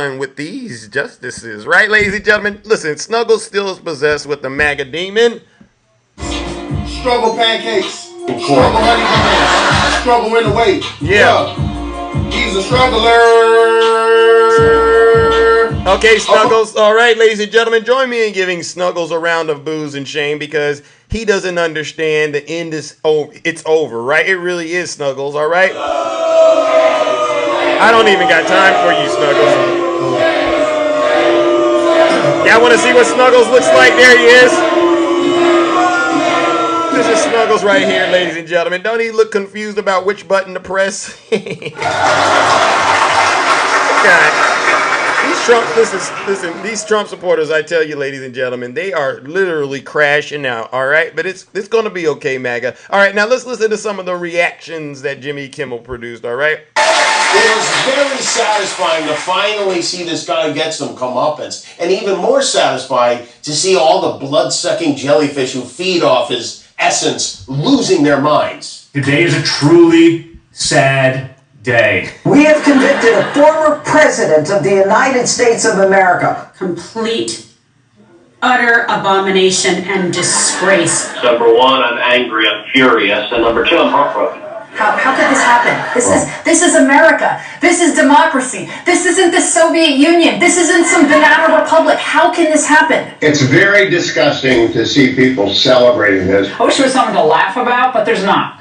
with these justices, right, ladies and gentlemen? Listen, Snuggles still is possessed with the MAGA demon. Struggle pancakes. Struggle honey buns. Struggle in the way. Yeah. He's a struggler. Okay, Snuggles. All right, ladies and gentlemen, join me in giving Snuggles a round of booze and shame because he doesn't understand the end is over. It's over, right? It really is, Snuggles, all right? I don't even got time for you, Snuggles. Y'all want to see what Snuggles looks like? There he is. This is Snuggles right here, ladies and gentlemen. Don't he look confused about which button to press? God. Listen, these Trump supporters, I tell you, ladies and gentlemen, they are literally crashing out, all right? But it's going to be okay, MAGA. All right, now let's listen to some of the reactions that Jimmy Kimmel produced, all right? It was very satisfying to finally see this guy get some comeuppance, and even more satisfying to see all the blood-sucking jellyfish who feed off his essence losing their minds. Today is a truly sad day. We have convicted a former president of the United States of America. Complete, utter abomination and disgrace. Number one, I'm angry, I'm furious, and number two, I'm heartbroken. How could this happen? This is America. This is democracy. This isn't the Soviet Union. This isn't some banana republic. How can this happen? It's very disgusting to see people celebrating this. I wish there was something to laugh about, but there's not.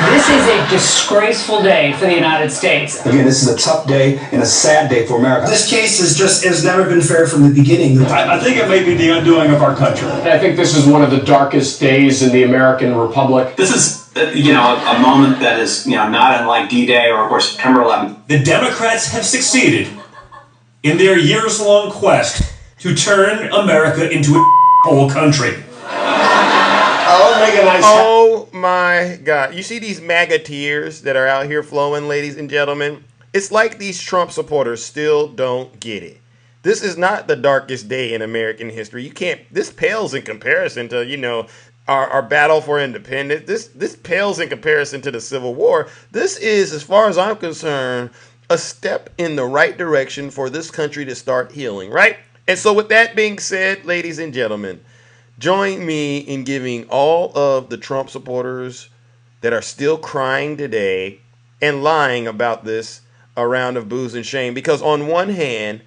This is a disgraceful day for the United States. Again, this is a tough day and a sad day for America. This case has never been fair from the beginning. I think it may be the undoing of our country. I think this is one of the darkest days in the American Republic. This is, a moment that is, not unlike D-Day or September 11th. The Democrats have succeeded in their years-long quest to turn America into a whole country. Oh my God. You see these MAGA tears that are out here flowing, ladies and gentlemen? It's like these Trump supporters still don't get it. This is not the darkest day in American history. This pales in comparison to, our battle for independence. This pales in comparison to the Civil War. This is, as far as I'm concerned, a step in the right direction for this country to start healing, right? And so with that being said, ladies and gentlemen, join me in giving all of the Trump supporters that are still crying today and lying about this a round of booze and shame. Because on one hand,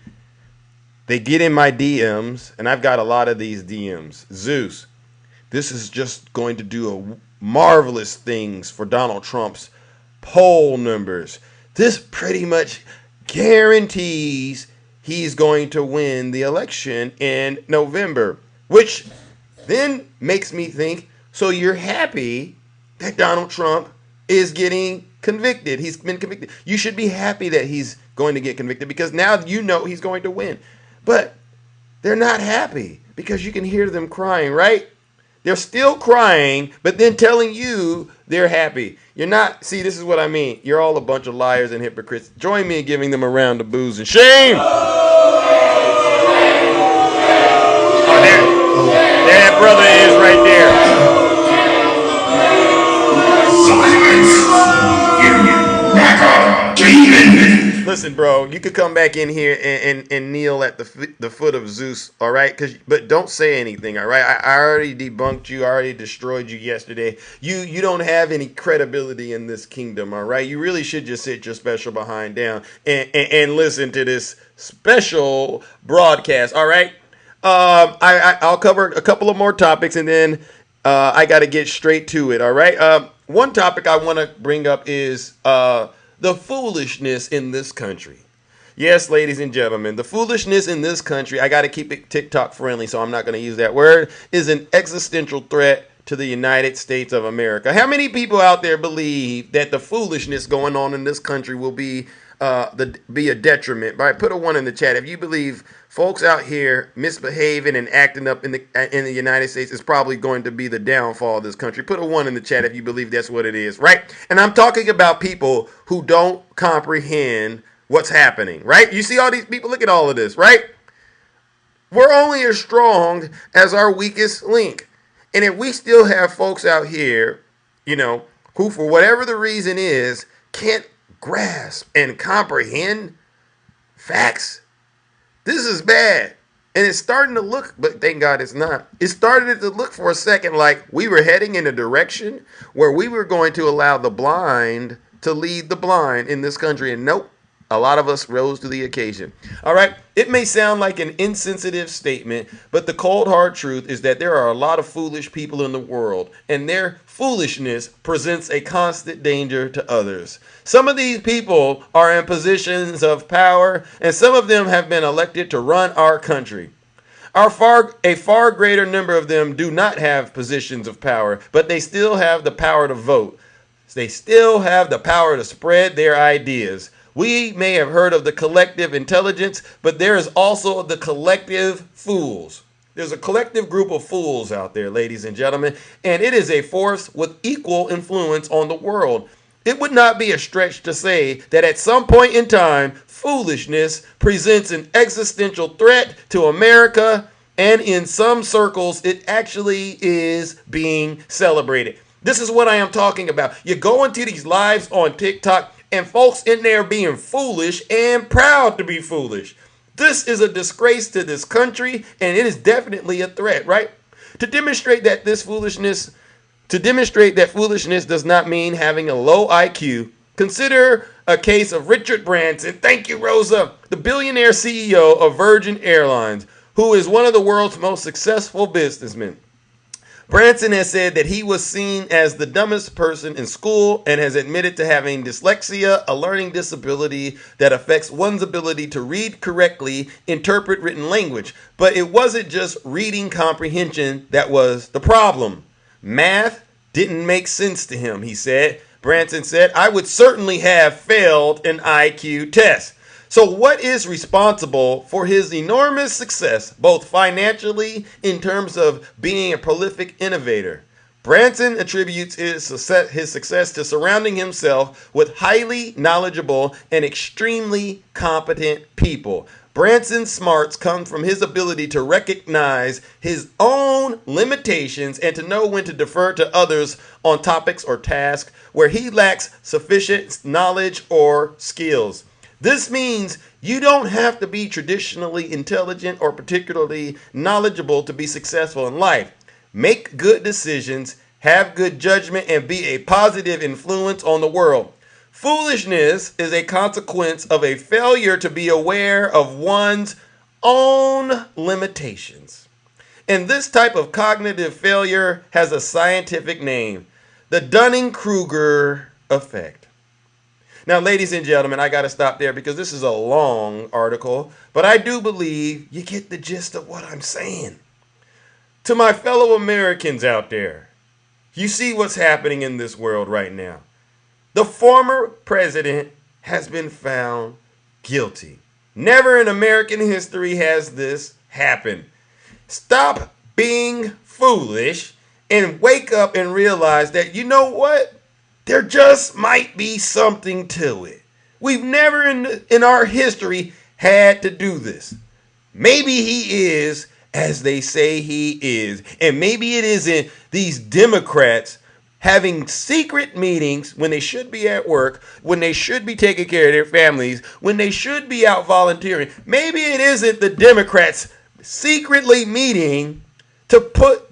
they get in my DMs, and I've got a lot of these DMs. Zeus, this is just going to do marvelous things for Donald Trump's poll numbers. This pretty much guarantees he's going to win the election in November, which then makes me think, so you're happy that Donald Trump is getting convicted. He's been convicted. You should be happy that he's going to get convicted because now you know he's going to win. But they're not happy because you can hear them crying, right? They're still crying, but then telling you they're happy. You're not. See, this is what I mean. You're all a bunch of liars and hypocrites. Join me in giving them a round of booze and shame. That brother is right there. Silence. Demon. Listen, bro, you could come back in here and kneel at the foot of Zeus, all right? But don't say anything, all right? I already debunked you. I already destroyed you yesterday. You don't have any credibility in this kingdom, all right? You really should just sit your special behind down and listen to this special broadcast, all right? I'll cover a couple of more topics, and then I got to get straight to it, all right? One topic I want to bring up is the foolishness in this country. Yes, ladies and gentlemen, the foolishness in this country, I got to keep it TikTok friendly, so I'm not going to use that word, is an existential threat to the United States of America. How many people out there believe that the foolishness going on in this country will be a detriment? Right? Put a 1 in the chat if you believe folks out here misbehaving and acting up in the United States is probably going to be the downfall of this country. Put a 1 in the chat if you believe that's what it is, right? And I'm talking about people who don't comprehend what's happening, right? You see all these people, look at all of this, right? We're only as strong as our weakest link. And if we still have folks out here, who for whatever the reason is, can't grasp and comprehend facts, This is bad. And it's starting to look, but thank God it's not. It started to look for a second like we were heading in a direction where we were going to allow the blind to lead the blind in this country. And nope, a lot of us rose to the occasion. All right. It may sound like an insensitive statement, but the cold hard truth is that there are a lot of foolish people in the world, and their foolishness presents a constant danger to others. Some of these people are in positions of power, and some of them have been elected to run our country. A far greater number of them do not have positions of power, but they still have the power to vote. They still have the power to spread their ideas. We may have heard of the collective intelligence, but there is also the collective fools. There's a collective group of fools out there, ladies and gentlemen, and it is a force with equal influence on the world. It would not be a stretch to say that at some point in time, foolishness presents an existential threat to America, and in some circles, it actually is being celebrated. This is what I am talking about. You go into these lives on TikTok, and folks in there being foolish and proud to be foolish. This is a disgrace to this country, and it is definitely a threat, right? To demonstrate that foolishness does not mean having a low IQ, consider a case of Richard Branson. Thank you, Rosa, the billionaire CEO of Virgin Airlines, who is one of the world's most successful businessmen. Branson has said that he was seen as the dumbest person in school and has admitted to having dyslexia, a learning disability that affects one's ability to read correctly, interpret written language. But it wasn't just reading comprehension that was the problem. Math didn't make sense to him, he said. Branson said, I would certainly have failed an IQ test. So what is responsible for his enormous success, both financially in terms of being a prolific innovator? Branson attributes his success to surrounding himself with highly knowledgeable and extremely competent people. Branson's smarts come from his ability to recognize his own limitations and to know when to defer to others on topics or tasks where he lacks sufficient knowledge or skills. This means you don't have to be traditionally intelligent or particularly knowledgeable to be successful in life. Make good decisions, have good judgment, and be a positive influence on the world. Foolishness is a consequence of a failure to be aware of one's own limitations. And this type of cognitive failure has a scientific name, the Dunning-Kruger effect. Now, ladies and gentlemen, I got to stop there because this is a long article, but I do believe you get the gist of what I'm saying. To my fellow Americans out there, you see what's happening in this world right now. The former president has been found guilty. Never in American history has this happened. Stop being foolish and wake up and realize that, you know what? There just might be something to it. We've never in our history had to do this. Maybe he is as they say he is. And maybe it isn't these Democrats having secret meetings when they should be at work, when they should be taking care of their families, when they should be out volunteering. Maybe it isn't the Democrats secretly meeting to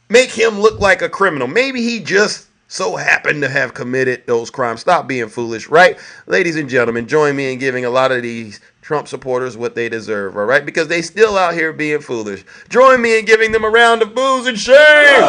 make him look like a criminal. Maybe he just so happened to have committed those crimes. Stop being foolish, right? Ladies and gentlemen, join me in giving a lot of these Trump supporters what they deserve, all right? Because they still out here being foolish. Join me in giving them a round of boos and shame.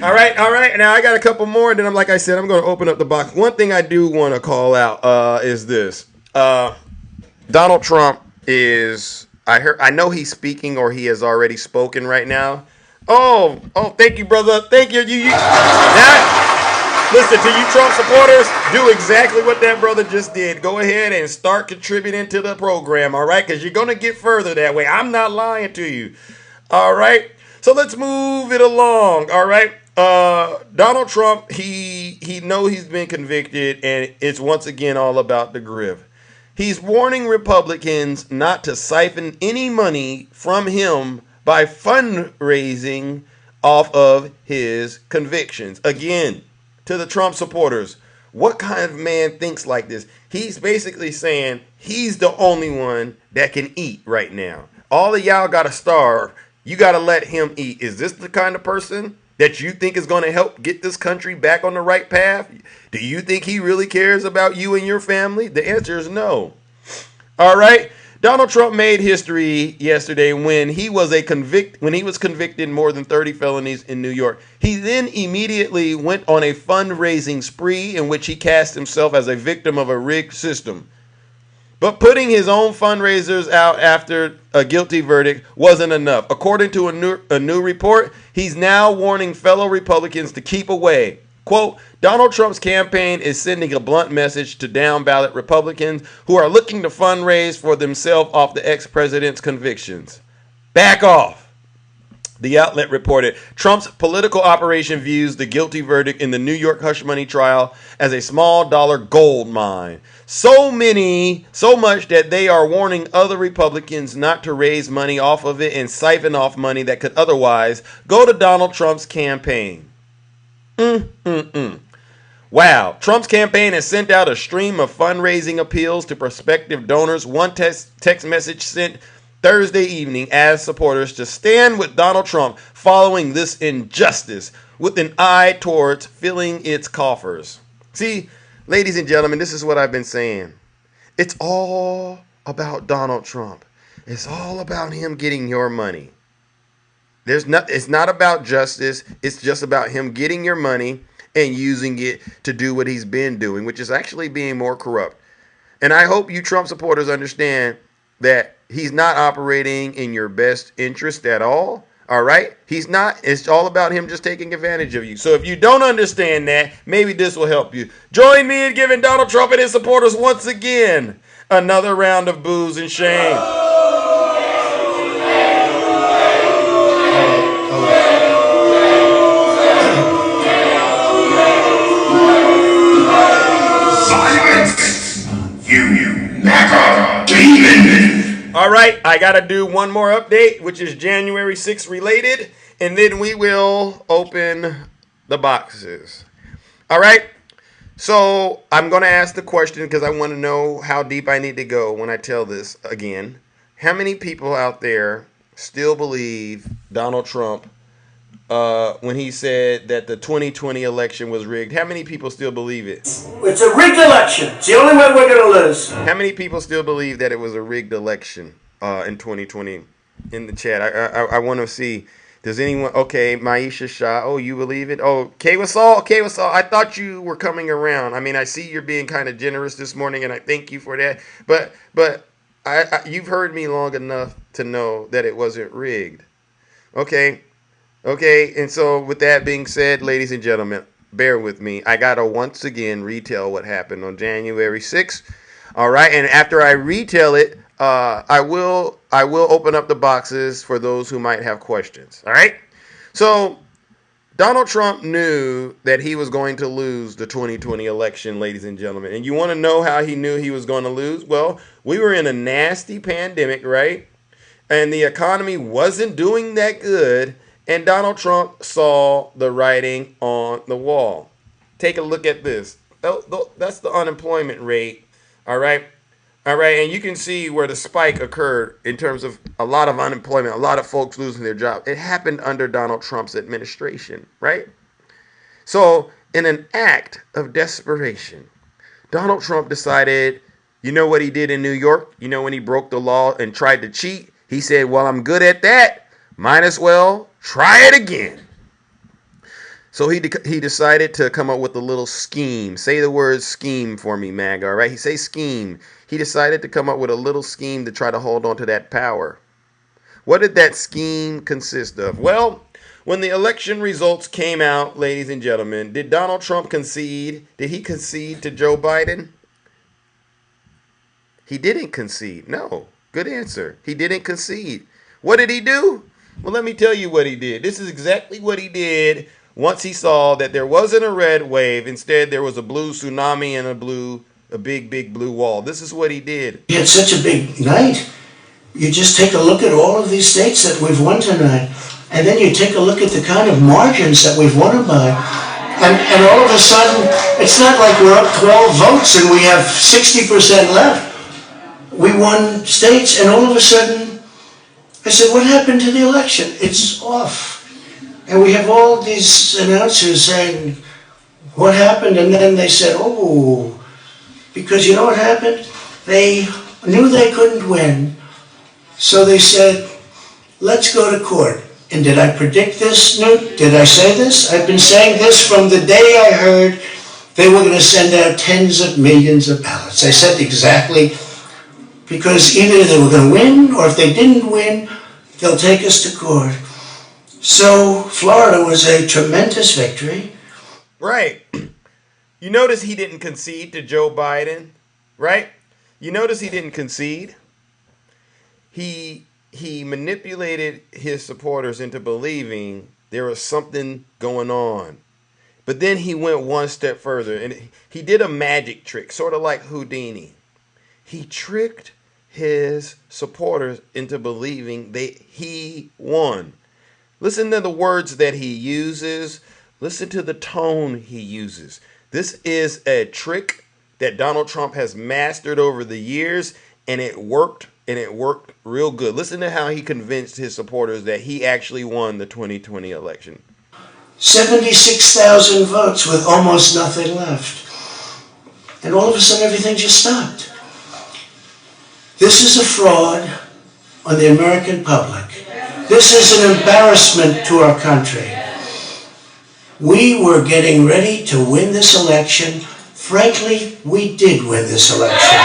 All right. Now I got a couple more, and then like I said, I'm going to open up the box. One thing I do want to call out is this: Donald Trump is. I know he's speaking, or he has already spoken right now. Oh, thank you, brother. Thank you. Listen, to you Trump supporters, do exactly what that brother just did. Go ahead and start contributing to the program, all right? Because you're going to get further that way. I'm not lying to you, all right? So let's move it along, all right? Donald Trump, he know he's been convicted, and it's once again all about the grift. He's warning Republicans not to siphon any money from him by fundraising off of his convictions. Again, to the Trump supporters, what kind of man thinks like this? He's basically saying he's the only one that can eat right now. All of y'all got to starve. You got to let him eat. Is this the kind of person that you think is going to help get this country back on the right path? Do you think he really cares about you and your family? The answer is no. All right. Donald Trump made history yesterday when he was convicted in more than 30 felonies in New York. He then immediately went on a fundraising spree in which he cast himself as a victim of a rigged system. But putting his own fundraisers out after a guilty verdict wasn't enough. According to a new report, he's now warning fellow Republicans to keep away. Quote, Donald Trump's campaign is sending a blunt message to down-ballot Republicans who are looking to fundraise for themselves off the ex-president's convictions. Back off. The outlet reported Trump's political operation views the guilty verdict in the New York hush money trial as a small dollar gold mine. So much that they are warning other Republicans not to raise money off of it and siphon off money that could otherwise go to Donald Trump's campaign. Wow. Trump's campaign has sent out a stream of fundraising appeals to prospective donors. One text message sent Thursday evening asked supporters to stand with Donald Trump following this injustice with an eye towards filling its coffers. See, ladies and gentlemen, this is what I've been saying. It's all about Donald Trump. It's all about him getting your money. It's not about justice. It's just about him getting your money and using it to do what he's been doing, which is actually being more corrupt. And I hope you Trump supporters understand that he's not operating in your best interest at all. All right? He's not. It's all about him just taking advantage of you. So if you don't understand that, maybe this will help you. Join me in giving Donald Trump and his supporters once again another round of boos and shame. All right, I got to do one more update, which is January 6th related, and then we will open the boxes. All right, so I'm going to ask the question because I want to know how deep I need to go when I tell this again. How many people out there still believe Donald Trump when he said that the 2020 election was rigged? How many people still believe it? It's a rigged election. It's the only way we're going to lose. How many people still believe that it was a rigged election in 2020? In the chat, I want to see. Does anyone? Okay, Maisha Shah. Oh, you believe it? Oh, K Wasal. I thought you were coming around. I mean, I see you're being kind of generous this morning, and I thank you for that. But you've heard me long enough to know that it wasn't rigged. Okay, and so with that being said, ladies and gentlemen, bear with me. I gotta once again retell what happened on January 6th. All right, and after I retell it, I will open up the boxes for those who might have questions. All right. So Donald Trump knew that he was going to lose the 2020 election, ladies and gentlemen. And you want to know how he knew he was going to lose? Well, we were in a nasty pandemic, right? And the economy wasn't doing that good. And Donald Trump saw the writing on the wall. Take a look at this. That's the unemployment rate. All right. And you can see where the spike occurred in terms of a lot of unemployment, a lot of folks losing their job. It happened under Donald Trump's administration, right? So in an act of desperation, Donald Trump decided, you know what he did in New York? You know when he broke the law and tried to cheat? He said, well, I'm good at that. Might as well try it again. So he decided to come up with a little scheme. Say the word scheme for me, Mag, all right? He say scheme. He decided to come up with a little scheme to try to hold on to that power. What did that scheme consist of? Well, when the election results came out, ladies and gentlemen, did Donald Trump concede? Did he concede to Joe Biden? He didn't concede. No. Good answer. He didn't concede. What did he do? Well, let me tell you what he did. This is exactly what he did once he saw that there wasn't a red wave. Instead, there was a blue tsunami and a big blue wall. This is what he did. He had such a big night. You just take a look at all of these states that we've won tonight, and then you take a look at the kind of margins that we've won them by. And all of a sudden, it's not like we're up 12 votes and we have 60% left. We won states, and all of a sudden, I said, what happened to the election? It's off. And we have all these announcers saying, what happened? And then they said, oh, because you know what happened? They knew they couldn't win, so they said, let's go to court. And did I predict this, Newt? Did I say this? I've been saying this from the day I heard they were going to send out tens of millions of ballots. I said exactly, because either they were going to win, or if they didn't win, they'll take us to court. So Florida was a tremendous victory. Right. You notice he didn't concede to Joe Biden, right? You notice he didn't concede. He manipulated his supporters into believing there was something going on. But then he went one step further, and he did a magic trick, sort of like Houdini. He tricked his supporters into believing he won. Listen to the words that he uses. Listen to the tone he uses. This is a trick that Donald Trump has mastered over the years, and it worked, and it worked real good. Listen to how he convinced his supporters that he actually won the 2020 election. 76,000 votes with almost nothing left. And all of a sudden everything just stopped. This is a fraud on the American public. This is an embarrassment to our country. We were getting ready to win this election. Frankly, we did win this election.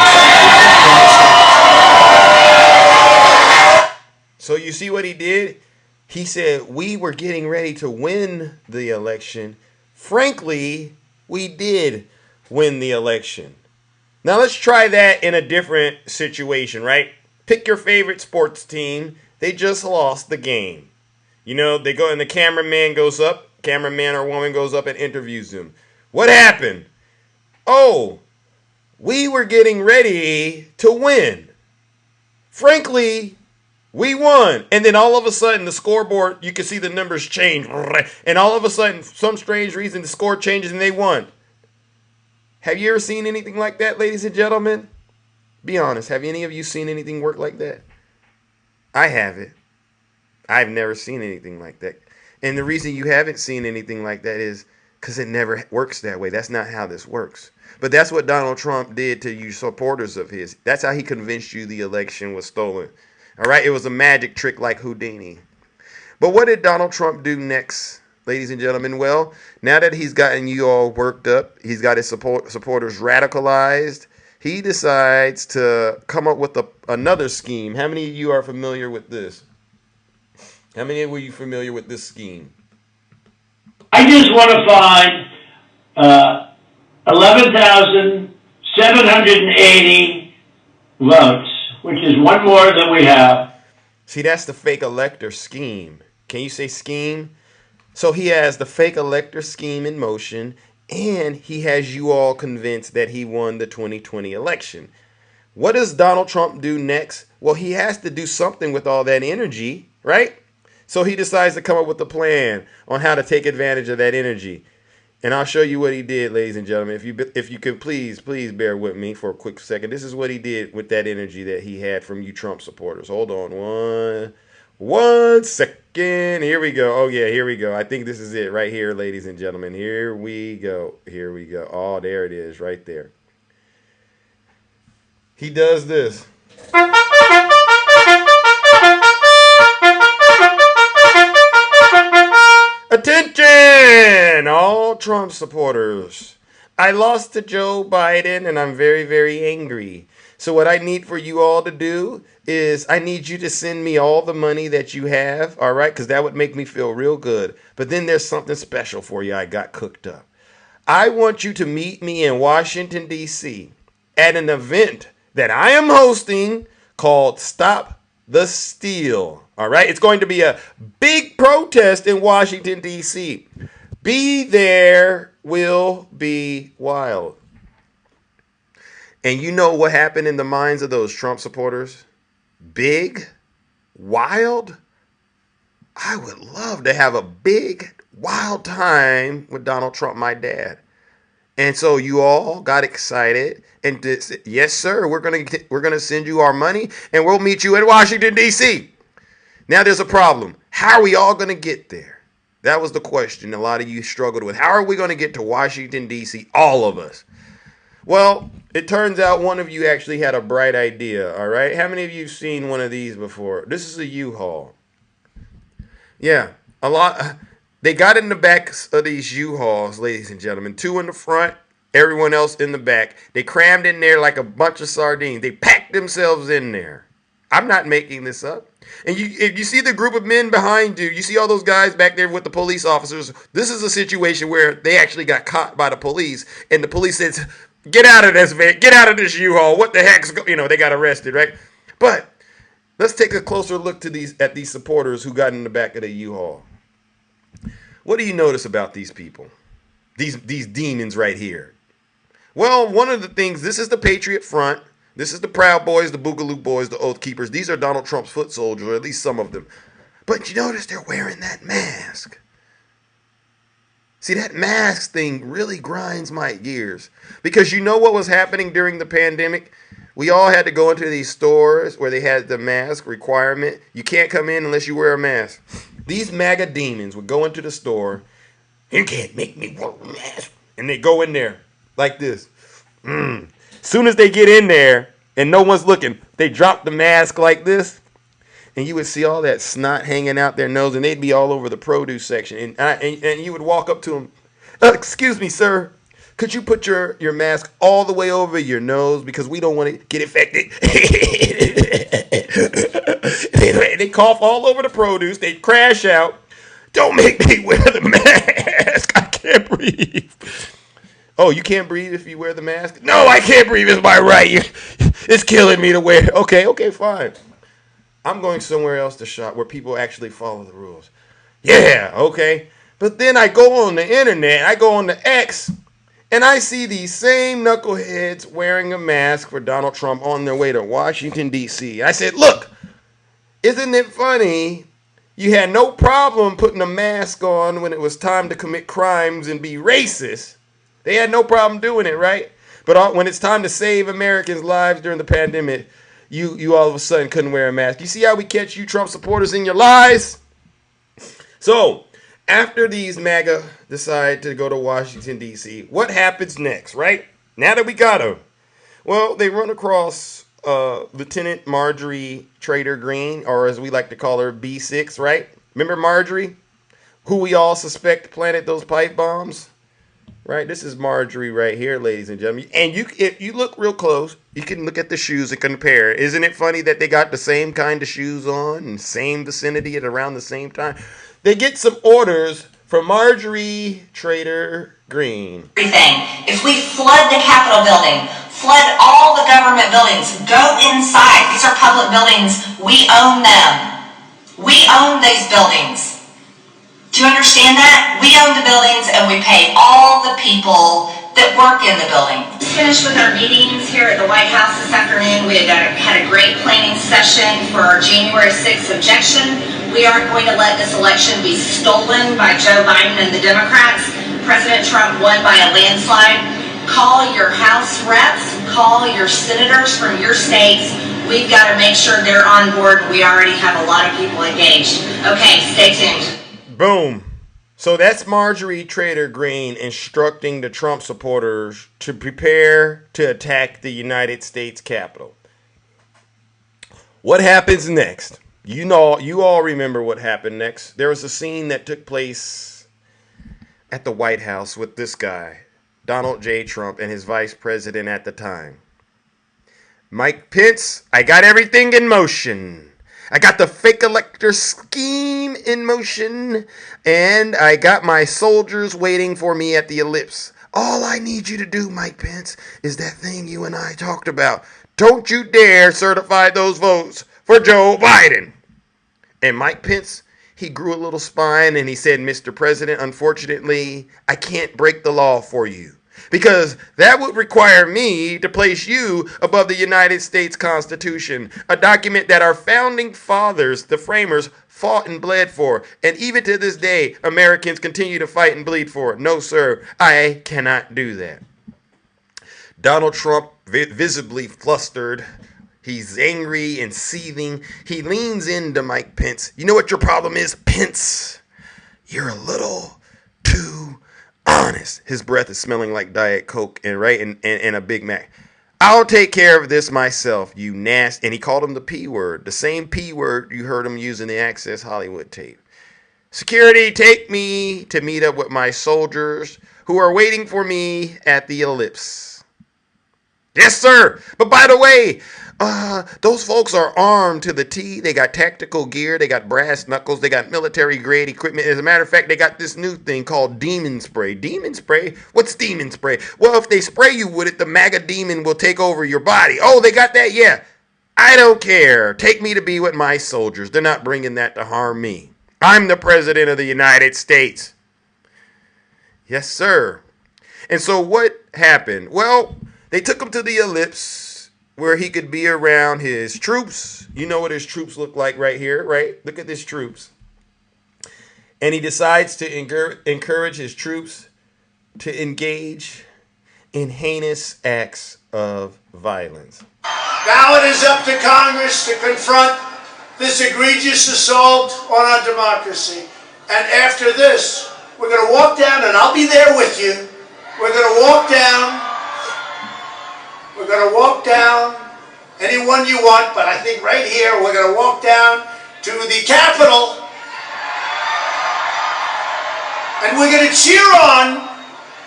So you see what he did? He said, we were getting ready to win the election. Frankly, we did win the election. Now let's try that in a different situation, right? Pick your favorite sports team. They just lost the game. You know, they go and the cameraman or woman goes up and interviews them. What happened? Oh, we were getting ready to win. Frankly, we won. And then all of a sudden, the scoreboard, you can see the numbers change. And all of a sudden, some strange reason, the score changes and they won. Have you ever seen anything like that, ladies and gentlemen? Be honest. Have any of you seen anything work like that? I haven't. I've never seen anything like that. And the reason you haven't seen anything like that is because it never works that way. That's not how this works. But that's what Donald Trump did to you supporters of his. That's how he convinced you the election was stolen. All right? It was a magic trick like Houdini. But what did Donald Trump do next, ladies and gentlemen? Well, now that he's gotten you all worked up, he's got his supporters radicalized, he decides to come up with another scheme. How many of you are familiar with this? How many were you familiar with this scheme? I just want to find 11,780 votes, which is one more than we have. See, that's the fake elector scheme. Can you say scheme? So he has the fake elector scheme in motion, and he has you all convinced that he won the 2020 election. What does Donald Trump do next? Well, he has to do something with all that energy, right? So he decides to come up with a plan on how to take advantage of that energy. And I'll show you what he did, ladies and gentlemen. If you could please bear with me for a quick second. This is what he did with that energy that he had from you Trump supporters. Hold on one second. Here we go. Oh, yeah, here we go. I think this is it right here, ladies and gentlemen. Here we go. Here we go. Oh, there it is right there. He does this. Attention, all Trump supporters. I lost to Joe Biden and I'm very, very angry. So what I need for you all to do is I need you to send me all the money that you have, all right? Because that would make me feel real good. But then there's something special for you I got cooked up. I want you to meet me in Washington, D.C. at an event that I am hosting called Stop the Steal. All right, it's going to be a big protest in Washington, D.C. Be there, will be wild. And you know what happened in the minds of those Trump supporters? big, wild. I would love to have a big, wild time with Donald Trump, my dad. And so you all got excited and said, yes, sir, we're gonna send you our money and we'll meet you in Washington, D.C. Now there's a problem. How are we all gonna get there? That was the question a lot of you struggled with. How are we gonna get to Washington, D.C., all of us? Well, it turns out one of you actually had a bright idea, all right? How many of you have seen one of these before? This is a U-Haul. Yeah, a lot. They got in the back of these U-Hauls, ladies and gentlemen. 2 in the front, everyone else in the back. They crammed in there like a bunch of sardines. They packed themselves in there. I'm not making this up. And if you see the group of men behind you, you see all those guys back there with the police officers. This is a situation where they actually got caught by the police. And the police says, get out of this van. Get out of this U-Haul. What the heck's they got arrested, right? But let's take a closer look at these supporters who got in the back of the U-Haul. What do you notice about these people? These demons right here. Well, one of the things, this is the Patriot Front. This is the Proud Boys, the Boogaloo Boys, the Oath Keepers. These are Donald Trump's foot soldiers, or at least some of them. But you notice they're wearing that mask. See, that mask thing really grinds my gears. Because you know what was happening during the pandemic? We all had to go into these stores where they had the mask requirement. You can't come in unless you wear a mask. These MAGA demons would go into the store. You can't make me wear a mask. And they go in there like this. Soon as they get in there and no one's looking, they drop the mask like this. And you would see all that snot hanging out their nose. And they'd be all over the produce section. And you would walk up to them. Excuse me, sir. Could you put your mask all the way over your nose because we don't want to get infected? They cough all over the produce. They crash out. Don't make me wear the mask. I can't breathe. Oh, you can't breathe if you wear the mask? No, I can't breathe. It's my right. It's killing me to wear. Okay, fine. I'm going somewhere else to shop where people actually follow the rules. Yeah, okay. But then I go on the internet. I go on the X. And I see these same knuckleheads wearing a mask for Donald Trump on their way to Washington, D.C. I said, look, isn't it funny? You had no problem putting a mask on when it was time to commit crimes and be racist. They had no problem doing it, right? But when it's time to save Americans' lives during the pandemic, you all of a sudden couldn't wear a mask. You see how we catch you Trump supporters in your lies? So, after these MAGA decide to go to Washington, D.C., what happens next, right? Now that we got them. Well, they run across Lieutenant Marjorie Trader Greene, or as we like to call her, B6, right? Remember Marjorie? Who we all suspect planted those pipe bombs? Right? This is Marjorie right here, ladies and gentlemen. And if you look real close, you can look at the shoes and compare. Isn't it funny that they got the same kind of shoes on in the same vicinity at around the same time? They get some orders from Marjorie Trader Greene. Everything. If we flood the Capitol building, flood all the government buildings, go inside. These are public buildings. We own them. We own these buildings. Do you understand that? We own the buildings and we pay all the people that work in the building. Finished with our meetings here at the White House this afternoon. We had a great planning session for our January 6th objection. We aren't going to let this election be stolen by Joe Biden and the Democrats. President Trump won by a landslide. Call your House reps, call your senators from your states. We've got to make sure they're on board. We already have a lot of people engaged. Okay, stay tuned. Boom. So that's Marjorie Trader Greene instructing the Trump supporters to prepare to attack the United States Capitol. What happens next? You all remember what happened next. There was a scene that took place at the White House with this guy, Donald J. Trump, and his vice president at the time. Mike Pence, I got everything in motion. I got the fake elector scheme in motion, and I got my soldiers waiting for me at the ellipse. All I need you to do, Mike Pence, is that thing you and I talked about. Don't you dare certify those votes for Joe Biden. And Mike Pence, he grew a little spine and he said, Mr. President, unfortunately, I can't break the law for you. Because that would require me to place you above the United States Constitution, a document that our founding fathers, the framers, fought and bled for. And even to this day, Americans continue to fight and bleed for it. No, sir, I cannot do that. Donald Trump, visibly flustered, he's angry and seething. He leans into Mike Pence. You know what your problem is, Pence? You're a little too honest. His breath is smelling like Diet Coke and a Big Mac. I'll take care of this myself, you nasty. And he called him the P word, the same P word you heard him use in the Access Hollywood tape. Security, take me to meet up with my soldiers who are waiting for me at the Ellipse. Yes, sir. But by the way, those folks are armed to the T. They got tactical gear. They got brass knuckles. They got military-grade equipment. As a matter of fact, they got this new thing called demon spray. Demon spray? What's demon spray? Well, if they spray you with it, the MAGA demon will take over your body. Oh, they got that? Yeah. I don't care. Take me to be with my soldiers. They're not bringing that to harm me. I'm the president of the United States. Yes, sir. And so what happened? Well, they took him to the Ellipse where he could be around his troops. You know what his troops look like right here, right? Look at his troops. And he decides to encourage his troops to engage in heinous acts of violence. Now it is up to Congress to confront this egregious assault on our democracy. And after this, we're going to walk down, and I'll be there with you. We're going to walk down. We're going to walk down anyone you want, but I think right here we're going to walk down to the Capitol. And we're going to cheer on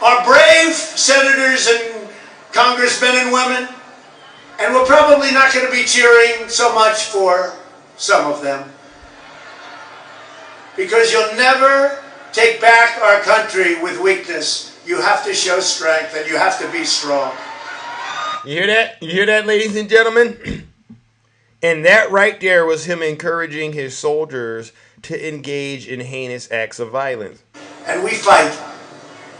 our brave senators and congressmen and women. And we're probably not going to be cheering so much for some of them. Because you'll never take back our country with weakness. You have to show strength, and you have to be strong. You hear that? You hear that, ladies and gentlemen? And that right there was him encouraging his soldiers to engage in heinous acts of violence. And we fight.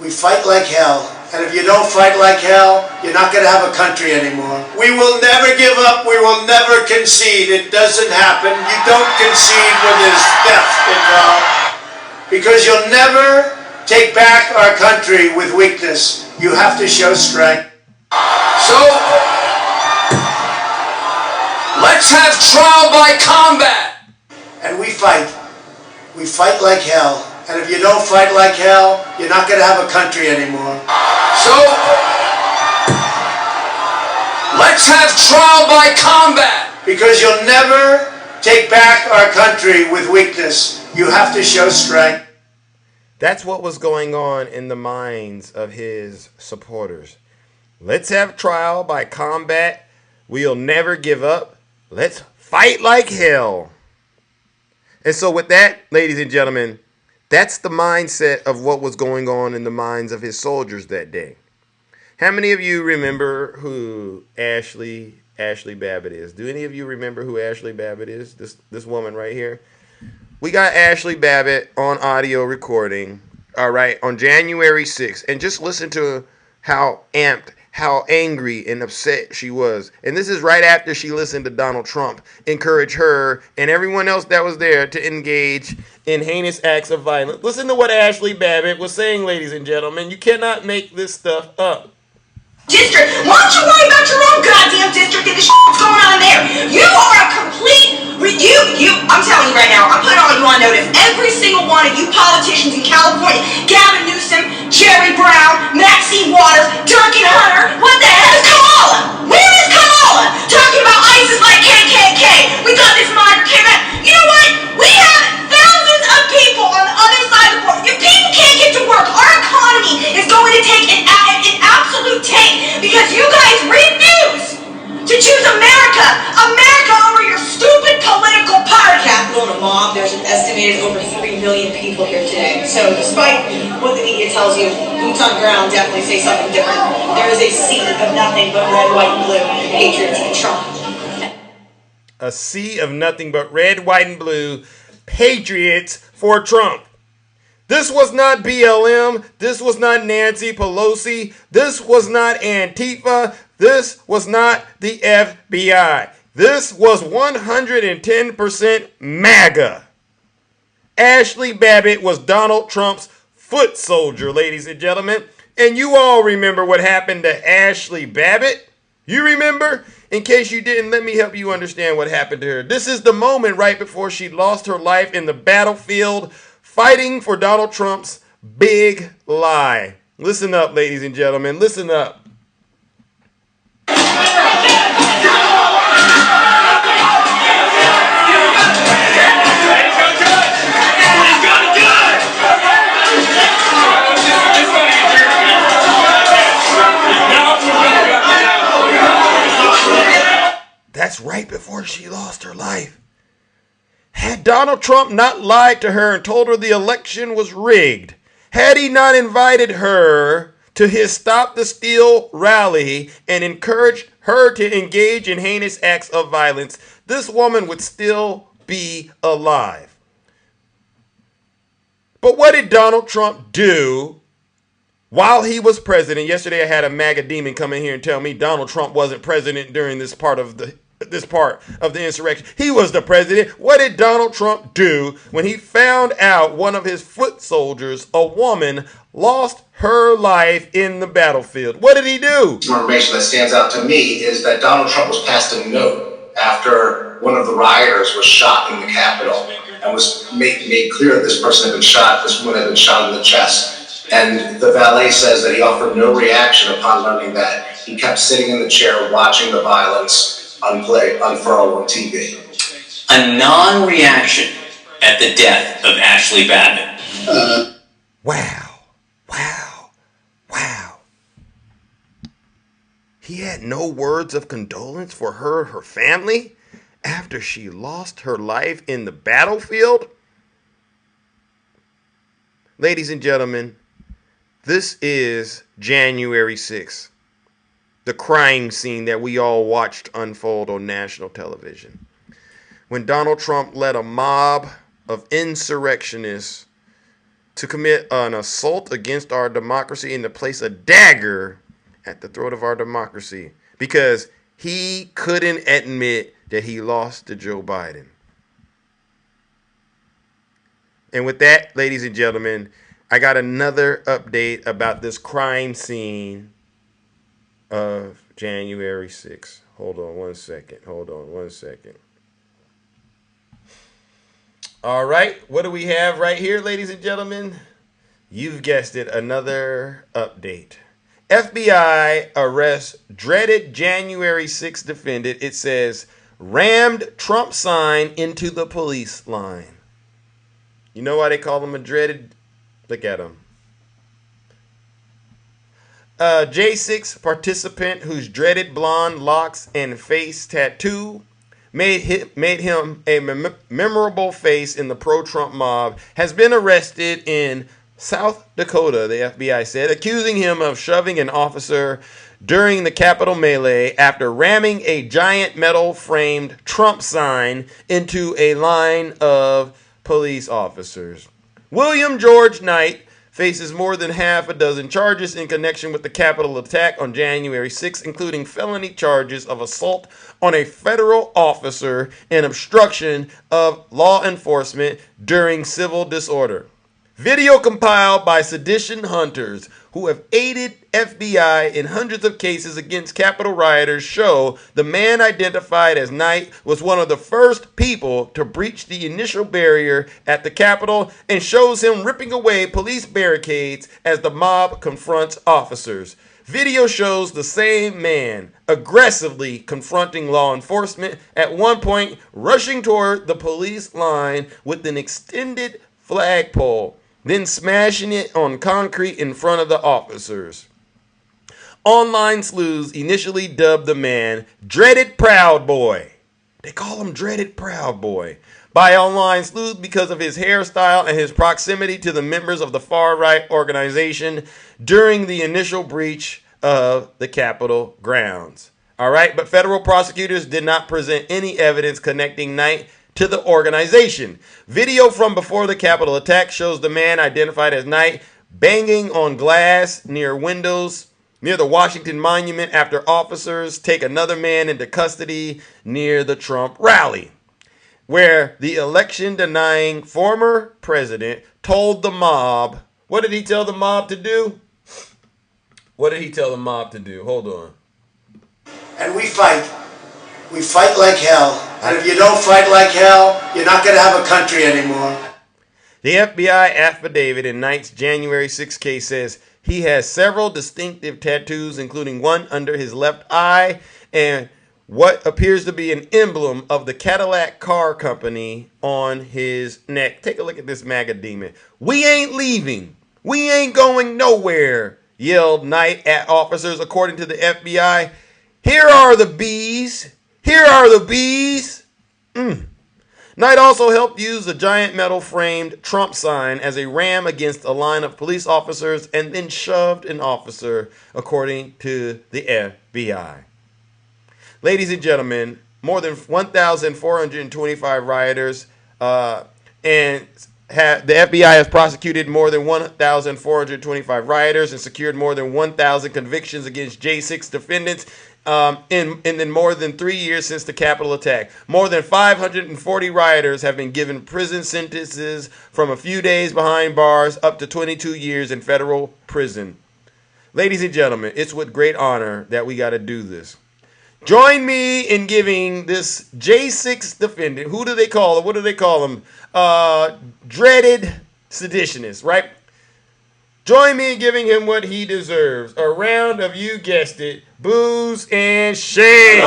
We fight like hell. And if you don't fight like hell, you're not going to have a country anymore. We will never give up. We will never concede. It doesn't happen. You don't concede when there's theft involved. Because you'll never take back our country with weakness. You have to show strength. So, let's have trial by combat. And we fight. We fight like hell. And if you don't fight like hell, you're not going to have a country anymore. So, let's have trial by combat. Because you'll never take back our country with weakness. You have to show strength. That's what was going on in the minds of his supporters. Let's have trial by combat. We'll never give up. Let's fight like hell. And so with that, ladies and gentlemen, that's the mindset of what was going on in the minds of his soldiers that day. How many of you remember who Ashley Babbitt is? Do any of you remember who Ashley Babbitt is? This woman right here. We got Ashley Babbitt on audio recording, all right, on January 6th. And just listen to how amped, how angry and upset she was. And this is right after she listened to Donald Trump encourage her and everyone else that was there to engage in heinous acts of violence. Listen to what Ashley Babbitt was saying, ladies and gentlemen. You cannot make this stuff up. District. Why don't you worry about your own goddamn district and the shit that's going on there? You are a complete... I'm telling you right now, I'm putting all you on notice. Every single one of you politicians in California, Gavin Newsom, Jerry Brown, Maxine Waters, Durkin Hunter, what the hell is Kamala? Where is Kamala? Talking about ISIS like KKK. We got this migrant came out. You know what? We have thousands of people on the other side of the border. If people can't get to work, our economy is going to take an absolute tank because you guys refuse to choose America over your stupid political party. Capital and a mob. There's an estimated over 3 million people here today. So despite what the media tells you, boots on the ground definitely say something different. There is a sea of nothing but red, white, and blue patriots and Trump. A sea of nothing but red, white, and blue patriots for Trump. This was not BLM. This was not Nancy Pelosi. This was not Antifa. This was not the FBI. This was 110% MAGA. Ashley Babbitt was Donald Trump's foot soldier, ladies and gentlemen. And you all remember what happened to Ashley Babbitt? You remember? In case you didn't, let me help you understand what happened to her. This is the moment right before she lost her life in the battlefield fighting for Donald Trump's big lie. Listen up, ladies and gentlemen. Listen up. That's right before she lost her life. Had Donald Trump not lied to her and told her the election was rigged, had he not invited her to his Stop the Steal rally and encouraged her to engage in heinous acts of violence, this woman would still be alive. But what did Donald Trump do while he was president? Yesterday I had a MAGA demon come in here and tell me Donald Trump wasn't president during this part of the insurrection. He was the president. What did Donald Trump do when he found out one of his foot soldiers, a woman, lost her life in the battlefield? What did he do? Some information that stands out to me is that Donald Trump was passed a note after one of the rioters was shot in the Capitol and was made clear that this person had been shot, this woman had been shot in the chest. And the valet says that he offered no reaction upon learning that. He kept sitting in the chair watching the violence unfurl on TV. A non-reaction at the death of Ashley Babbitt. Wow. He had no words of condolence for her and her family after she lost her life in the battlefield? Ladies and gentlemen, this is January 6th. The crime scene that we all watched unfold on national television. When Donald Trump led a mob of insurrectionists to commit an assault against our democracy and to place a dagger at the throat of our democracy because he couldn't admit that he lost to Joe Biden. And with that, ladies and gentlemen, I got another update about this crime scene of January 6th. Hold on one second. All right, what do we have right here, ladies and gentlemen? You've guessed it, another update. FBI arrests dreaded January 6th defendant. It says, rammed Trump sign into the police line. You know why they call him a dreaded? Look at him. J6 participant whose dreaded blonde locks and face tattoo made him a memorable face in the pro-Trump mob has been arrested in South Dakota, the FBI said, accusing him of shoving an officer during the Capitol melee after ramming a giant metal-framed Trump sign into a line of police officers. William George Knight faces more than half a dozen charges in connection with the Capitol attack on January 6, including felony charges of assault on a federal officer and obstruction of law enforcement during civil disorder. Video compiled by sedition hunters who have aided FBI in hundreds of cases against Capitol rioters show the man identified as Knight was one of the first people to breach the initial barrier at the Capitol and shows him ripping away police barricades as the mob confronts officers. Video shows the same man aggressively confronting law enforcement, at one point rushing toward the police line with an extended flagpole, then smashing it on concrete in front of the officers. Online sleuths initially dubbed the man Dreaded Proud Boy. They call him Dreaded Proud Boy by online sleuths because of his hairstyle and his proximity to the members of the far-right organization during the initial breach of the Capitol grounds. All right, but federal prosecutors did not present any evidence connecting Knight to the organization. Video from before the Capitol attack shows the man identified as Knight banging on glass near windows near the Washington Monument after officers take another man into custody near the Trump rally, where the election-denying former president told the mob, what did he tell the mob to do? What did he tell the mob to do? Hold on. And we fight. We fight like hell. And if you don't fight like hell, you're not going to have a country anymore. The FBI affidavit in Knight's January 6 case says he has several distinctive tattoos, including one under his left eye and what appears to be an emblem of the Cadillac car company on his neck. Take a look at this MAGA demon. "We ain't leaving. We ain't going nowhere," yelled Knight at officers, according to the FBI. "Here are the bees. Here are the bees." Knight also helped use a giant metal-framed Trump sign as a ram against a line of police officers and then shoved an officer, according to the FBI. Ladies and gentlemen, more than 1,425 rioters the FBI has prosecuted more than 1,425 rioters and secured more than 1,000 convictions against J6 defendants in more than 3 years since the Capitol attack. More than 540 rioters have been given prison sentences from a few days behind bars up to 22 years in federal prison. Ladies and gentlemen, it's with great honor that we got to do this. Join me in giving this J6 defendant, who do they call him? What do they call him? Dreaded seditionist, right? Join me in giving him what he deserves. A round of, you guessed it, boos and shame.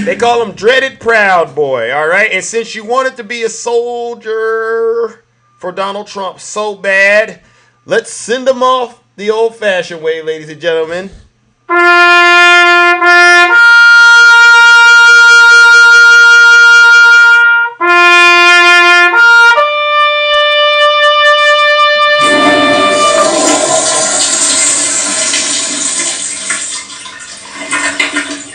They call him Dreaded Proud Boy, all right? And since you wanted to be a soldier for Donald Trump so bad, let's send him off the old-fashioned way, ladies and gentlemen.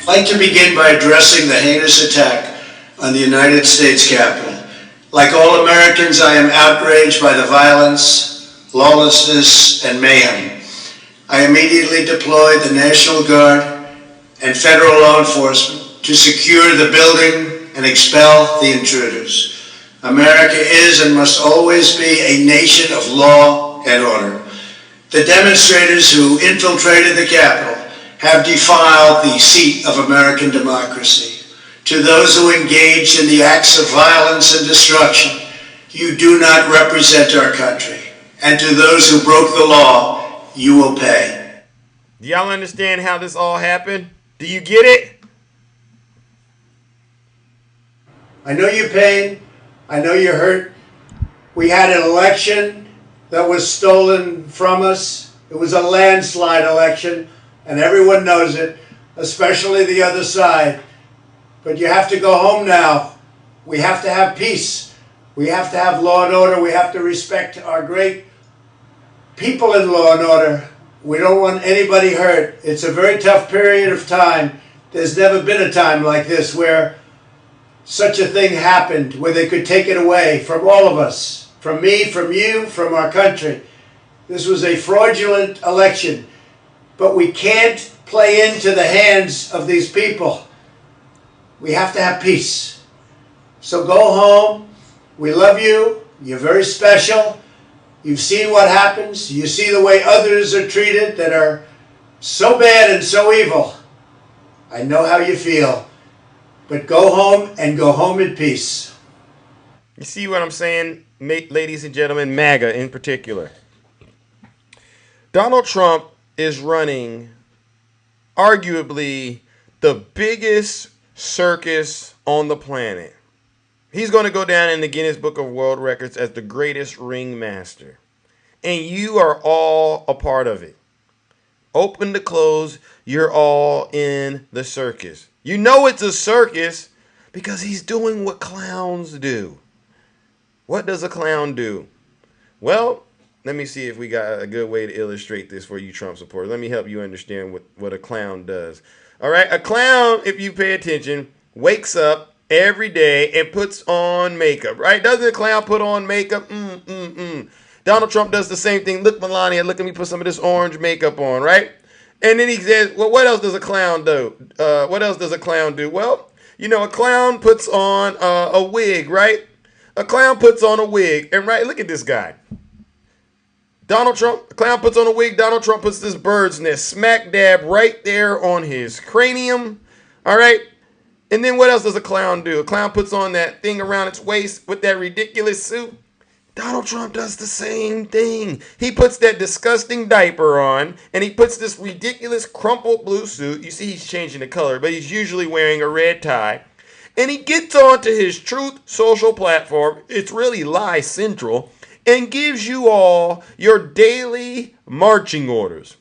I'd like to begin by addressing the heinous attack on the United States Capitol. Like all Americans, I am outraged by the violence, lawlessness, and mayhem. I immediately deployed the National Guard and federal law enforcement to secure the building and expel the intruders. America is and must always be a nation of law and order. The demonstrators who infiltrated the Capitol have defiled the seat of American democracy. To those who engaged in the acts of violence and destruction, you do not represent our country. And to those who broke the law, you will pay. Do y'all understand how this all happened? Do you get it? I know your pain. I know you're hurt. We had an election that was stolen from us. It was a landslide election. And everyone knows it, especially the other side. But you have to go home now. We have to have peace. We have to have law and order. We have to respect our great people in law and order. We don't want anybody hurt. It's a very tough period of time. There's never been a time like this where such a thing happened, where they could take it away from all of us, from me, from you, from our country. This was a fraudulent election. But we can't play into the hands of these people. We have to have peace. So go home. We love you. You're very special. You've seen what happens. You see the way others are treated that are so bad and so evil. I know how you feel. But go home and go home in peace. You see what I'm saying, ladies and gentlemen, MAGA in particular? Donald Trump is running arguably the biggest circus on the planet. He's going to go down in the Guinness Book of World Records as the greatest ringmaster. And you are all a part of it. Open to close, you're all in the circus. You know it's a circus because he's doing what clowns do. What does a clown do? Well, let me see if we got a good way to illustrate this for you Trump supporters. Let me help you understand what a clown does. All right, a clown, if you pay attention, wakes up every day and puts on makeup, right? Doesn't a clown put on makeup? Donald Trump does the same thing. Look, Melania, look at me put some of this orange makeup on, right? And then he says, well, what else does a clown do? What else does a clown do? Well, a clown puts on a wig, right? A clown puts on a wig, and right, look at this guy. Donald Trump, the clown puts on a wig. Donald Trump puts this bird's nest smack dab right there on his cranium. All right. And then what else does a clown do? A clown puts on that thing around its waist with that ridiculous suit. Donald Trump does the same thing. He puts that disgusting diaper on and he puts this ridiculous crumpled blue suit. You see he's changing the color, but he's usually wearing a red tie. And he gets onto his Truth Social platform. It's really Lie Central. And gives you all your daily marching orders.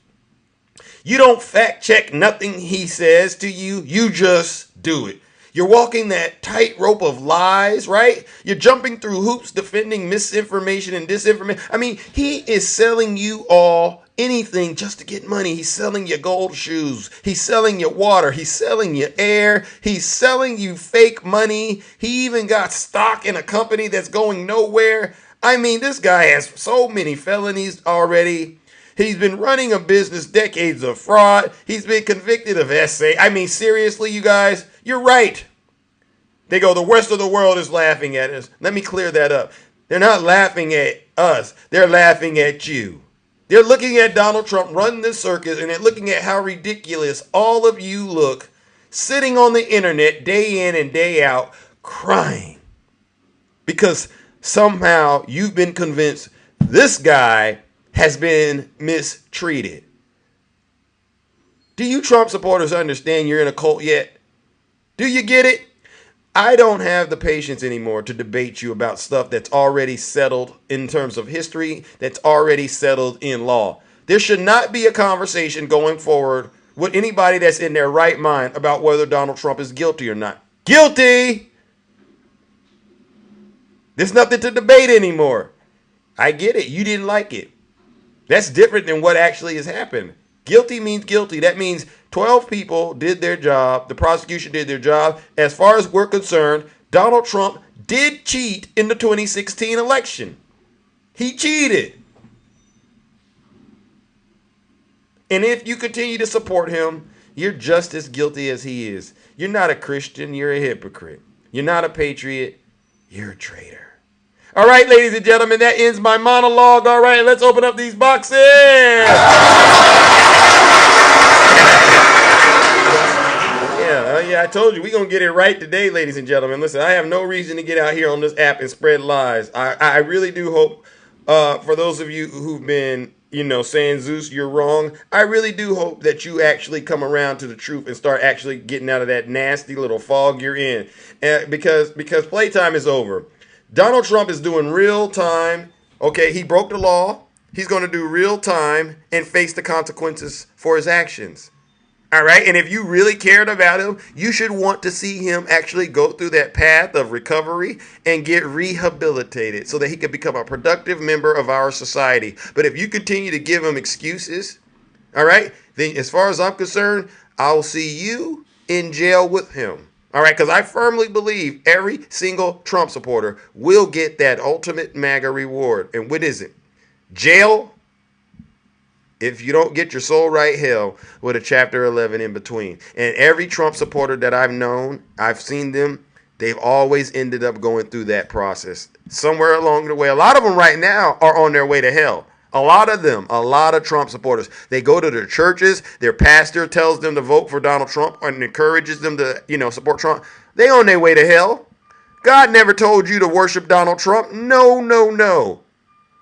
You don't fact check nothing he says to you. You just do it. You're walking that tightrope of lies, right? You're jumping through hoops defending misinformation and disinformation. I mean, he is selling you all anything just to get money. He's selling you gold shoes. He's selling you water. He's selling you air. He's selling you fake money. He even got stock in a company that's going nowhere. I mean, this guy has so many felonies already. He's been running a business, decades of fraud. He's been convicted of essay. I mean, seriously, you guys, you're right. They go, the rest of the world is laughing at us. Let me clear that up. They're not laughing at us. They're laughing at you. They're looking at Donald Trump run this circus, and they're looking at how ridiculous all of you look, sitting on the internet day in and day out, crying. Because somehow you've been convinced this guy has been mistreated. Do you Trump supporters understand you're in a cult yet? Do you get it? I don't have the patience anymore to debate you about stuff that's already settled in terms of history, that's already settled in law. There should not be a conversation going forward with anybody that's in their right mind about whether Donald Trump is guilty or not. Guilty! There's nothing to debate anymore. I get it. You didn't like it. That's different than what actually has happened. Guilty means guilty. That means 12 people did their job. The prosecution did their job. As far as we're concerned, Donald Trump did cheat in the 2016 election. He cheated. And if you continue to support him, you're just as guilty as he is. You're not a Christian. You're a hypocrite. You're not a patriot. You're a traitor. All right, ladies and gentlemen, that ends my monologue. All right, let's open up these boxes. Yeah, I told you we're going to get it right today, ladies and gentlemen. Listen, I have no reason to get out here on this app and spread lies. I really do hope for those of you who've been, saying, Zeus, you're wrong. I really do hope that you actually come around to the truth and start actually getting out of that nasty little fog you're in. Because playtime is over. Donald Trump is doing real time. Okay, he broke the law. He's going to do real time and face the consequences for his actions. All right, and if you really cared about him, you should want to see him actually go through that path of recovery and get rehabilitated so that he can become a productive member of our society. But if you continue to give him excuses, all right, then as far as I'm concerned, I'll see you in jail with him. All right, because I firmly believe every single Trump supporter will get that ultimate MAGA reward. And what is it? Jail, if you don't get your soul right, hell, with a chapter 11 in between. And every Trump supporter that I've known, I've seen them, they've always ended up going through that process. Somewhere along the way, a lot of them right now are on their way to hell. A lot of Trump supporters. They go to their churches. Their pastor tells them to vote for Donald Trump and encourages them to, support Trump. They on their way to hell. God never told you to worship Donald Trump. No, no, no.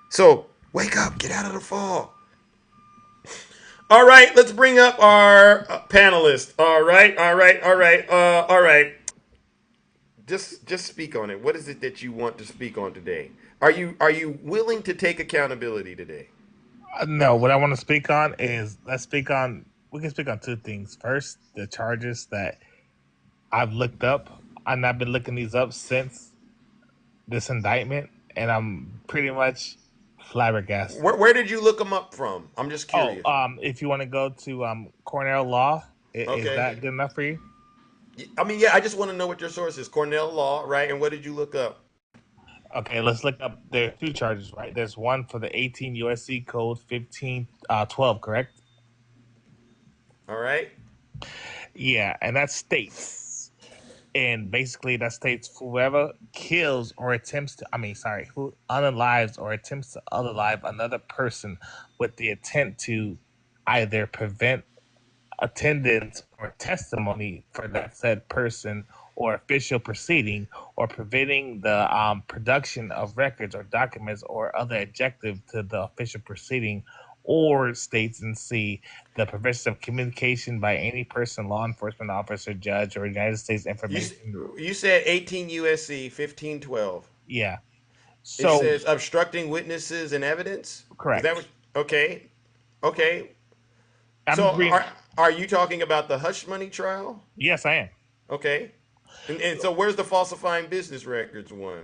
So wake up. Get out of the fog. All right. Let's bring up our panelists. All right. Just speak on it. What is it that you want to speak on today? Are you willing to take accountability today? No, what I want to speak on is we can speak on two things. First, the charges that I've looked up, and I've been looking these up since this indictment, and I'm pretty much flabbergasted. Where did you look them up from? I'm just Oh, curious. if you want to go to Cornell Law, is Okay. that good enough for you? I mean, yeah, I just want to know what your source is. Cornell Law, right? And what did you look up? Okay, let's look up. There are two charges, right? There's one for the 18 USC Code 1512, correct? All right. Yeah, and that states, and basically that states whoever kills or attempts to, who unalives or attempts to unalive another person with the intent to either prevent attendance or testimony for that said person or official proceeding or preventing the production of records or documents or other adjective to the official proceeding or states in C the prevention of communication by any person, law enforcement officer, judge, or United States information. You said 18 USC 1512. Yeah. It So says obstructing witnesses and evidence. Is that what? correct. Okay. Okay. I'm So just reading. are you talking about the hush money trial? Yes, I am. Okay. And so where's the falsifying business records one?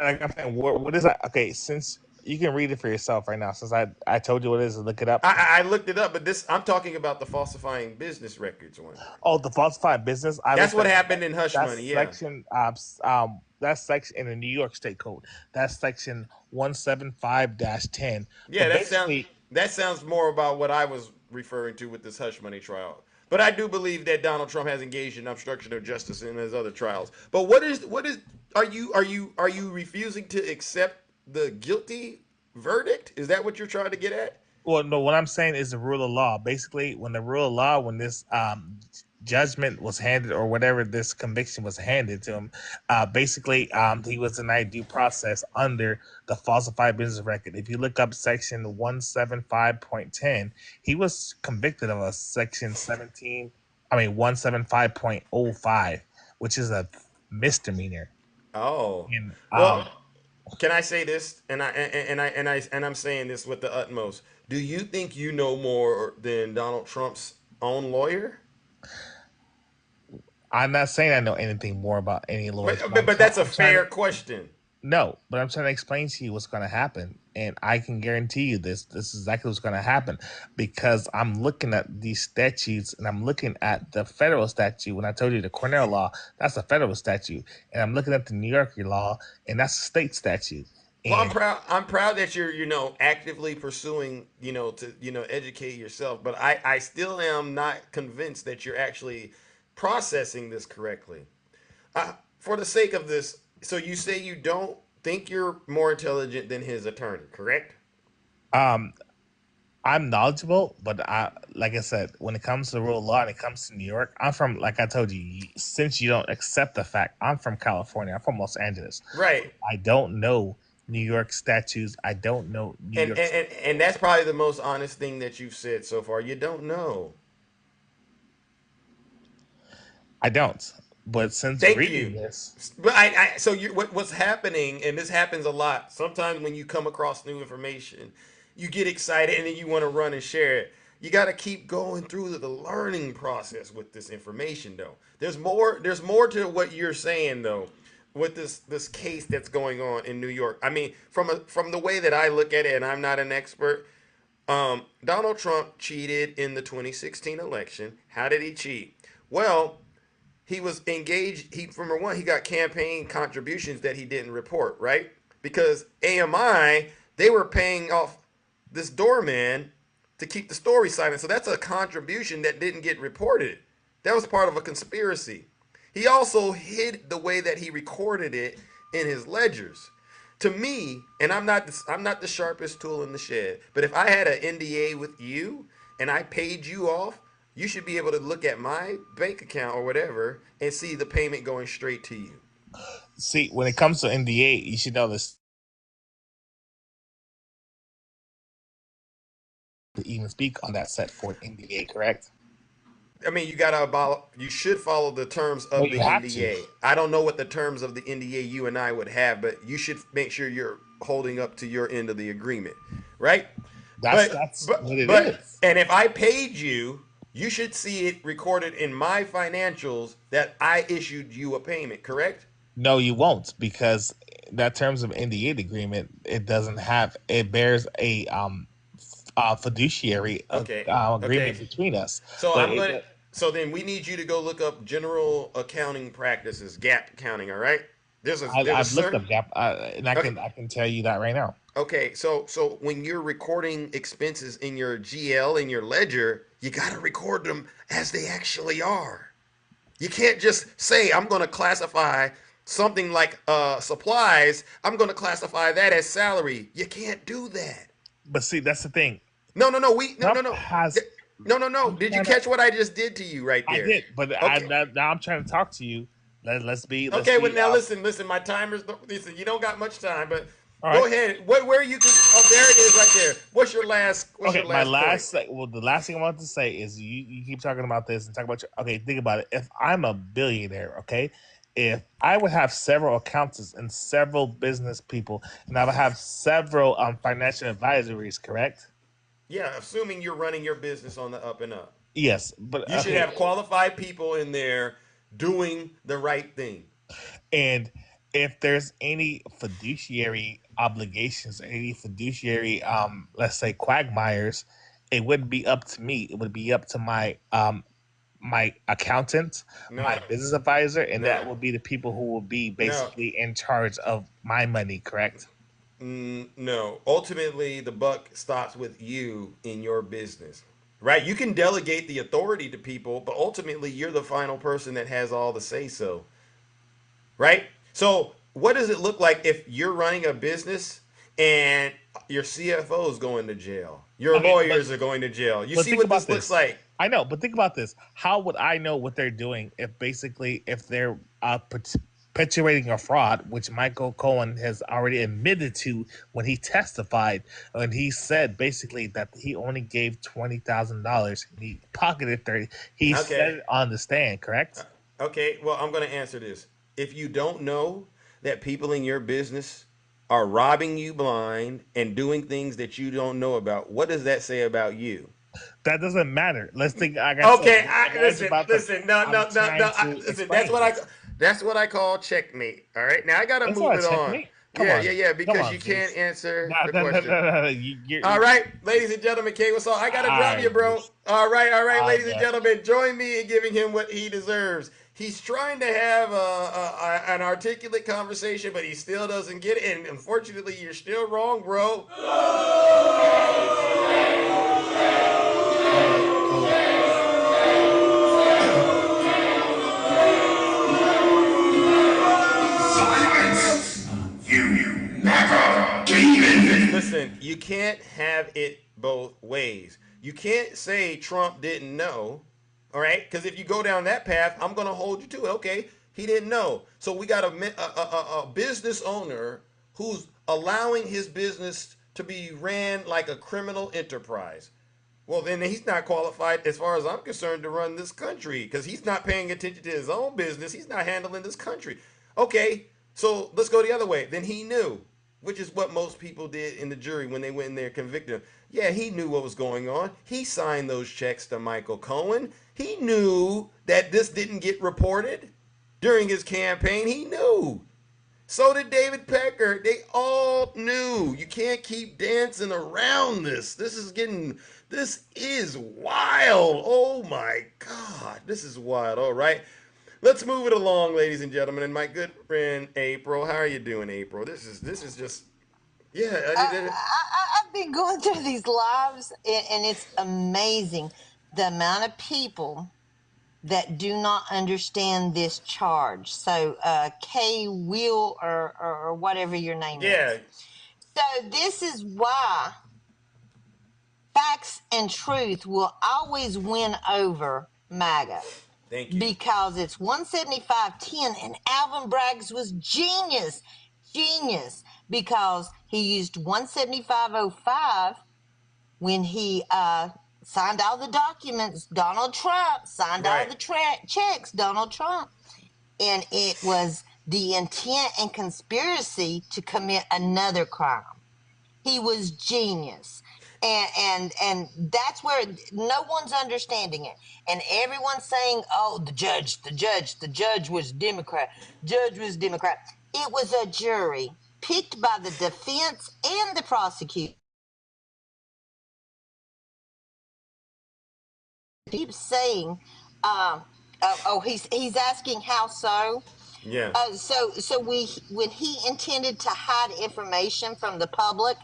Like I'm saying, what is that? Okay, since you can read it for yourself right now, since I told you what it is, look it up. I looked it up, but I'm talking about the falsifying business records one. Oh, the falsified business. That's what happened in hush money. Yeah. Section. That's section in the New York State Code. That's section 175-10. Yeah, But basically, that sounds more about what I was referring to with this hush money trial. But I do believe that Donald Trump has engaged in obstruction of justice in his other trials. But what is are you refusing to accept the guilty verdict? Is that what you're trying to get at? well, no. What I'm saying is the rule of law. Basically, when the rule of law, when this judgment was handed or whatever this conviction was handed to him, basically he was denied due process under the falsified business record. If you look up section 175.10, he was convicted of a section 175.05, which is a misdemeanor. Oh. And Well, can I say this? And I'm saying this with the utmost. Do you think you know more than Donald Trump's own lawyer? I'm not saying I know anything more about any lawyers, But that's a fair question. No, but I'm trying to explain to you what's going to happen, and I can guarantee you this. This is exactly what's going to happen because I'm looking at these statutes, and I'm looking at the federal statute. When I told you the Cornell law, that's a federal statute, and I'm looking at the New York law, and that's a state statute. Well, I'm proud that you're actively pursuing to educate yourself, but I still am not convinced that you're actually processing this correctly. For the sake of this, so you say you don't think you're more intelligent than his attorney, correct? I'm knowledgeable, but like I said, when it comes to the rule of law and it comes to New York, I'm from, like I told you, since you don't accept the fact, I'm from California. I'm from Los Angeles. Right. I don't know New York statutes. I don't know New York. And that's probably the most honest thing that you've said so far. You don't know. I don't. But since reading this, but so what's happening, and this happens a lot. Sometimes when you come across new information, you get excited and then you want to run and share it. You got to keep going through the learning process with this information, though. There's more to what you're saying, though, with this case that's going on in New York. I mean, from the way that I look at it, and I'm not an expert. Donald Trump cheated in the 2016 election. How did he cheat? Well, he was engaged. Number one, he got campaign contributions that he didn't report, right? Because AMI, they were paying off this doorman to keep the story silent. So that's a contribution that didn't get reported. That was part of a conspiracy. He also hid the way that he recorded it in his ledgers. To me, and I'm not the sharpest tool in the shed, but if I had an NDA with you and I paid you off, you should be able to look at my bank account or whatever and see the payment going straight to you. See, when it comes to NDA, you should know this. To even speak on that set for NDA, correct? I mean, you should follow the terms of the NDA. I don't know what the terms of the NDA you and I would have, but you should make sure you're holding up to your end of the agreement, right? That's what it is. And if I paid you, you should see it recorded in my financials that I issued you a payment, correct? No, you won't, because that terms of NDA agreement, it bears a fiduciary Okay. agreement Okay. between us. So But I'm going to so then we need you to go look up general accounting practices, gap accounting, all right? There's a I've looked certain up Gap, and Okay. I can tell you that right now. Okay, so when you're recording expenses in your GL in your ledger, you got to record them as they actually are. You can't just say I'm going to classify something like supplies. I'm going to classify that as salary. You can't do that. But see, that's the thing. No, no, no. No, no, Trump no. has. No, no, no. I'm Did you trying to. catch what I just did to you right I there? did, but Okay. now I'm trying to talk to you. Let's be. Let's Okay, well be. now listen. My timer's listen. You don't got much time, but All go right. ahead. Where you can? Oh, there it is, right there. What's your last? What's Okay, your my last point? the last thing I want to say is you keep talking about this and talk about okay, think about it. If I'm a billionaire, okay, if I would have several accountants and several business people, and I would have several financial advisories, correct? Yeah, assuming you're running your business on the up and up, Yes, but you should okay, have qualified people in there doing the right thing. and if there's any fiduciary obligations, any fiduciary, let's say quagmires, it wouldn't be up to me. It would be up to my accountant, my No, business advisor, and that no, will be the people who will be no, basically in charge of my money, correct? no. Ultimately, the buck stops with you in your business. Right? You can delegate the authority to people, but ultimately you're the final person that has all the say so. Right? So, what does it look like if you're running a business and your CFO is going to jail? Your Okay, lawyers are going to jail. You see think what about this looks this. like? I know, but think about this. How would I know what they're doing if they're perpetuating a fraud, which Michael Cohen has already admitted to when he testified, when he said basically that he only gave $20,000 and he pocketed 30. He said Okay. it on the stand, correct? Okay, well, I'm going to answer this. If you don't know that people in your business are robbing you blind and doing things that you don't know about, what does that say about you? That doesn't matter. Let's think. Like I said, Okay, like I answered about the. listen. No, I'm no, no, trying no. to Listen, explain this. that's what I call checkmate. All right, now I gotta That's move not a it on. checkmate. Come Yeah, on, yeah, yeah. come Because on, you can't Zeus. answer No, the no, no, question. no, no. All right, ladies and gentlemen, King was I gotta All drop you, right, bro. Zeus. All right, All ladies and right. gentlemen, join me in giving him what he deserves. He's trying to have an articulate conversation, but he still doesn't get it. And unfortunately, you're still wrong, bro. Listen, you can't have it both ways. You can't say Trump didn't know, all right? Because if you go down that path, I'm going to hold you to it. Okay, he didn't know. So we got a business owner who's allowing his business to be ran like a criminal enterprise. Well, then he's not qualified, as far as I'm concerned, to run this country because he's not paying attention to his own business. He's not handling this country. Okay, so let's go the other way. Then he knew, which is what most people did in the jury when they went in there convicted him. Yeah, he knew what was going on. He signed those checks to Michael Cohen. He knew that this didn't get reported during his campaign. He knew. So did David Pecker. They all knew. You can't keep dancing around this. This is wild. Oh my God. This is wild. All right. Let's move it along, ladies and gentlemen. And my good friend April. How are you doing, April? This is just, yeah. I've been going through these lives, and it's amazing the amount of people that do not understand this charge. So, K Will or whatever your name Yeah. is. So, this is why facts and truth will always win over MAGA. Thank you. Because it's 175.10, and Alvin Bragg's was genius, because he used 175.05 when he signed all the documents. Donald Trump signed all Right. the checks. Donald Trump, and it was the intent and conspiracy to commit another crime. He was genius. and that's where no one's understanding it, and everyone's saying, "Oh, the judge was Democrat. Judge was Democrat." It was a jury picked by the defense and the prosecution. Keeps saying, he's asking how so. Yeah. So when he intended to hide information from the public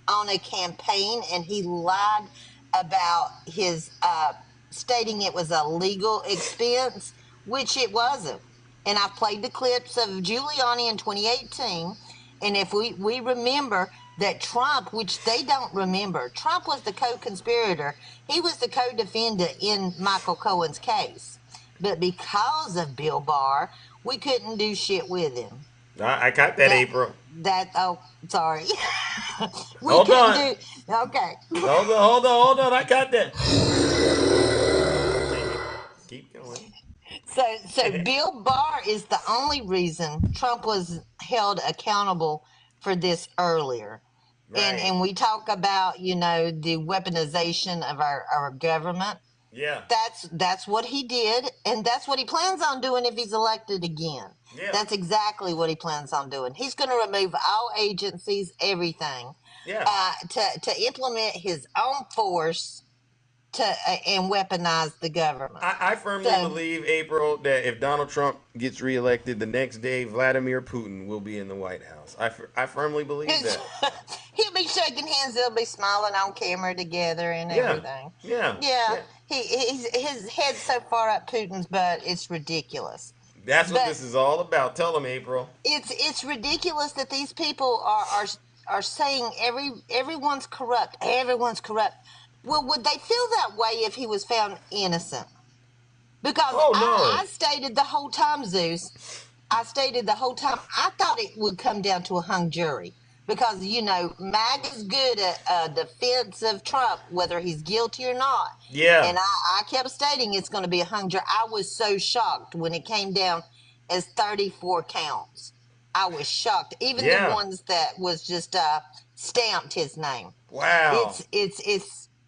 on a campaign, and he lied about his stating it was a legal expense, which it wasn't. And I've played the clips of Giuliani in 2018. And if we remember that Trump, which they don't remember, Trump was the co-conspirator. He was the co-defendant in Michael Cohen's case. But because of Bill Barr, we couldn't do shit with him. I got that, April. Sorry. We Hold couldn't on. do. Okay. Hold on. I got that. Keep going. So Bill Barr is the only reason Trump was held accountable for this earlier. Right. And we talk about, the weaponization of our government. Yeah. That's what he did, and that's what he plans on doing if he's elected again. Yeah. That's exactly what he plans on doing. He's going to remove all agencies, everything, Yeah. to implement his own force and weaponize the government. I firmly believe, April, that if Donald Trump gets reelected, the next day Vladimir Putin will be in the White House. I firmly believe that. He'll be shaking hands. They'll be smiling on camera together and everything. Yeah. His head's so far up Putin's butt, it's ridiculous. That's what this is all about. Tell them, April. It's ridiculous that these people are saying everyone's corrupt. Everyone's corrupt. Well, would they feel that way if he was found innocent? Because I stated the whole time, Zeus. I stated the whole time. I thought it would come down to a hung jury because MAG is good at defense of Trump, whether he's guilty or not. Yeah. And I kept stating it's going to be a hung jury. I was so shocked when it came down as 34 counts. I was shocked. Even the ones that was just stamped his name. Wow.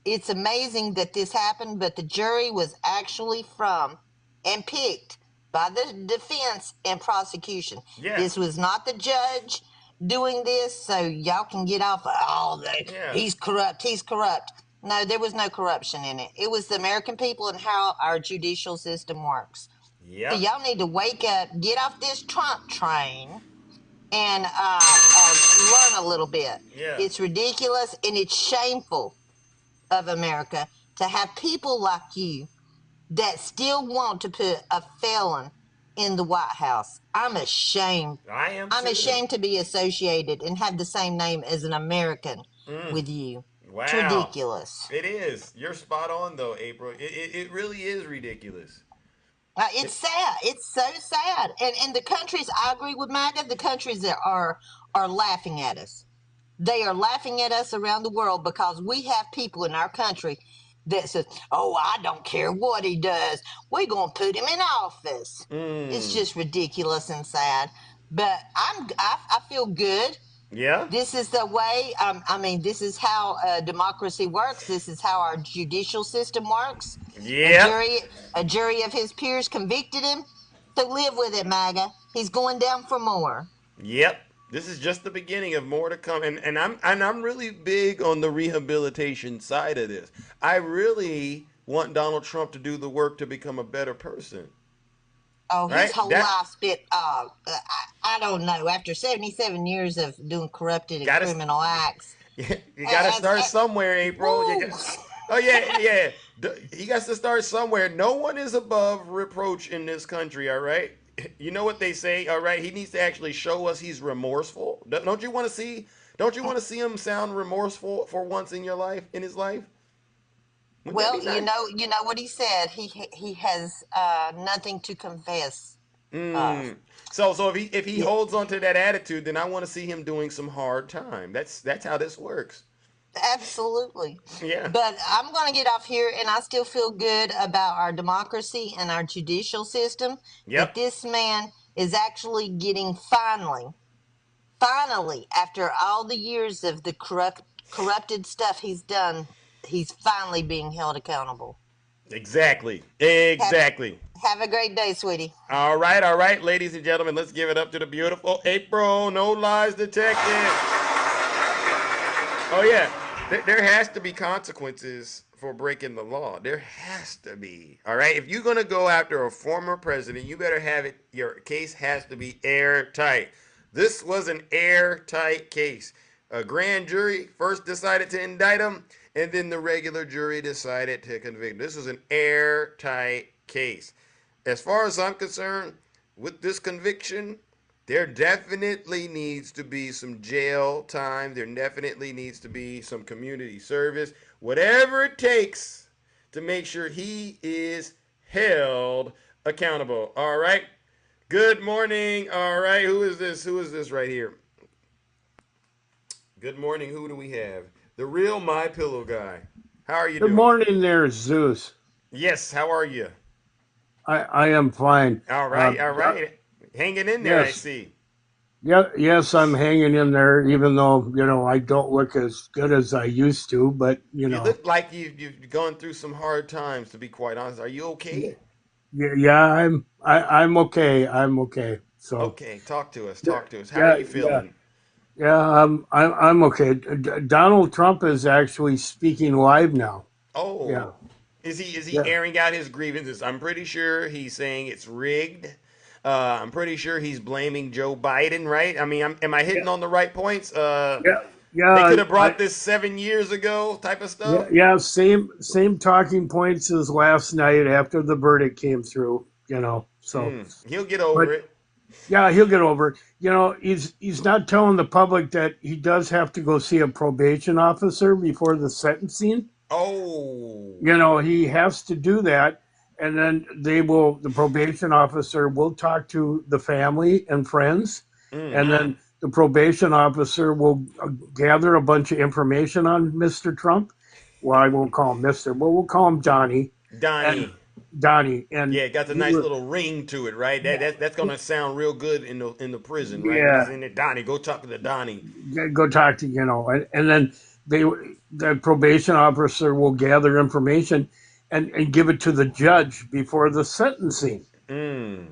It's amazing that this happened, but the jury was actually from and picked by the defense and prosecution. Yeah. This was not the judge doing this, so y'all can get off of he's corrupt, he's corrupt. No, there was no corruption in it. It was the American people and how our judicial system works. Yeah. So y'all need to wake up, get off this Trump train, and learn a little bit. Yeah. It's ridiculous and it's shameful of America to have people like you that still want to put a felon in the White House. I'm ashamed. I'm ashamed to be associated and have the same name as an American with you. Wow. It's ridiculous. It is. You're spot on, though, April. It really is ridiculous. It's sad. It's so sad. And the countries, I agree with MAGA, the countries that are laughing at us. They are laughing at us around the world because we have people in our country that says, "Oh, I don't care what he does. We're going to put him in office." It's just ridiculous and sad. But I feel good. Yeah. This is the way. This is how democracy works. This is how our judicial system works. Yeah. A jury of his peers convicted him. So live with it, MAGA. He's going down for more. Yep. This is just the beginning of more to come, and I'm really big on the rehabilitation side of this. I really want Donald Trump to do the work to become a better person. Oh, his whole life spent. I don't know. After 77 years of doing corrupted and criminal acts, you got to start somewhere, April. Yeah. He got to start somewhere. No one is above reproach in this country. All right. You know what they say, all right? He needs to actually show us he's remorseful. Don't you want to see? Don't you want to see him sound remorseful for once in your life, in his life? Well, you know what he said. He has nothing to confess. So if he holds on to that attitude, then I want to see him doing some hard time. That's how this works. Absolutely. Yeah. But I'm going to get off here, and I still feel good about our democracy and our judicial system. Yep. That this man is actually getting finally, after all the years of the corrupted stuff he's done, he's finally being held accountable. Exactly. Have, Exactly. have a great day, sweetie. All right, ladies and gentlemen, let's give it up to the beautiful April No Lies Detective. Oh yeah, there has to be consequences for breaking the law. There has to be. All right, if you're gonna go after a former president, you better have it. Your case has to be airtight. This was an airtight case. A grand jury first decided to indict him, and then the regular jury decided to convict him. This was an airtight case. As far as I'm concerned, with this conviction, there definitely needs to be some jail time. There definitely needs to be some community service. Whatever it takes to make sure he is held accountable. All right. Good morning. All right. Who is this? Who is this right here? Good morning. Who do we have? The real My Pillow guy. How are you Good doing? morning there, Zeus. Yes. How are you? I am fine. All right. All right. Hanging in there, I Yes. see. Yeah, yes, I'm hanging in there, even though, I don't look as good as I used to, but, You look like you've gone through some hard times, to be quite honest. Are you okay? yeah, I'm okay. I'm okay. So, Okay, talk to us. yeah, Talk to us. How are yeah, you yeah, feeling? yeah, I'm okay. Donald Trump is actually speaking live now. Yeah, Oh, is he yeah, airing out his grievances? I'm pretty sure he's saying it's rigged. I'm pretty sure he's blaming Joe Biden, right? I mean, am I hitting yeah, on the right points? yeah, They yeah. could have brought this 7 years ago, type of Yeah, stuff. yeah, same talking points as last night after the verdict came through, So, He'll get but over it. yeah, he'll get over it. He's not telling the public that he does have to go see a probation officer before the sentencing. Oh, He has to do that, and then the probation officer will talk to the family and friends, and then the probation officer will gather a bunch of information on Mr. Trump. Well, I won't call him Mr., but we'll call him Donnie. And Donnie. Donnie, and Yeah, it got the he nice will, little ring to it, right? yeah, That's gonna sound real good in the prison, right? When he's yeah, in there, Donnie, go talk to the Donnie. go talk to and then they the probation officer will gather information and give it to the judge before the sentencing.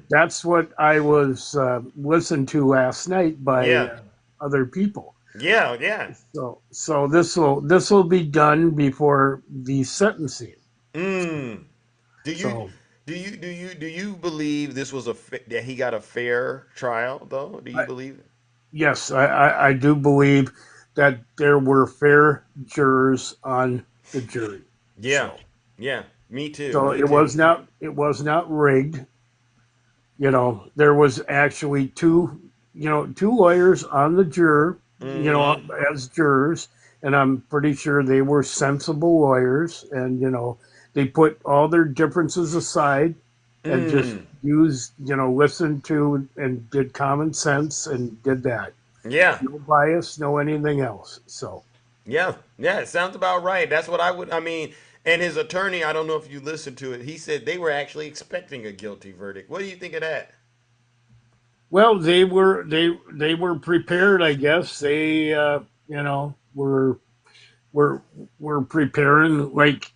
That's what I was listened to last night by Yeah, other people. yeah. So this will be done before the sentencing. Mm. Do you So do you believe this was that he got a fair trial though? Do you I, believe it? yes, I do believe that there were fair jurors on the jury. Yeah, yeah. Me too. So Me too. it was not rigged. There was actually two lawyers on the juror, as jurors, and I'm pretty sure they were sensible lawyers, and they put all their differences aside and just listened to and did common sense and did that. Yeah, No bias, no anything else. So yeah. It sounds about right. That's what I would. I mean, and his attorney. I don't know if you listened to it. He said they were actually expecting a guilty verdict. What do you think of that? well, they were prepared, I guess. They were preparing, like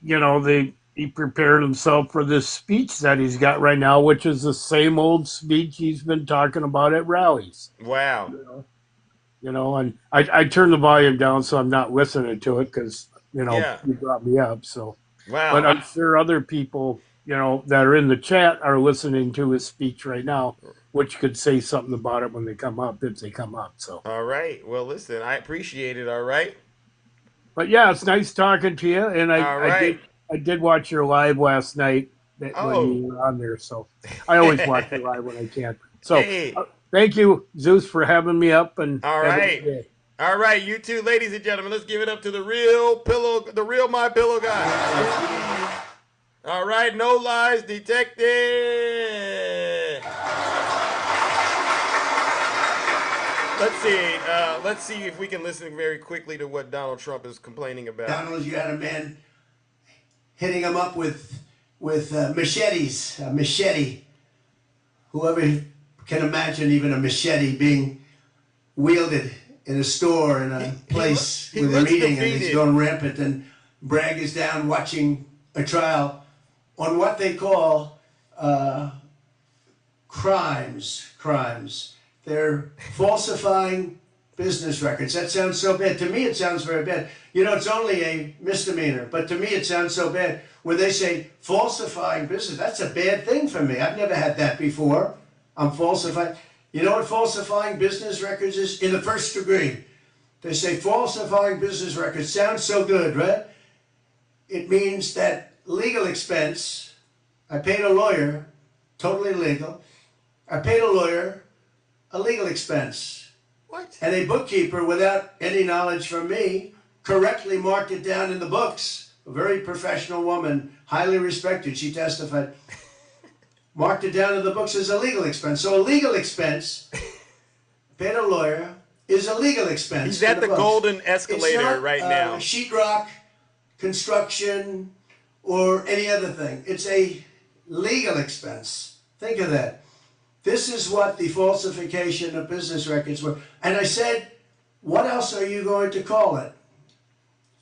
he prepared himself for this speech that he's got right now, which is the same old speech he's been talking about at rallies. Wow. And I turned the volume down so I'm not listening to it because Yeah. you brought me up. So, Wow. but I'm sure other people that are in the chat are listening to his speech right now, which could say something about it when they come up, if they come up. So, All right. Well, listen, I appreciate it. All right. but yeah, it's nice talking to you, and All right. I did watch your live last night when Oh. you were on there. So I always watch your live when I can. So Hey. thank you, Zeus, for having me up, and All have a right. good day. All right, you two, ladies and gentlemen, let's give it up to the real My Pillow guy. All right, no lies detected. Let's see if we can listen very quickly to what Donald Trump is complaining about. Donald, you had a man hitting him up with machetes, a machete. Whoever can imagine even a machete being wielded in a store, in a place he where they're looks meeting, and he's defeated. going rampant, and Bragg is down watching a trial on what they call crimes. They're falsifying business records. That sounds so bad. To me, it sounds very bad. You know, it's only a misdemeanor, but to me, it sounds so bad. When they say falsifying business, that's a bad thing for me. I've never had that before. I'm falsifying. You know what falsifying business records is? In the first degree. They say falsifying business records. Sounds so good, right? It means that legal expense, I paid a lawyer, totally legal, I paid a lawyer a legal expense. What? And a bookkeeper, without any knowledge from me, correctly marked it down in the books. A very professional woman, highly respected, she testified. Marked it down in the books as a legal expense. So a legal expense, paid a lawyer, is a legal expense. He's at the golden escalator right now. Sheetrock, construction, or any other thing. It's a legal expense. Think of that. This is what the falsification of business records were. And I said, what else are you going to call it?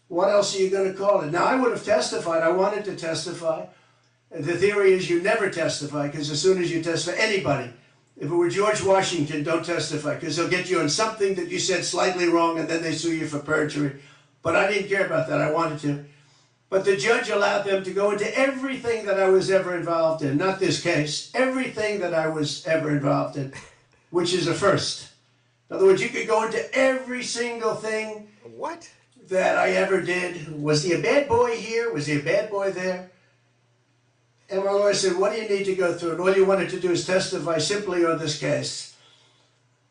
What else are you going to call it? Now, I would have testified. I wanted to testify. The theory is you never testify, because as soon as you testify, anybody, if it were George Washington, don't testify, because they'll get you on something that you said slightly wrong, and then they sue you for perjury. But I didn't care about that. I wanted to. But the judge allowed them to go into everything that I was ever involved in, not this case, everything that I was ever involved in, which is a first. In other words, you could go into every single thing what that I ever did. Was he a bad boy here? Was he a bad boy there? And my lawyer said, what do you need to go through? And all you wanted to do is testify simply on this case.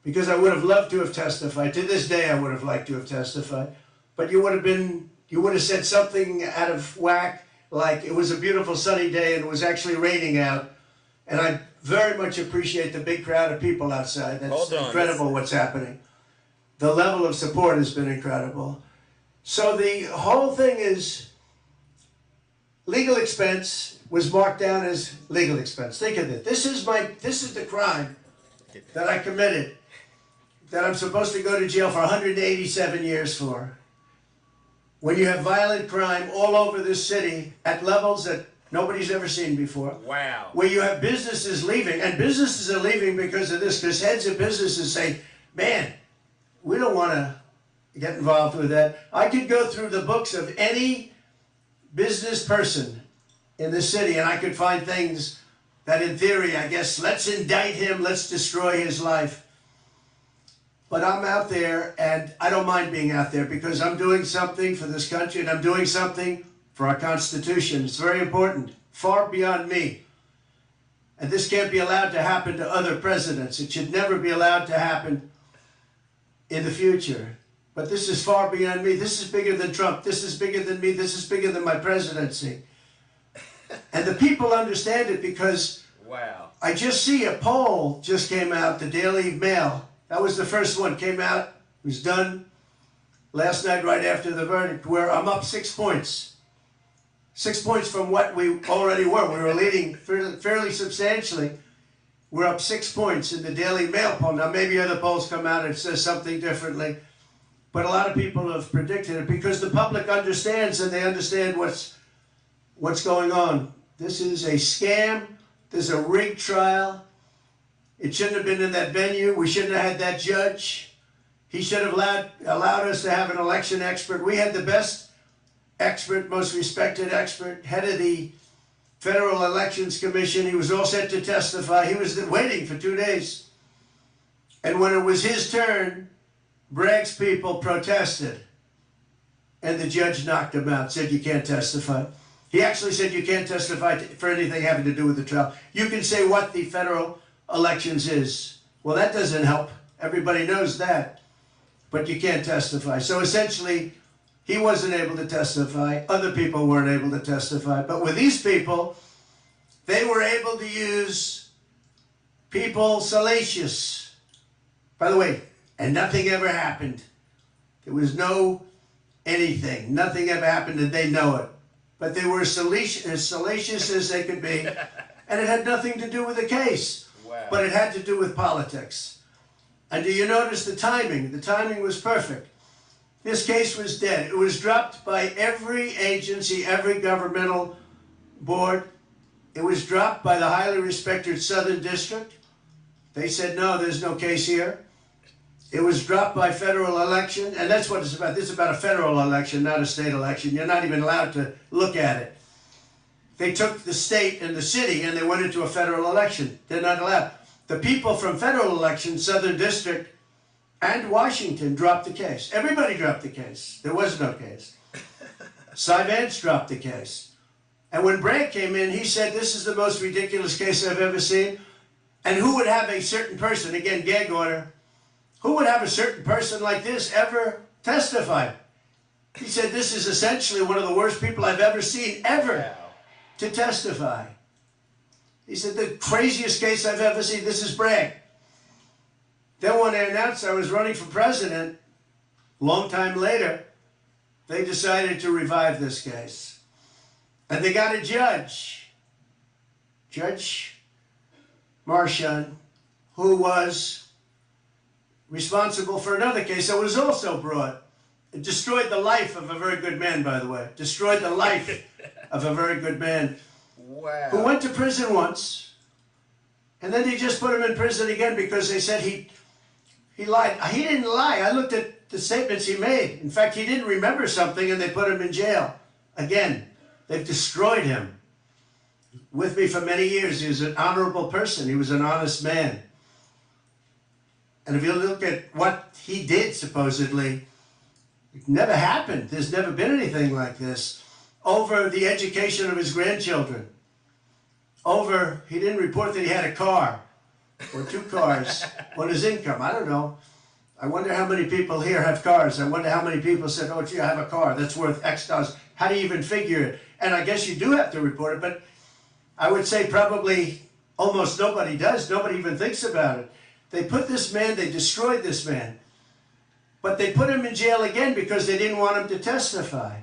Because I would have loved to have testified. To this day, I would have liked to have testified. But you would have said something out of whack, like it was a beautiful sunny day and it was actually raining out. And I very much appreciate the big crowd of people outside. That's incredible what's happening. The level of support has been incredible. So the whole thing is legal expense was marked down as legal expense. Think of it. This is the crime that I committed, that I'm supposed to go to jail for 187 years for. When you have violent crime all over this city at levels that nobody's ever seen before. Wow. Where you have businesses leaving, and businesses are leaving because of this, because heads of businesses say, man, we don't want to get involved with that. I could go through the books of any business person in the city, and I could find things that in theory, I guess, let's indict him, let's destroy his life. But I'm out there, and I don't mind being out there, because I'm doing something for this country, and I'm doing something for our Constitution. It's very important, far beyond me. And this can't be allowed to happen to other presidents. It should never be allowed to happen in the future. But this is far beyond me. This is bigger than Trump. This is bigger than me. This is bigger than my presidency. And the people understand it, because I just see a poll just came out, the Daily Mail. That was the first one, came out, it was done last night right after the verdict, where I'm up 6 points. 6 points from what we already were. We were leading fairly substantially. We're up 6 points in the Daily Mail poll. Now maybe other polls come out and says something differently, but a lot of people have predicted it, because the public understands, and they understand what's going on. This is a scam. There's a rigged trial. It shouldn't have been in that venue. We shouldn't have had that judge. He should have allowed us to have an election expert. We had the best expert, most respected expert, head of the Federal Elections Commission. He was all set to testify. He was waiting for 2 days. And when it was his turn, Bragg's people protested. And the judge knocked him out, said you can't testify. He actually said you can't testify for anything having to do with the trial. You can say what the federal elections is. Well, that doesn't help. Everybody knows that. But you can't testify. So essentially, he wasn't able to testify. Other people weren't able to testify. But with these people, they were able to use people salacious. By the way, and nothing ever happened. There was no anything. Nothing ever happened, and they know it. But they were as salacious as they could be. And it had nothing to do with the case. Wow. But it had to do with politics. And do you notice the timing? The timing was perfect. This case was dead. It was dropped by every agency, every governmental board. It was dropped by the highly respected Southern District. They said, no, there's no case here. It was dropped by federal election, and that's what it's about. This is about a federal election, not a state election. You're not even allowed to look at it. They took the state and the city and they went into a federal election. They're not allowed. The people from federal elections, Southern District and Washington, dropped the case. Everybody dropped the case. There was no case. Cy Vance dropped the case. And when Bragg came in, he said, this is the most ridiculous case I've ever seen. And who would have a certain person, again, gag order, who would have a certain person like this ever testify? He said, this is essentially one of the worst people I've ever seen, ever, to testify. He said, the craziest case I've ever seen, this is Bragg. Then when they announced I was running for president, a long time later, they decided to revive this case. And they got a judge, Judge Marchand, who was responsible for another case that was also brought. It destroyed the life of a very good man, by the way. Destroyed the life of a very good man. Wow. Who went to prison once, and then they just put him in prison again because they said he lied. He didn't lie. I looked at the statements he made. In fact, he didn't remember something, and they put him in jail. Again, they've destroyed him. With me for many years, he was an honorable person. He was an honest man. And if you look at what he did, supposedly, it never happened. There's never been anything like this. Over the education of his grandchildren. Over, he didn't report that he had a car or 2 cars on his income. I don't know. I wonder how many people here have cars. I wonder how many people said, oh, gee, I have a car that's worth X dollars. How do you even figure it? And I guess you do have to report it, but I would say probably almost nobody does. Nobody even thinks about it. They put this man, they destroyed this man. But they put him in jail again because they didn't want him to testify.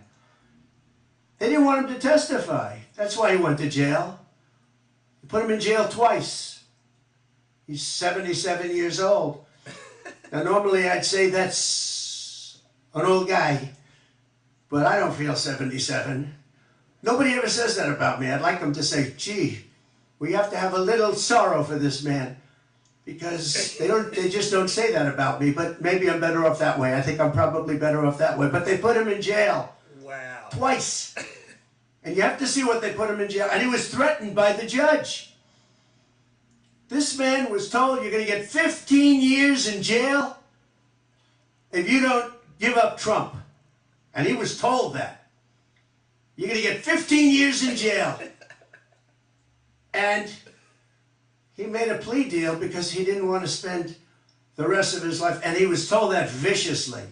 They didn't want him to testify. That's why he went to jail. They put him in jail twice. He's 77 years old. Now normally I'd say that's an old guy, but I don't feel 77. Nobody ever says that about me. I'd like them to say, gee, we have to have a little sorrow for this man. Because they just don't say that about me, but maybe I'm better off that way. I think I'm probably better off that way. But they put him in jail. Wow. Twice. And you have to see what they put him in jail. And he was threatened by the judge. This man was told, you're going to get 15 years in jail if you don't give up Trump. And he was told that. You're going to get 15 years in jail. And he made a plea deal because he didn't want to spend the rest of his life, and he was told that viciously.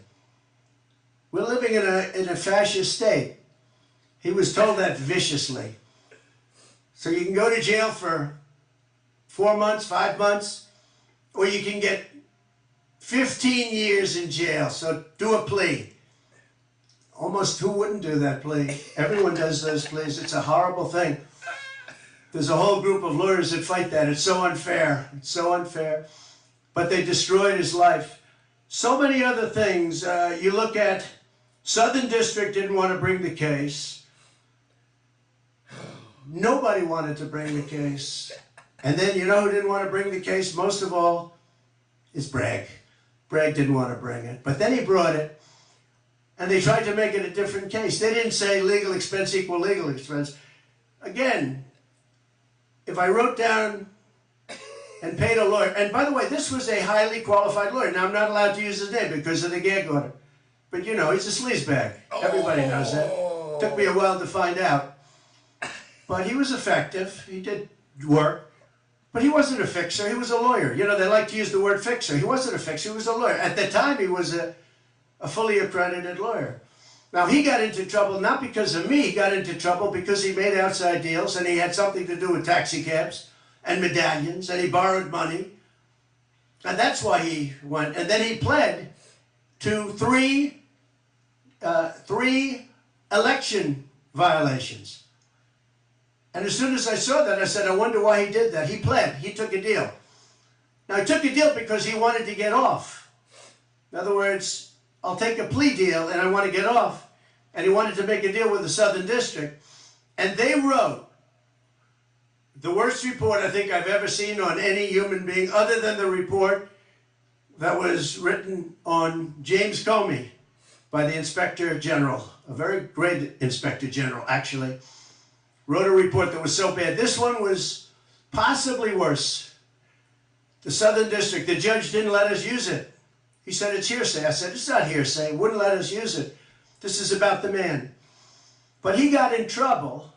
We're living in a fascist state. He was told that viciously. So you can go to jail for 4 months, 5 months, or you can get 15 years in jail. So do a plea. Almost who wouldn't do that plea? Everyone does those pleas. It's a horrible thing. There's a whole group of lawyers that fight that. It's so unfair. It's so unfair. But they destroyed his life. So many other things. You look at Southern District didn't want to bring the case. Nobody wanted to bring the case. And then you know who didn't want to bring the case? Most of all is Bragg. Bragg didn't want to bring it. But then he brought it. And they tried to make it a different case. They didn't say legal expense equal legal expense. Again, if I wrote down and paid a lawyer, and by the way, this was a highly qualified lawyer. Now, I'm not allowed to use his name because of the gag order. But you know, he's a sleazebag. Everybody knows that. Took me a while to find out. But he was effective. He did work. But he wasn't a fixer. He was a lawyer. You know, they like to use the word fixer. He wasn't a fixer. He was a lawyer. At the time, he was a fully accredited lawyer. Now, he got into trouble not because of me. He got into trouble because he made outside deals and he had something to do with taxi cabs and medallions and he borrowed money. And that's why he went. And then he pled to three election violations. And as soon as I saw that, I said, I wonder why he did that. He pled. He took a deal. Now, he took a deal because he wanted to get off. In other words, I'll take a plea deal and I want to get off. And he wanted to make a deal with the Southern District. And they wrote the worst report I think I've ever seen on any human being, other than the report that was written on James Comey by the Inspector General, a very great Inspector General, actually, wrote a report that was so bad. This one was possibly worse. The Southern District, the judge didn't let us use it. He said, it's hearsay. I said, it's not hearsay. Wouldn't let us use it. This is about the man. But he got in trouble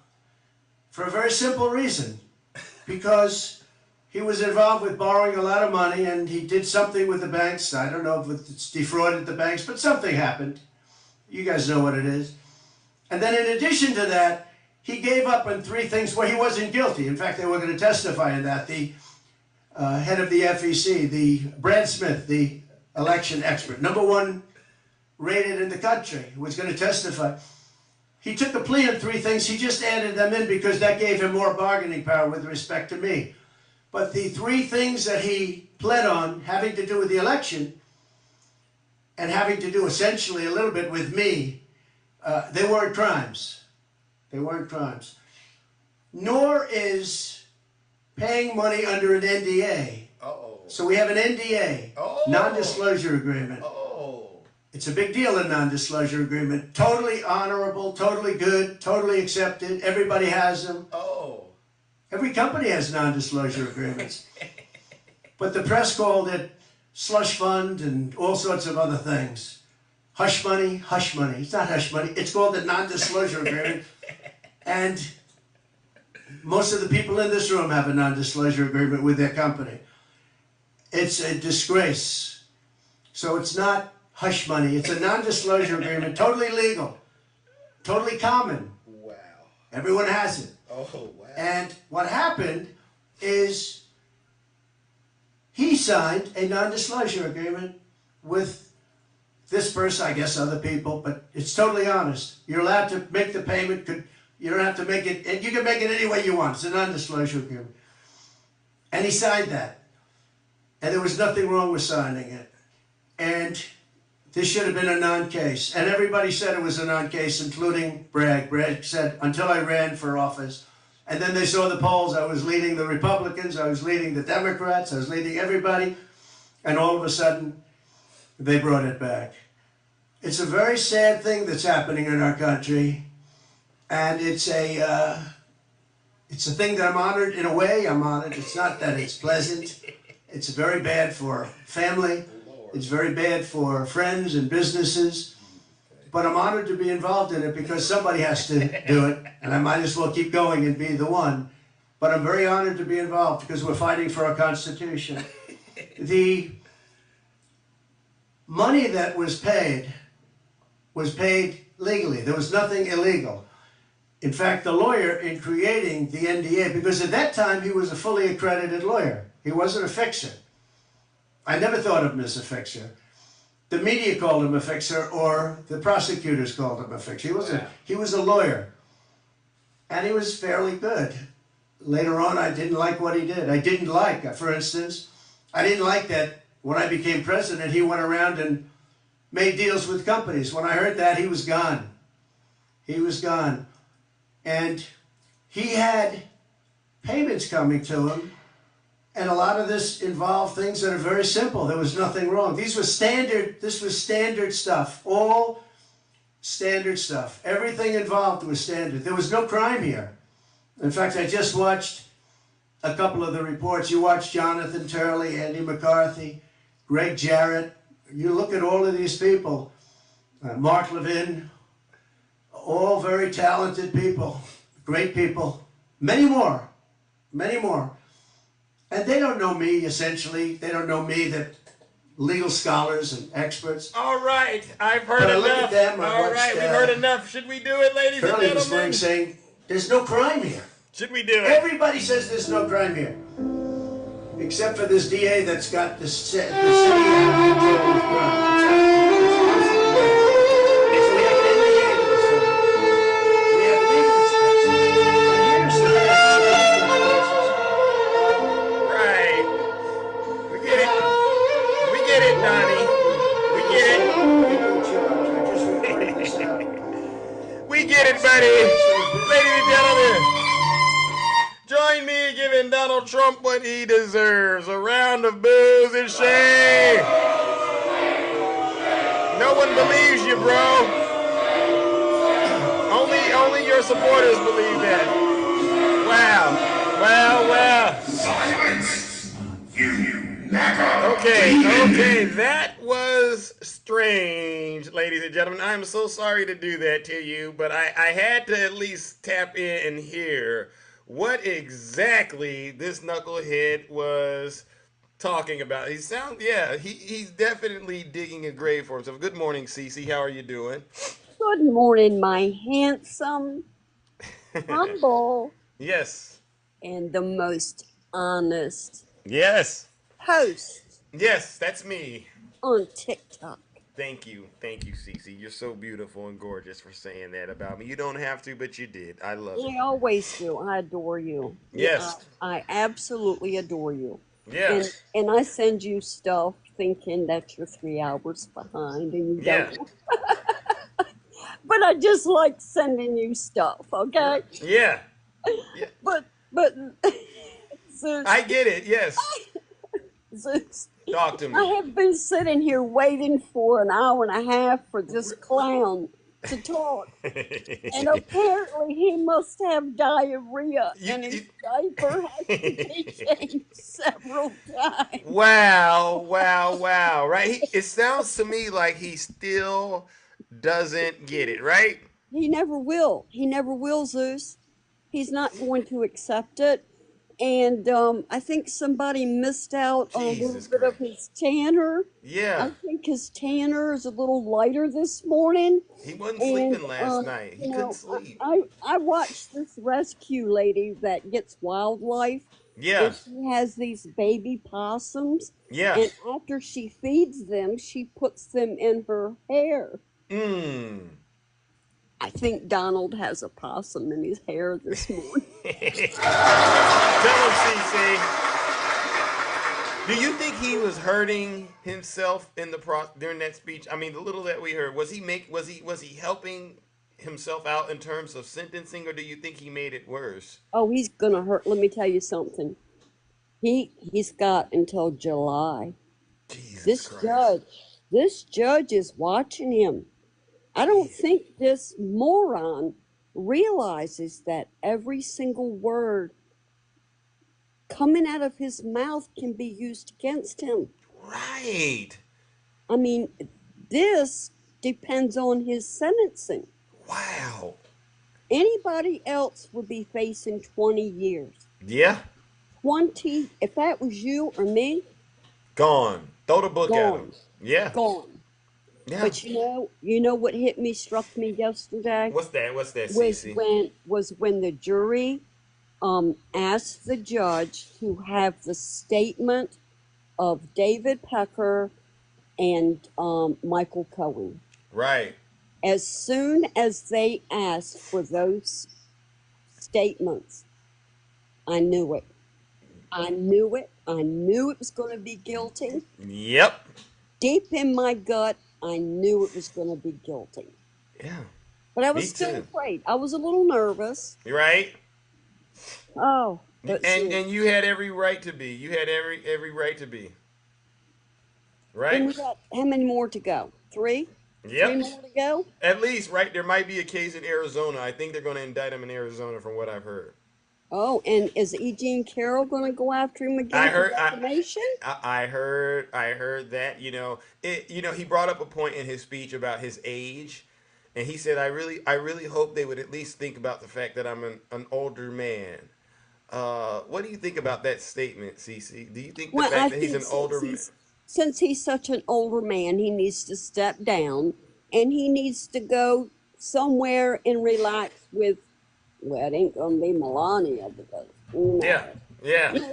for a very simple reason. Because he was involved with borrowing a lot of money and he did something with the banks. I don't know if it's defrauded the banks, but something happened. You guys know what it is. And then in addition to that, he gave up on 3 things where he wasn't guilty. In fact, they were going to testify in that. The head of the FEC, the Brad Smith, the election expert, #1 rated in the country, was going to testify. He took a plea on 3 things. He just added them in because that gave him more bargaining power with respect to me. But the 3 things that he pled on, having to do with the election and having to do essentially a little bit with me, they weren't crimes. They weren't crimes. Nor is paying money under an NDA. Uh-oh. So we have an NDA, non-disclosure agreement. It's a big deal, a non-disclosure agreement. Totally honorable, totally good, totally accepted. Everybody has them. Every company has non-disclosure agreements. But the press called it slush fund and all sorts of other things. Hush money, hush money. It's not hush money. It's called the non-disclosure agreement. And most of the people in this room have a non-disclosure agreement with their company. It's a disgrace. So it's not hush money. It's a non-disclosure agreement, totally legal, totally common. Wow. Everyone has it. Oh, wow. And what happened is he signed a non-disclosure agreement with this person, I guess other people, but it's totally honest. You're allowed to make the payment. You don't have to make it. You can make it any way you want. It's a non-disclosure agreement. And he signed that. And there was nothing wrong with signing it. And this should have been a non-case. And everybody said it was a non-case, including Bragg. Bragg said, until I ran for office. And then they saw the polls. I was leading the Republicans. I was leading the Democrats. I was leading everybody. And all of a sudden, they brought it back. It's a very sad thing that's happening in our country. And it's a thing that I'm honored. In a way, I'm honored. It's not that it's pleasant. It's very bad for family. It's very bad for friends and businesses. But I'm honored to be involved in it because somebody has to do it. And I might as well keep going and be the one. But I'm very honored to be involved because we're fighting for our Constitution. The money that was paid legally. There was nothing illegal. In fact, the lawyer in creating the NDA, because at that time he was a fully accredited lawyer. He wasn't a fixer. I never thought of him as a fixer. The media called him a fixer, or the prosecutors called him a fixer. He was a lawyer. And he was fairly good. Later on, I didn't like what he did. I didn't like, for instance, I didn't like that when I became president, he went around and made deals with companies. When I heard that, he was gone. He was gone. And he had payments coming to him. And a lot of this involved things that are very simple. There was nothing wrong. This was standard stuff. All standard stuff. Everything involved was standard. There was no crime here. In fact, I just watched a couple of the reports. You watched Jonathan Turley, Andy McCarthy, Greg Jarrett. You look at all of these people. Mark Levin. All very talented people. Great people. Many more. Many more. And they don't know me, essentially. They don't know me, the legal scholars and experts. All right, I've heard But I enough. look at them, All right, we've heard enough. Should we do it, ladies and Curly this gentlemen? morning saying, there's no crime here. Should we do it? Everybody says there's no crime here. Except for this DA that's got the city out of control with crime. So we have an NDA to this thing. We have legal expenses. And here's the Right. We giving Donald Trump what he deserves. A round of boos and shame. No one believes you, bro. Only your supporters believe that. Wow. Silence. You knacker. Okay, that was strange, ladies and gentlemen. I'm so sorry to do that to you, but I had to at least tap in and hear what exactly this knucklehead was talking about. He's definitely digging a grave for himself. Good morning, Cece. How are you doing? Good morning, my handsome, humble, Yes. and the most honest Yes. host Yes, that's me. on TikTok. Thank you, Cece. You're so beautiful and gorgeous for saying that about me. You don't have to, but you did. I love it. I always do. I adore you. Yeah, Yes. I absolutely adore you. Yeah. And I send you stuff thinking that you're 3 hours behind and you Yeah. don't. But I just like sending you stuff, okay? Yeah. But Zeus, I get it. Yes. Zeus, Talk to I me. have been sitting here waiting for an hour and a half for this clown to talk. And apparently he must have diarrhea and his diaper has to be changed several times. Wow. Right? It sounds to me like he still doesn't get it, right? He never will. He never will, Zeus. He's not going to accept it. And I think somebody missed out on a little Jesus bit of Christ. his tanner. I Yeah. think his tanner is a little lighter this morning. He wasn't And, sleeping last night. He couldn't sleep. I watched this rescue lady that gets wildlife. Yeah. And she has these baby possums. Yeah. And after she feeds them, she puts them in her hair. I think Donald has a possum in his hair this morning. Tell him, CC. Do you think he was hurting himself in the during that speech? I mean, the little that we heard, was he helping himself out in terms of sentencing, or do you think he made it worse? Oh, he's gonna hurt. Let me tell you something. He's got until July. Jesus Christ. This judge is watching him. I don't think this moron realizes that every single word coming out of his mouth can be used against him. Right. I mean, this depends on his sentencing. Wow. Anybody else would be facing 20 years. Yeah. 20, if that was you or me, gone. Throw the book at him. Yeah. Gone. Yeah. But you know what struck me yesterday? What's that, Cece? Was when the jury asked the judge to have the statement of David Pecker and Michael Cohen. Right. As soon as they asked for those statements, I knew it. I knew it was going to be guilty. Yep. Deep in my gut, I knew it was going to be guilty. Yeah. But I was still afraid. I was a little nervous. Right. Oh. And you had every right to be. You had every right to be. Right? And we got how many more to go? 3? Yep. 3 more to go? At least, right? There might be a case in Arizona. I think they're going to indict him in Arizona from what I've heard. Oh, and is E. Jean Carroll going to go after him again for defamation? I heard that. He brought up a point in his speech about his age, and he said, "I really hope they would at least think about the fact that I'm an older man." What do you think about that statement, Cece? Do you think the fact that he's an older man? Since he's such an older man, he needs to step down, and he needs to go somewhere and relax with. Well, it ain't gonna be Melania because yeah.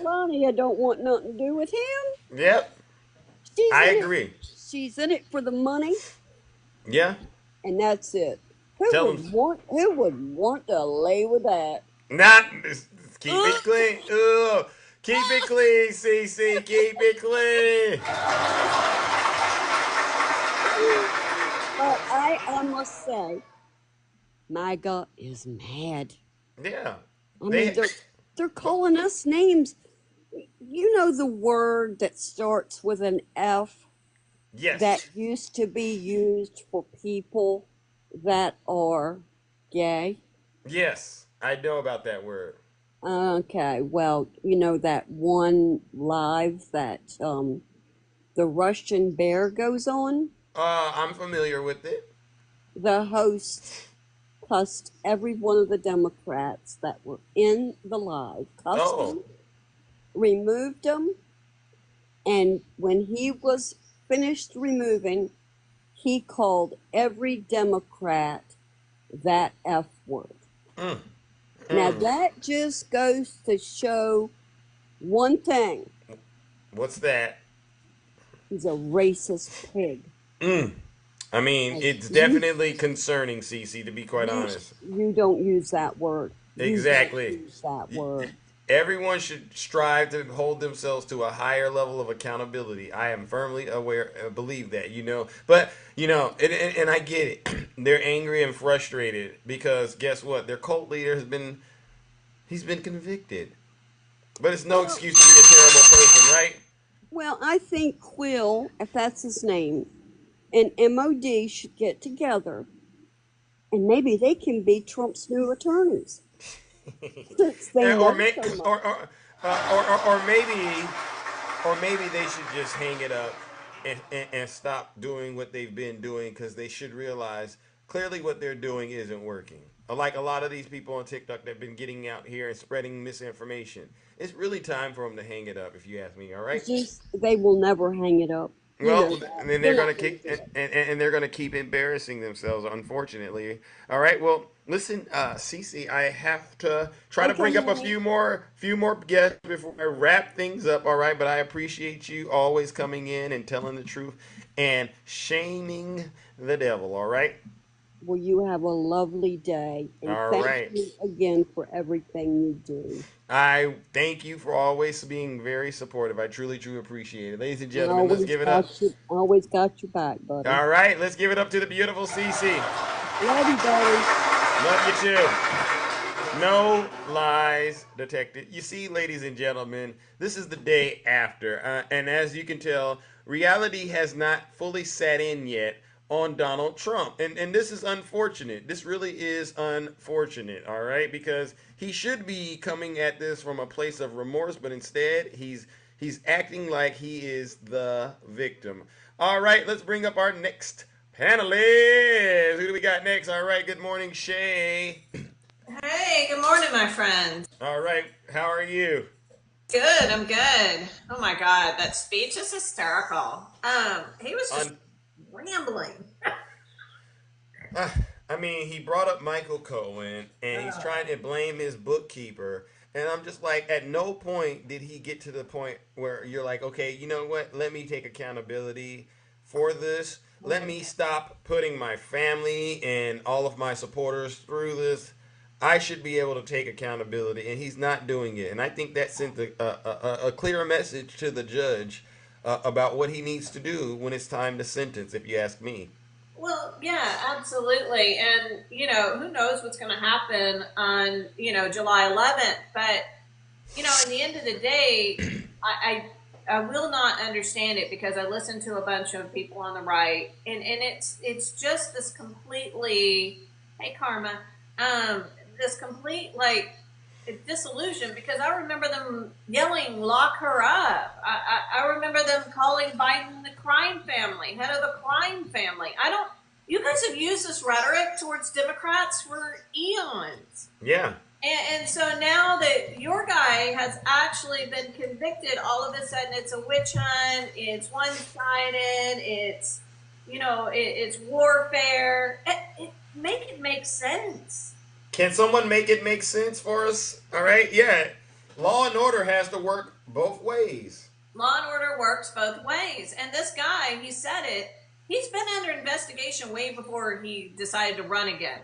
Melania don't want nothing to do with him. Yep. I agree. She's in it for the money. Yeah. And that's it. Who would want to lay with that? Keep it clean. Ugh. Keep it clean, CC. Keep it clean. But I must say, MAGA is mad. Yeah. I mean, They're calling us names. You know the word that starts with an F that Yes. used to be used for people that are gay? Yes. I know about that word. Okay, well, you know that one live that the Russian bear goes on? I'm familiar with it. The host cussed every one of the Democrats that were in the live, cussed Oh. them, removed them, and when he was finished removing, he called every Democrat that F word. Mm. Now Mm. that just goes to show one thing. What's that? He's a racist pig. Mm. I mean, And it's you definitely concerning, Cece, to be quite you honest. you don't use that word. You don't Exactly. use that word. Everyone should strive to hold themselves to a higher level of accountability. I am firmly aware, believe that, But, and I get it. They're angry and frustrated because guess what? Their cult leader he's been convicted. But it's no Well, excuse to be a terrible person, right? well, I think Quill, if that's his name, and MOD should get together and maybe they can be Trump's new attorneys since they or, know may, so much. or maybe they should just hang it up and stop doing what they've been doing because they should realize clearly what they're doing isn't working. Like a lot of these people on TikTok that have been getting out here and spreading misinformation. It's really time for them to hang it up, if you ask me. All right. It's just they will never hang it up. You know Well, that. and then They're they're gonna not going to keep do it. and they're gonna keep embarrassing themselves, unfortunately. All right. Well, listen, Cece, I have to try to Okay, bring up a honey. few more guests before I wrap things up. All right. But I appreciate you always coming in and telling the truth and shaming the devil. All right. Well, you have a lovely day, and All thank right. you again for everything you do. I thank you for always being very supportive. I truly, truly appreciate it, ladies and I gentlemen. Let's give it up. always got your back, buddy. All right. Let's give it up to the beautiful Cece. Love you, buddy. Love you too. No lies detected. You see, ladies and gentlemen, this is the day after. And as you can tell, reality has not fully set in yet on Donald Trump. And this is unfortunate. This really is unfortunate, all right? Because he should be coming at this from a place of remorse, but instead he's acting like he is the victim. All right, let's bring up our next panelist. Who do we got next? All right, good morning, Shay. Hey, good morning, my friend. All right, how are you? Good, I'm good. Oh my God, that speech is hysterical. He was just rambling. I mean, he brought up Michael Cohen and he's trying to blame his bookkeeper. And I'm just like, at no point did he get to the point where you're like, okay, you know what? Let me take accountability for this. Let me stop putting my family and all of my supporters through this. I should be able to take accountability, and he's not doing it. And I think that sent a clear message to the judge about what he needs to do when it's time to sentence, if you ask me. Well, yeah, absolutely. And, who knows what's going to happen on, July 11th. But, in the end of the day, I will not understand it because I listen to a bunch of people on the right. And it's just this completely, hey, Karma, this complete, disillusion because I remember them yelling, lock her up. I remember them calling Biden the crime family, head of the crime family. You guys have used this rhetoric towards Democrats for eons. Yeah. And so now that your guy has actually been convicted, all of a sudden it's a witch hunt, it's one-sided, it's, it's warfare. Make it make sense. Can someone make it make sense for us? All right, yeah. Law and order has to work both ways. Law and order works both ways. And this guy, he said it, he's been under investigation way before he decided to run again.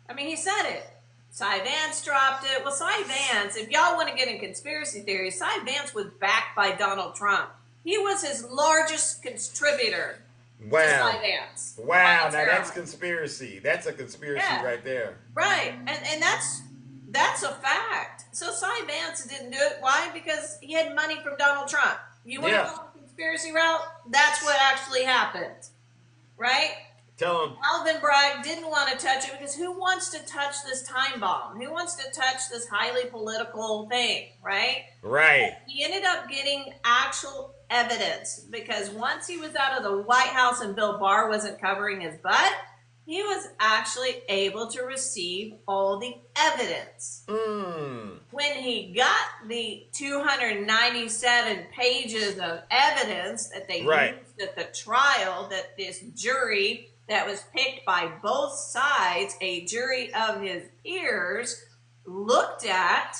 I mean, he said it. Cy Vance dropped it. Well, Cy Vance, if y'all want to get in conspiracy theories, Cy Vance was backed by Donald Trump. He was his largest contributor. Wow. To Cy Vance. Wow, now that's conspiracy. That's a conspiracy right there. Right. And that's a fact. So Cy Vance didn't do it. Why? Because he had money from Donald Trump. You want to go the conspiracy route? That's what actually happened, right? Tell him. Alvin Bragg didn't want to touch it because who wants to touch this time bomb? Who wants to touch this highly political thing, right? Right. He ended up getting actual evidence because once he was out of the White House and Bill Barr wasn't covering his butt, he was actually able to receive all the evidence. When he got the 297 pages of evidence that they used at the trial, that this jury that was picked by both sides, a jury of his peers, looked at,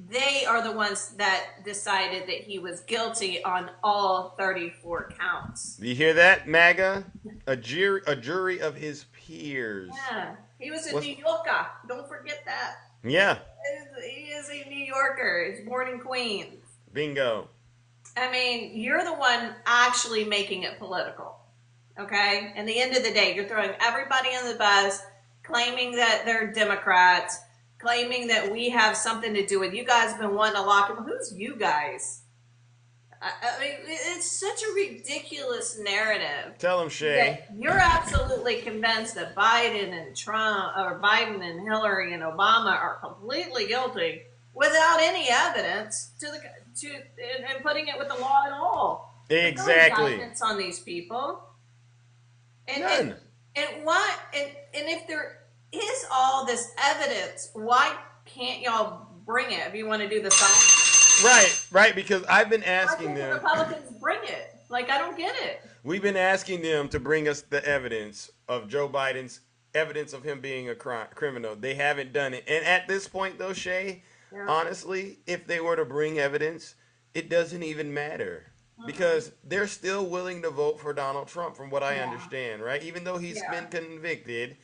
they are the ones that decided that he was guilty on all 34 counts. Do you hear that, MAGA? A jury of his peers. Yeah, he was a New Yorker. Don't forget that. Yeah. He is a New Yorker. He's born in Queens. Bingo. I mean, you're the one actually making it political. Okay? And the end of the day, you're throwing everybody on the bus, claiming that they're Democrats, claiming that we have something to do with you guys been wanting to lock him. Who's you guys? I mean, it's such a ridiculous narrative. Tell him, Shay. You're absolutely convinced that Biden and Trump, or Biden and Hillary and Obama are completely guilty without any evidence and putting it with the law at all. Exactly. There's no evidence on these people. None. And why? And if there is all this evidence, why can't y'all bring it if you want to do the science? Right, because I've been asking them. The Republicans bring it. Like, I don't get it. We've been asking them to bring us the evidence of Joe Biden's evidence of him being a criminal. They haven't done it. And at this point, though, Shay, honestly, if they were to bring evidence, it doesn't even matter. Because they're still willing to vote for Donald Trump, from what I understand, right? Even though he's been convicted,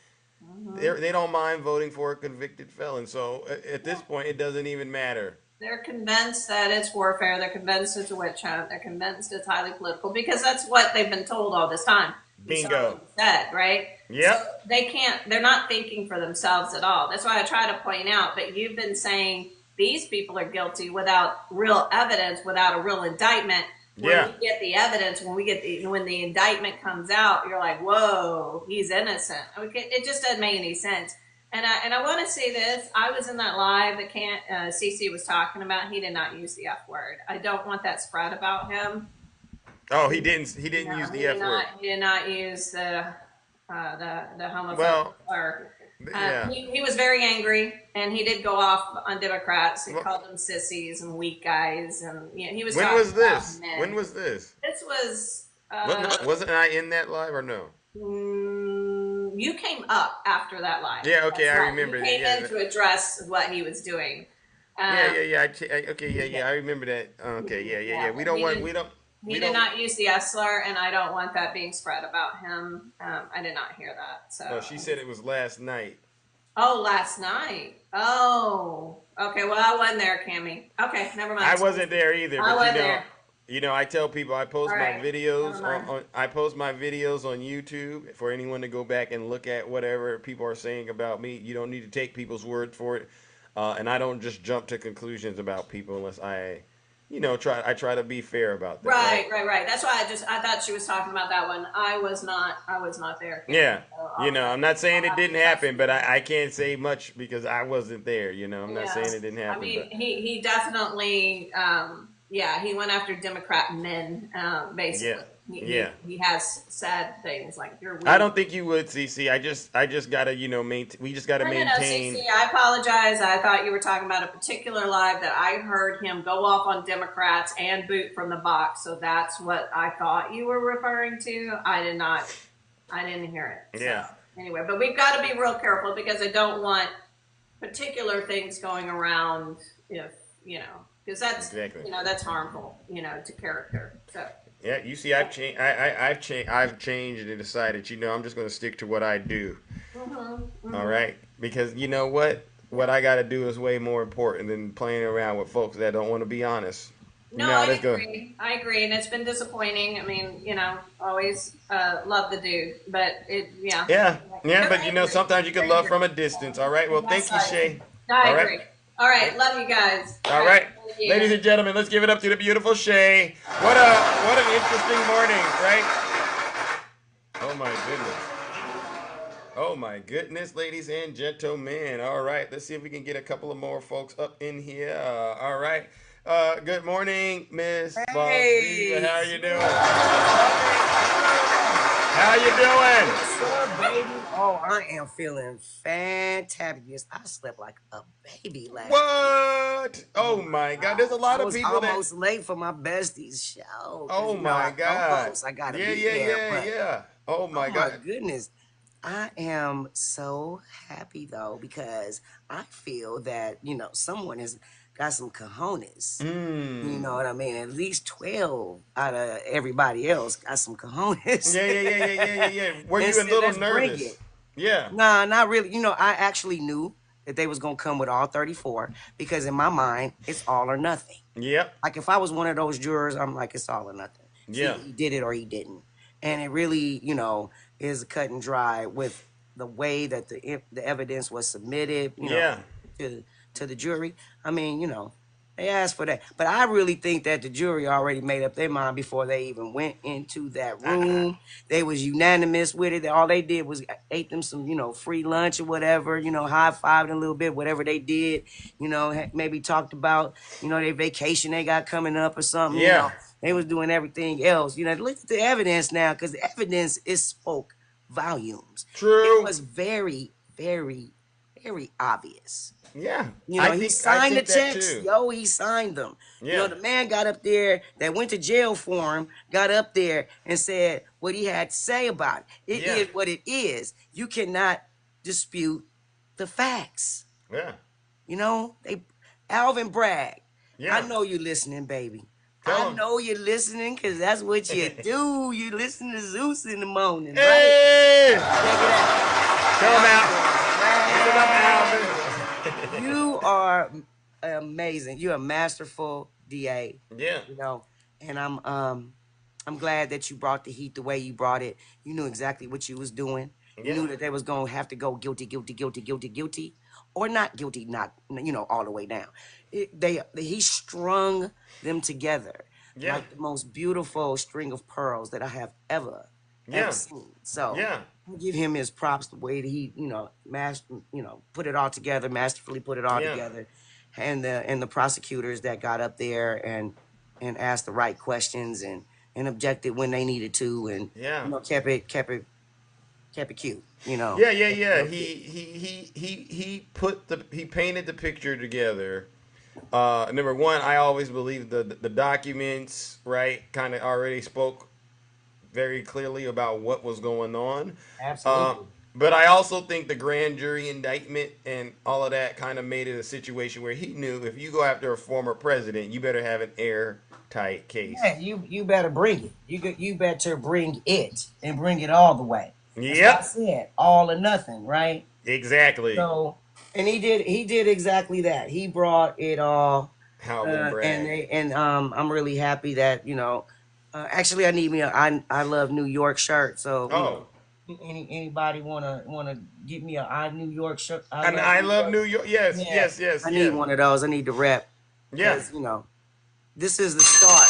they don't mind voting for a convicted felon. So at this point, it doesn't even matter. They're convinced that it's warfare. They're convinced it's a witch hunt. They're convinced it's highly political because that's what they've been told all this time. Bingo. Said, right? Yep. So they're not thinking for themselves at all. That's why I try to point out that you've been saying these people are guilty without real evidence, without a real indictment. When we get the evidence, when the indictment comes out, you're like, whoa, he's innocent. Okay, it just doesn't make any sense. And I want to say this. I was in that live that CC was talking about. He did not use the F word. I don't want that spread about him. Oh, he didn't use the F word. He did not use the homophobic. Well, he was very angry, and he did go off on Democrats. He called them sissies and weak guys, and he was. When was this? When was this? This was. Wasn't I in that live or no? You came up after that live. Yeah, okay, I remember that. You came in to address what he was doing. I remember that. Okay, yeah. We did not use the S slur, and I don't want that being spread about him. I did not hear that. So. Oh, she said it was last night. Oh, last night. Oh, okay. Well, I wasn't there, Cammie. Okay, never mind. I wasn't there either. I wasn't there. You know, I tell people I post my videos I post my videos on YouTube for anyone to go back and look at whatever people are saying about me. You don't need to take people's word for it, and I don't just jump to conclusions about people unless I try to be fair about that. Right. That's why I thought she was talking about that one. I was not there. Yeah, I'm not saying it didn't happen, but I can't say much because I wasn't there. I'm not saying it didn't happen. I mean, he definitely. He went after Democrat men, basically. He has said things like you're weird. I don't think you would, CC. I just gotta, maintain. We just gotta maintain. No, CC, I apologize. I thought you were talking about a particular live that I heard him go off on Democrats and boot from the box. So that's what I thought you were referring to. I didn't hear it. Yeah. So, anyway, but we've got to be real careful because I don't want particular things going around. Because that's that's harmful, to character. So yeah, you see, I've changed. I've changed and decided. I'm just going to stick to what I do. All right, because you know what I got to do is way more important than playing around with folks that don't want to be honest. No, I agree. I agree, and it's been disappointing. I mean, always love the dude, but Yeah, but sometimes you can love from a distance. All right. Well, thank you, Shay. I agree. All right, love you guys. All right, Thank you. ladies and gentlemen, let's give it up to the beautiful Shay. What an interesting morning, right? Oh my goodness. Oh my goodness, ladies and gentlemen. All right, let's see if we can get a couple of more folks up in here. All right. Good morning, Miss Boss Diva. How you doing? How you doing? What's up, baby? Oh, I am feeling fantabulous. I slept like a baby last night. What? Oh my God! There's a lot I of was people that. almost late for my bestie's show. Oh I my God! co-host. I gotta Yeah, be yeah, there. yeah, But yeah. Oh oh my my God! goodness. I am so happy though, because I feel that, someone has got some cojones. You know what I mean? At least 12 out of everybody else got some cojones. Yeah, yeah, yeah, yeah, yeah, yeah, yeah. Were And you a said, little let's bring nervous? it. Yeah. Nah, not really. I actually knew that they was gonna come with all 34, because in my mind, it's all or nothing. Yep. Like if I was one of those jurors, I'm like, it's all or nothing. Yeah. He did it or he didn't. And it really, is cut and dry with the way that the evidence was submitted, Yeah. to the jury. I mean, they asked for that. But I really think that the jury already made up their mind before they even went into that room. They was unanimous with it. All they did was ate them some, free lunch or whatever, high-fived a little bit, whatever they did, maybe talked about, their vacation they got coming up or something, Yeah. They was doing everything else. Look at the evidence now, because the evidence spoke volumes. True. It was very, very, very obvious. Yeah. He signed the that checks. too. Yo, he signed them. Yeah. The man got up there that went to jail for him, got up there and said what he had to say about it. It is what it is. You cannot dispute the facts. Yeah. Alvin Bragg. Yeah. I know you listening, baby. Tell I him. know you're listening, because that's what you do. You listen to Zeus in the morning, Hey! right? Check it out. Come out. You are amazing. You're a masterful DA. Yeah. And I'm glad that you brought the heat the way you brought it. You knew exactly what you was doing. You knew that they was gonna have to go guilty, guilty, guilty, guilty, guilty, or not guilty, not all the way down. He strung them together like the most beautiful string of pearls that I have ever seen. So I give him his props the way that he put it all together, masterfully put it all together, and the prosecutors that got up there and asked the right questions and objected when they needed to, and kept it cute. Yeah. He painted the picture together. Number one, I always believe the documents, right, kind of already spoke very clearly about what was going on. Absolutely. But I also think the grand jury indictment and all of that kind of made it a situation where he knew if you go after a former president, you better have an airtight case. Yeah, you better bring it. You better bring it and bring it all the way. Yep. I said all or nothing, right? Exactly. So, and he did exactly that. He brought it all. And I'm really happy that actually I need me I love New York shirt. So anybody wanna get me a I New York shirt? I love New York. Yes. I need one of those. I need to rep. Yeah. This is the start.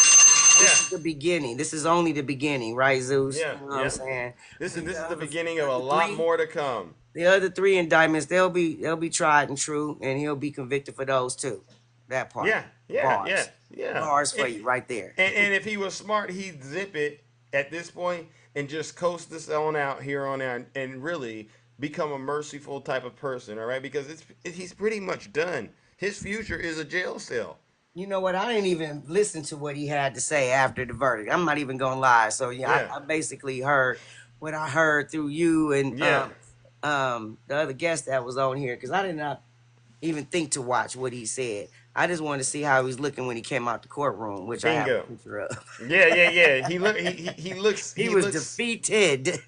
This is the beginning. This is only the beginning, right, Zeus? Yeah. You know what I'm saying? This is the beginning of a lot more to come. The other 3 indictments, they'll be tried and true, and he'll be convicted for those too. That part. Yeah. Bars for you right there. And if he was smart, he'd zip it at this point and just coast this on out here on out and really become a merciful type of person, all right? Because he's pretty much done. His future is a jail cell. You know what? I didn't even listen to what he had to say after the verdict. I'm not even gonna lie. So I basically heard what I heard through you and the other guest that was on here, because I did not even think to watch what he said. I just wanted to see how he was looking when he came out the courtroom, which I have a picture of. Yeah. He looks. He was defeated.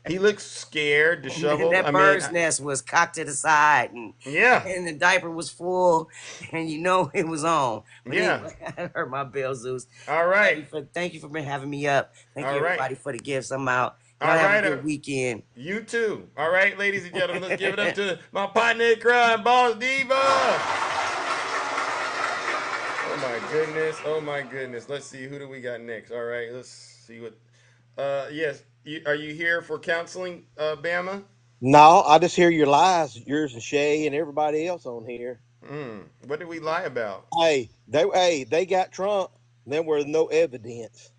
He looks scared, disheveled. That bird's nest was cocked to the side, and the diaper was full, and it was on. But anyway, I heard my bell, Zeus. All right. Thank you for having me up. Thank you everybody for the gifts. I'm out. All Y'all right, have a good weekend. You too. All right, ladies and gentlemen, let's give it up to my partner in crime, Boss Diva. my goodness. Oh my goodness. Let's see. Who do we got next? All right. Let's see what. Yes. Are you here for counseling, Bama? No, I just hear your lies, yours and Shay and everybody else on here. What did we lie about? They got Trump. There was no evidence.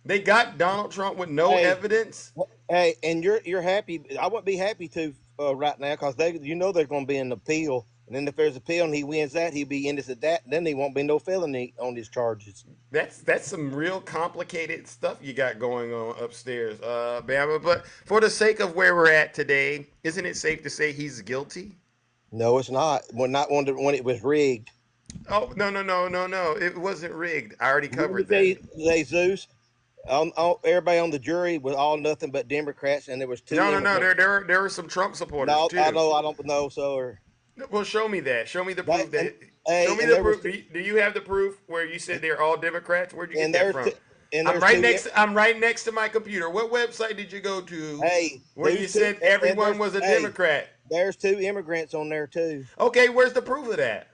They got Donald Trump with no Hey, evidence. hey, and you're happy. I wouldn't be happy to right now because they're going to be an appeal, and then if there's appeal and he wins that, he'll be innocent of that. Then there won't be no felony on his charges. That's some real complicated stuff you got going on upstairs, Bama. But for the sake of where we're at today, isn't it safe to say he's guilty? No, it's not. Well, not when it was rigged. Oh no! It wasn't rigged. I already Let me covered tell that. you, Zeus. Everybody on the jury was all nothing but Democrats, and there was two No. immigrants. There were some Trump supporters No, I too. know. I don't know. So, Well, show me that. Show me the that, proof and that. Show hey, me and the there was, proof. Do you have the proof where you said they're all Democrats? Where'd you get and that there's, from? two, and I'm there's right two. next. I'm right next to my computer. What website did you go to Hey, where you there's two, said and everyone was a Democrat? there's two immigrants on there too. Okay, where's the proof of that?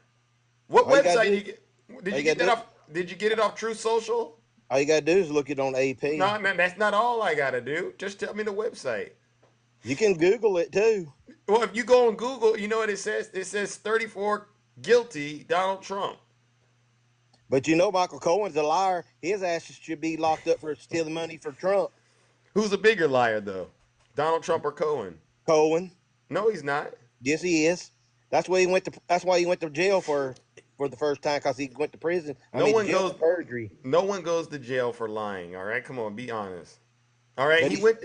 What All you gotta website do, did you get? Did all you you get gotta that do, off? Did you get it off Truth Social? all you gotta do is look it on AP. No, man, that's not all I gotta do. Just tell me the website. You can Google it too. Well, if you go on Google, you know what it says? It says 34 guilty Donald Trump. But you know Michael Cohen's a liar. His ass should be locked up for stealing money for Trump. Who's a bigger liar, though? Donald Trump or Cohen? Cohen. No, he's not. Yes, he is. That's why he went to. That's why he went to jail for the first time because he went to prison. No To one jail goes. for perjury. No one goes to jail for lying. All right, come on, be honest. All right, But he went.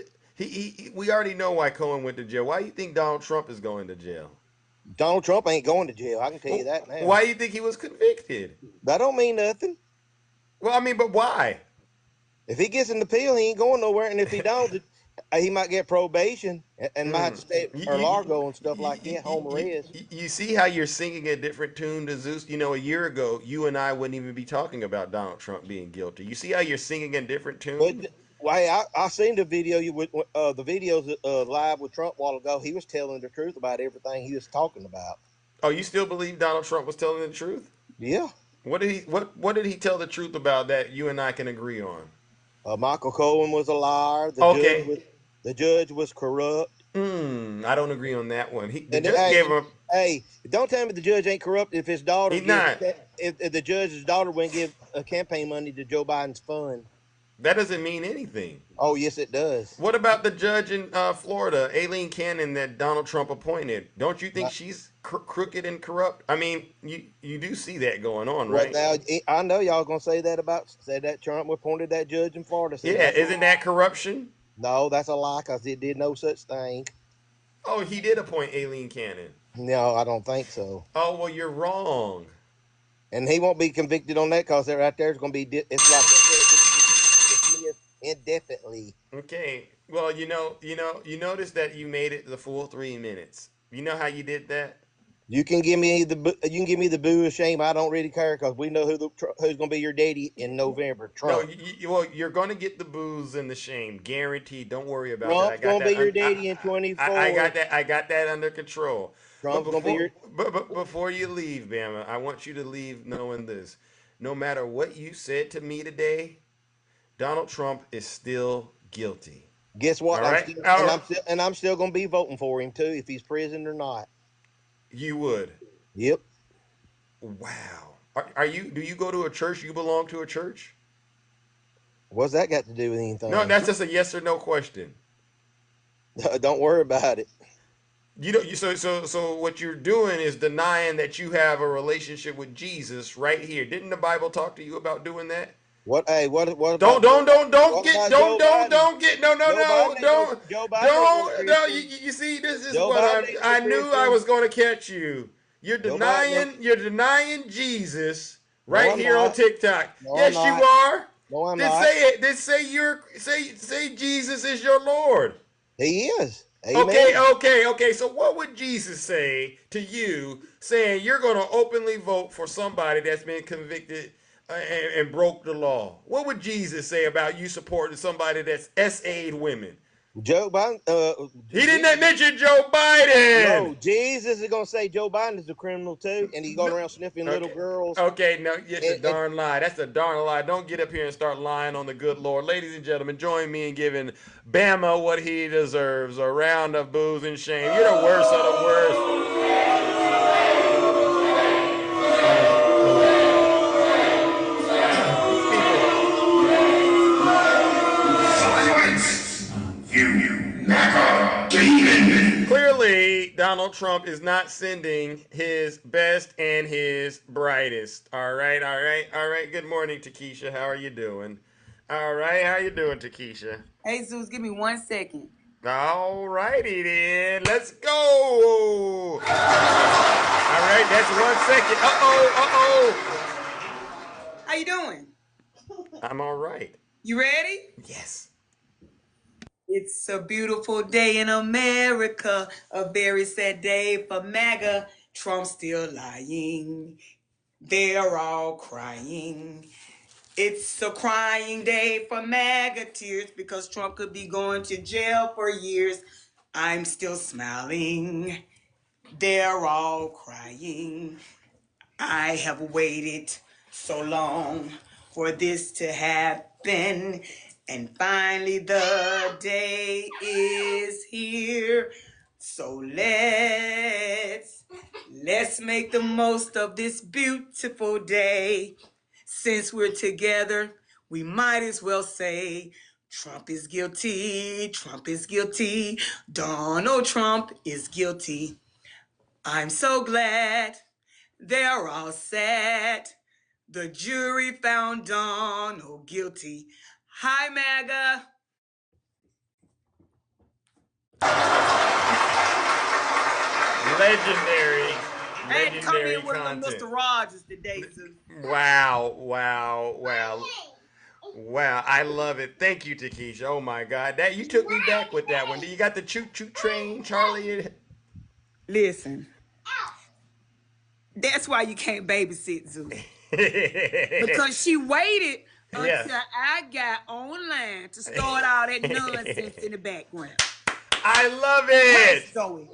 We already know why Cohen went to jail. Why do you think Donald Trump is going to jail? Donald Trump ain't going to jail. I can tell you that now. Why do you think he was convicted? That don't mean nothing. Well, I mean, but why? If he gets an appeal, he ain't going nowhere. And if he don't, he might get probation and might have to stay or Largo and stuff like that. Home arrest. You see how you're singing a different tune to Zeus? You know, a year ago, you and I wouldn't even be talking about Donald Trump being guilty. You see how you're singing a different tune? But why I seen the video the videos live with Trump a while ago. He was telling the truth about everything he was talking about. Oh, you still believe Donald Trump was telling the truth? Yeah. What did he tell the truth about that you and I can agree on? Michael Cohen was a liar. The judge was corrupt. I don't agree on that one. The And judge gave him. Hey, don't tell me the judge ain't corrupt if his daughter. He's not. If the judge's daughter wouldn't give campaign money to Joe Biden's fund. That doesn't mean anything. Oh, yes, it does. What about the judge in Florida, Aileen Cannon, that Donald Trump appointed? Don't you think she's crooked and corrupt? I mean, you do see that going on, right? Well, now I know y'all gonna say that Trump appointed that judge in Florida. Yeah, isn't that corruption? No, that's a lie because he did no such thing. Oh, he did appoint Aileen Cannon. No, I don't think so. Oh, well, you're wrong. And he won't be convicted on that because right there's going to be it's like indefinitely. Okay. Well, you notice that you made it the full 3 minutes. You know how you did that? You can give me the boo of shame. I don't really care because we know who's going to be your daddy in November. Trump. No, you're going to get the booze and the shame, guaranteed. Don't worry about Trump's that. going to be your daddy in 24. I got that under control. Trump's going to be your. But before you leave, Bama, I want you to leave knowing this: no matter what you said to me today, Donald Trump is still guilty. Guess what? All right? I'm still going to be voting for him too, if he's prison or not. You would. Yep. Wow. Are you? Do you go to a church? You belong to a church? What's that got to do with anything? No, that's just a yes or no question. Don't worry about it. So what you're doing is denying that you have a relationship with Jesus right here. Didn't the Bible talk to you about doing that? What? Hey, what? Don't You see, this is what I knew I was going to catch you. You're denying Jesus right here on TikTok. Yes, you are. No, I'm not. Say it. Then say Jesus is your Lord. He is. Amen. Okay. So what would Jesus say to you saying you're going to openly vote for somebody that's been convicted and broke the law? What would Jesus say about you supporting somebody that's SA'd women? Joe Biden. He didn't mention Joe Biden. No, Jesus is gonna say Joe Biden is a criminal too, and he's going around sniffing little girls. Okay, no, it's a darn lie. That's a darn lie. Don't get up here and start lying on the good Lord. Ladies and gentlemen, join me in giving Bama what he deserves. A round of booze and shame. You're the worst of the worst. Clearly, Donald Trump is not sending his best and his brightest. All right, all right, all right. Good morning, Takesha. How are you doing? All right, how you doing, Takesha? Hey, Zeus, give me 1 second. All righty then. Let's go. All right, that's 1 second. How you doing? I'm all right. You ready? Yes. It's a beautiful day in America, a very sad day for MAGA. Trump's still lying. They're all crying. It's a crying day for MAGA tears because Trump could be going to jail for years. I'm still smiling. They're all crying. I have waited so long for this to happen. And finally the day is here. So let's make the most of this beautiful day. Since we're together, we might as well say Trump is guilty, Trump is guilty, Donald Trump is guilty. I'm so glad they're all sad. The jury found Donald guilty. Hi, MAGA. Legendary. I had to come Legendary in with content. Mr. Rogers today, Zeus. Wow. I love it. Thank you, Takesha. Oh my God. That you took me back with that one. You got the choo-choo train, Charlie. Listen. That's why you can't babysit Zeus. Because she waited until I got online to start all that nonsense in the background. I love it. Zoe.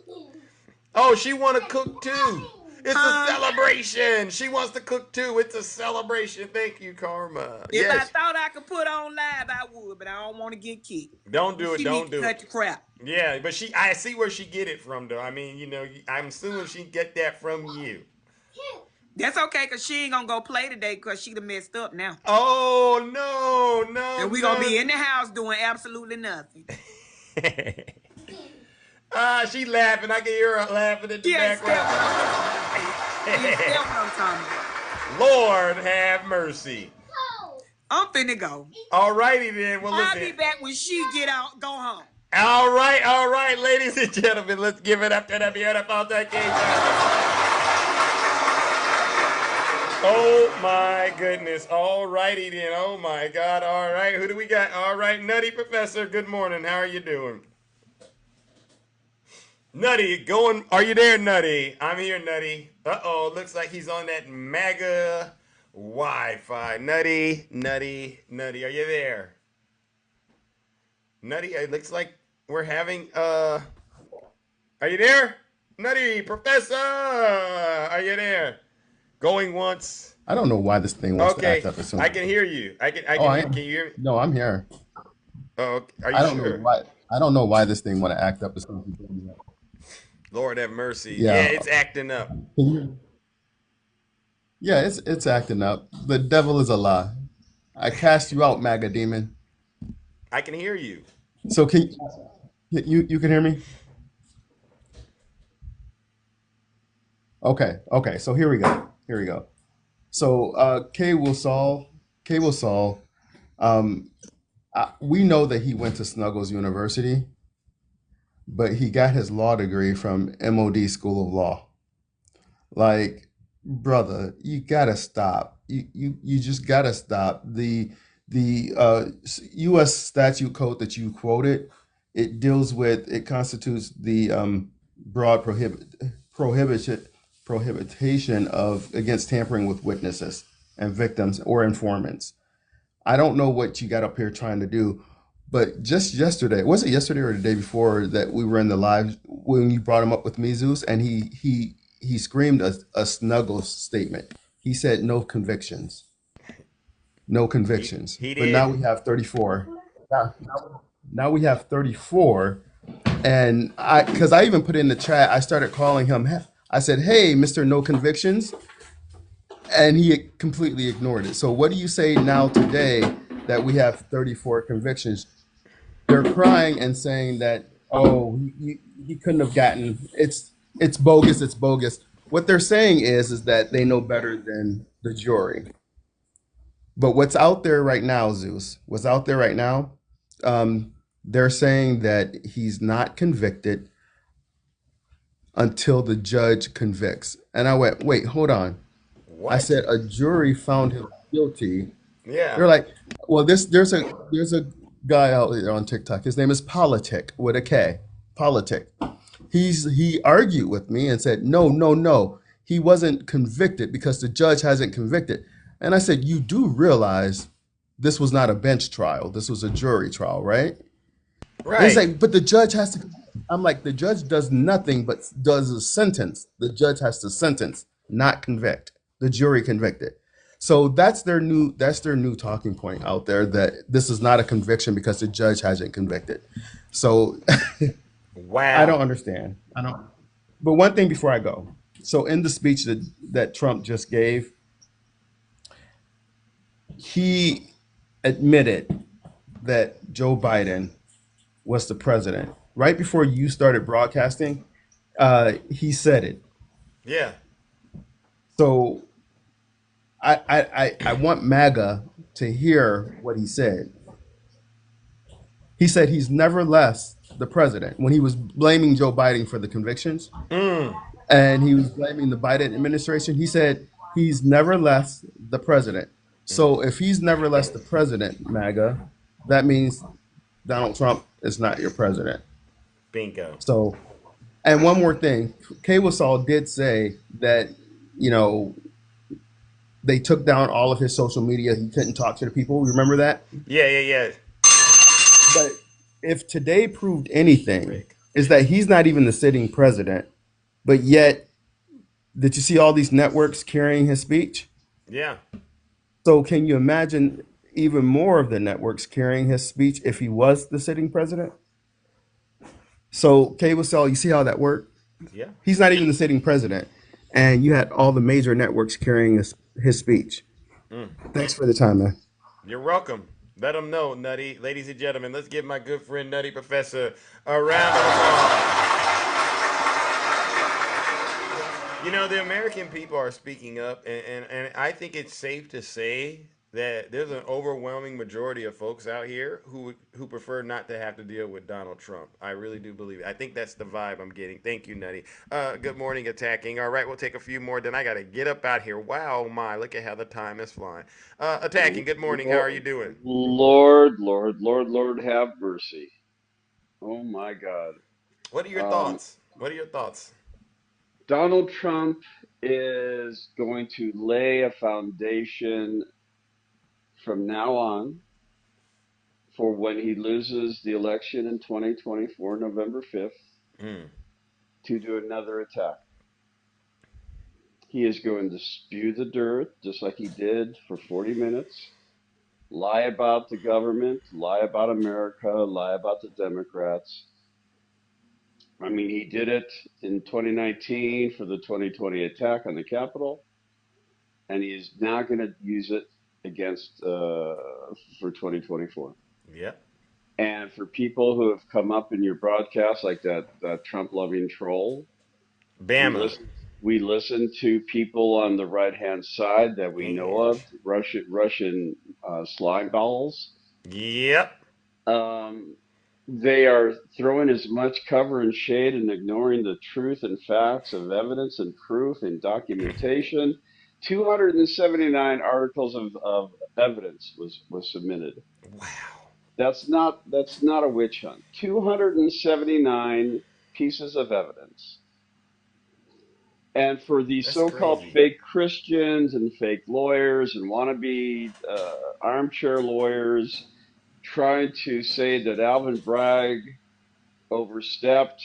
Oh, she want to cook too. It's a celebration. She wants to cook too. It's a celebration. Thank you, Karma. If I thought I could put on live, I would, but I don't want to get kicked. Don't do it. Don't do it. Cut the crap. Yeah, but I see where she get it from, though. I mean, I'm assuming she get that from you. That's okay, because she ain't going to go play today because she done messed up now. Oh, no. And we going to be in the house doing absolutely nothing. She laughing. I can hear her laughing in the background. Lord have mercy. I'm finna go. All righty then. Well, listen. I'll be back when she get out, go home. All right, ladies and gentlemen. Let's give it up to the beautiful Takesha. Oh my goodness. All righty then. Oh my God. All right. Who do we got? All right. Nutty Professor. Good morning. How are you doing? Nutty, are you there, Nutty? I'm here, Nutty. Uh-oh, looks like he's on that MAGA Wi-Fi. Nutty, are you there? Nutty, it looks like we're having, are you there? Nutty, Professor, are you there? Going once. I don't know why this thing wants to act up as soon. I can hear you. Can you hear me? No, I'm here. Oh, are you sure? I don't know why this thing want to act up as soon as you do that. Lord have mercy. Yeah, it's acting up. Yeah, it's acting up. The devil is a lie. I cast you out, MAGA demon. I can hear you. So can you can hear me? Okay. So here we go. So K will solve. We know that he went to Snuggles University, but he got his law degree from MOD School of Law. Like, brother, you gotta stop. You just gotta stop. The U.S. statute code that you quoted, it constitutes the broad prohibition of against tampering with witnesses and victims or informants. I don't know what you got up here trying to do. But just yesterday, was it yesterday or the day before that we were in the live when you brought him up with me, Zeus, and he screamed a snuggle statement. He said no convictions, no convictions. He But now did. we have 34. Now we have 34, and because I even put in the chat, I started calling him. I said, "Hey, Mister No Convictions," and he completely ignored it. So what do you say now today that we have 34 convictions? They're crying and saying that, oh, he couldn't have gotten, it's bogus, it's bogus. What they're saying is that they know better than the jury. But what's out there right now, Zeus, what's out there right now, they're saying that he's not convicted until the judge convicts. And I went, wait, hold on. I What? said a jury found him guilty. Yeah. They're like, well, there's a guy out there on TikTok. His name is Politic with a K. Politic. He argued with me and said, no, no, no. He wasn't convicted because the judge hasn't convicted. And I said, you do realize this was not a bench trial. This was a jury trial, right? And he's Right. like, but the judge has to. I'm like, the judge does nothing but does a sentence. The judge has to sentence, not convict. The jury convicted. So that's their new talking point out there, that this is not a conviction because the judge hasn't convicted. So I don't Wow. understand. I don't. But one thing before I go. So in the speech that Trump just gave, he admitted that Joe Biden was the president. Right before you started broadcasting, he said it. Yeah. So I want MAGA to hear what he said. He said he's never less the president when he was blaming Joe Biden for the convictions Mm. and he was blaming the Biden administration. He said he's never less the president. So if he's never less the president, MAGA, that means Donald Trump is not your president. Bingo. So, and one more thing, Kay Wasall did say that, you know, they took down all of his social media. He couldn't talk to the people. Remember that? Yeah, yeah, yeah. But if today proved anything, Rick. is that he's not even the sitting president. But yet, did you see all these networks carrying his speech? Yeah. So can you imagine even more of the networks carrying his speech if he was the sitting president? So Kay Wasall, you see how that worked? Yeah. He's not even the sitting president. And you had all the major networks carrying his speech. Mm. Thanks for the time, man. You're welcome. Let them know, Nutty. Ladies and gentlemen, let's give my good friend Nutty Professor a round of applause. You know, the American people are speaking up, and I think it's safe to say that there's an overwhelming majority of folks out here who prefer not to have to deal with Donald Trump. I really do believe it. I think that's the vibe I'm getting. Thank you, Nutty. Good morning, attacking. All right, we'll take a few more. Then I got to get up out here. Wow, my, look at how the time is flying. Attacking. Good morning. How are you doing? Lord, have mercy. Oh my God. What are your Um, thoughts? What are your thoughts? Donald Trump is going to lay a foundation from now on for when he loses the election in 2024, November 5th, Mm. to do another attack. He is going to spew the dirt just like he did for 40 minutes, lie about the government, lie about America, lie about the Democrats. I mean, he did it in 2019 for the 2020 attack on the Capitol, and he is now going to use it against for 2024. Yeah. And for people who have come up in your broadcast, like that Trump-loving troll, we Bama. listen. We listen to people on the right-hand side that we know of, Russian slime balls. Yep. Um, they are throwing as much cover and shade and ignoring the truth and facts of evidence and proof and documentation. 279 articles of evidence was submitted. Wow. That's not a witch hunt. 279 pieces of evidence. And for these That's so-called crazy. fake Christians and fake lawyers and wannabe armchair lawyers, trying to say that Alvin Bragg overstepped.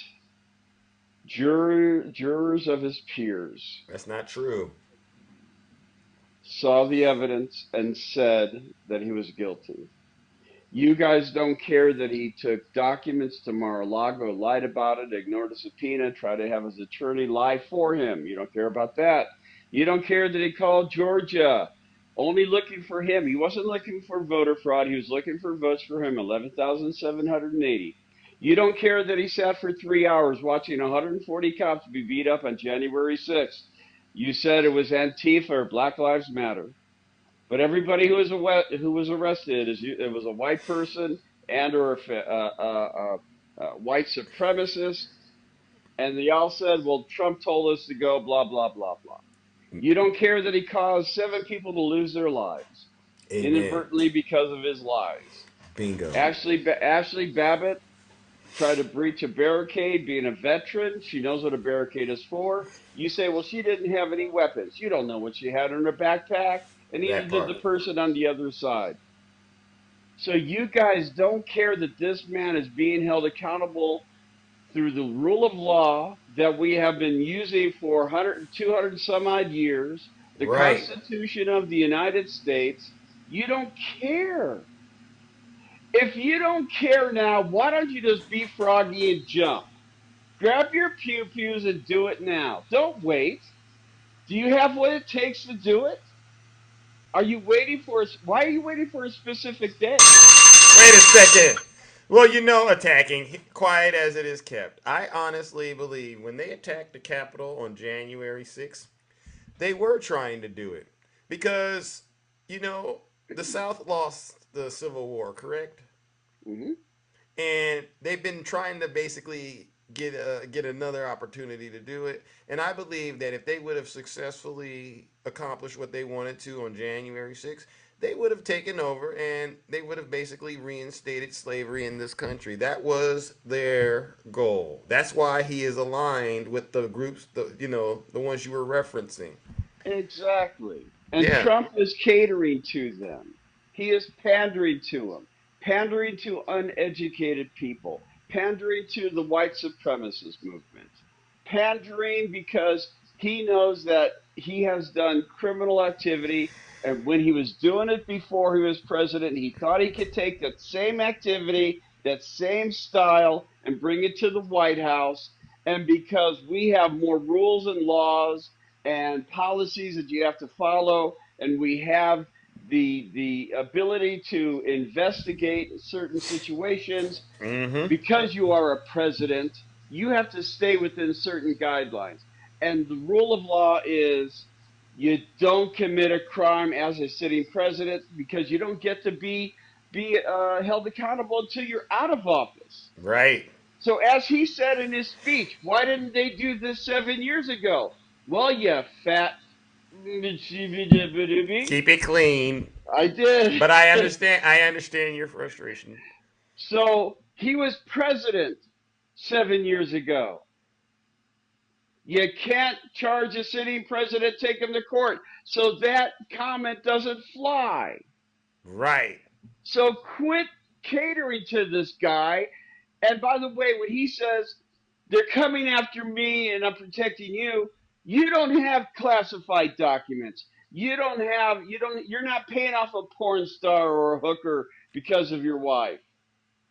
Jurors of his peers That's not true. saw the evidence and said that he was guilty. You guys don't care that he took documents to Mar-a-Lago, lied about it, ignored a subpoena, tried to have his attorney lie for him. You don't care about that. You don't care that he called Georgia, only looking for him. He wasn't looking for voter fraud. He was looking for votes for him, 11,780. You don't care that he sat for 3 hours watching 140 cops be beat up on January 6th. You said it was Antifa or Black Lives Matter. But everybody who was arrested it was a white person and or a white supremacist, and they all said, "Well, Trump told us to go." Blah blah blah blah. You don't care that he caused 7 people to lose their lives Amen. inadvertently because of his lies. Bingo. Ashley Babbitt tried to breach a barricade, being a veteran. She knows what a barricade is for. You say, well, she didn't have any weapons. You don't know what she had in her backpack, and neither That did part. the person on the other side. So you guys don't care that this man is being held accountable through the rule of law that we have been using for 100, 200 some odd years, the Right. Constitution of the United States. You don't care. If you don't care now, why don't you just be Froggy and jump? Grab your pew pews and do it now. Don't wait. Do you have what it takes to do it? Are you waiting for a, why are you waiting for a specific day? Wait a second. Well, attacking, quiet as it is kept. I honestly believe when they attacked the Capitol on January 6th, they were trying to do it. Because, you know, the South lost the Civil War, correct? Mm-hmm. And they've been trying to basically get another opportunity to do it. And I believe that if they would have successfully accomplished what they wanted to on January 6th, they would have taken over and they would have basically reinstated slavery in this country. That was their goal. That's why he is aligned with the groups, the ones you were referencing. Exactly. And Yeah. Trump is catering to them. He is pandering to them, pandering to uneducated people, pandering to the white supremacist movement, pandering because he knows that he has done criminal activity. And when he was doing it before he was president, he thought he could take that same activity, that same style, and bring it to the White House. And because we have more rules and laws and policies that you have to follow, and we have the ability to investigate certain situations. Mm-hmm. Because you are a president, you have to stay within certain guidelines. And the rule of law is you don't commit a crime as a sitting president because you don't get to be held accountable until you're out of office. Right. So, as he said in his speech, why didn't they do this 7 years ago? Well, you fat. Keep it clean. I did. But I understand your frustration. So, he was president 7 years ago. You can't charge a sitting president, take him to court. So, that comment doesn't fly. Right. So, quit catering to this guy. And by the way, when he says they're coming after me and I'm protecting you, you don't have classified documents. You're not paying off a porn star or a hooker because of your wife.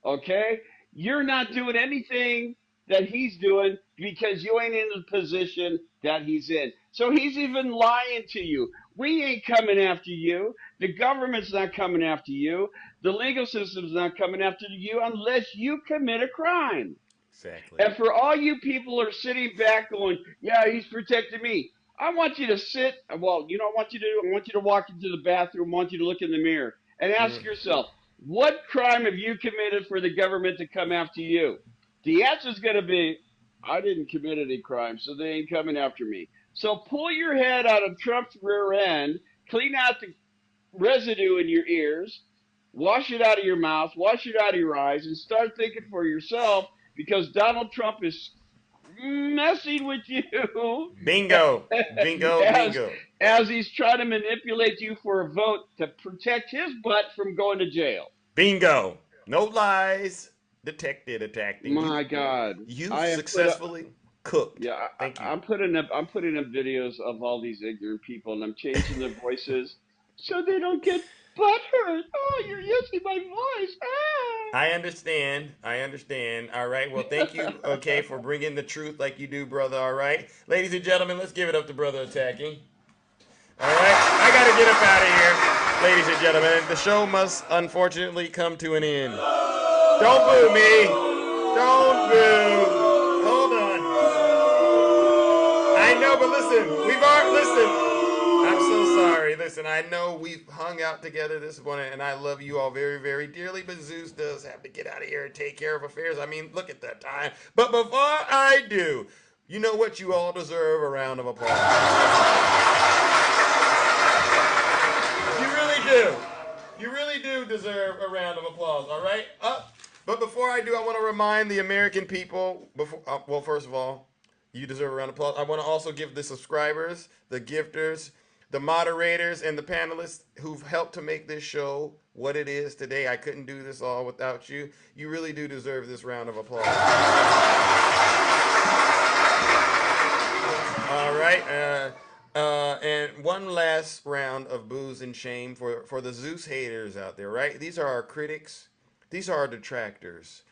Okay? You're not doing anything that he's doing because you ain't in the position that he's in. So he's even lying to you. We ain't coming after you. The government's not coming after you. The legal system's not coming after you unless you commit a crime. Exactly. And for all you people who are sitting back going, yeah, he's protecting me. I want you to sit. Well, you know, what I want you to do. I want you to walk into the bathroom. I want you to look in the mirror and ask yourself, what crime have you committed for the government to come after you? The answer is going to be, I didn't commit any crime, so they ain't coming after me. So pull your head out of Trump's rear end, clean out the residue in your ears, wash it out of your mouth, wash it out of your eyes, and start thinking for yourself because Donald Trump is messing with you Bingo. Bingo. as Bingo. as he's trying to manipulate you for a vote to protect his butt from going to jail. Bingo. No lies detected attacking. My God, You've I have put up. successfully cooked. Yeah, Thank you. I'm putting up videos of all these ignorant people, and I'm changing their voices so they don't get butthurt. Oh, you're using my voice. I understand. I understand. All right. Well, thank you, okay, for bringing the truth like you do, brother. All right. Ladies and gentlemen, let's give it up to Brother Attacking. All right. I got to get up out of here. Ladies and gentlemen, the show must unfortunately come to an end. Don't boo me. Don't boo. Hold on. I know, but listen. Listen. I'm so sorry. Listen, I know we've hung out together this morning, and I love you all very, very dearly, but Zeus does have to get out of here and take care of affairs. I mean, look at that time. But before I do, you know what? You all deserve a round of applause. You really do. You really do deserve a round of applause, all right? But before I do, I want to remind the American people, well, first of all, you deserve a round of applause. I want to also give the subscribers, the gifters, the moderators, and the panelists who've helped to make this show what it is today. I couldn't do this all without you. You really do deserve this round of applause. All right. And one last round of booze and shame for the Zeus haters out there, right? These are our critics. These are our detractors.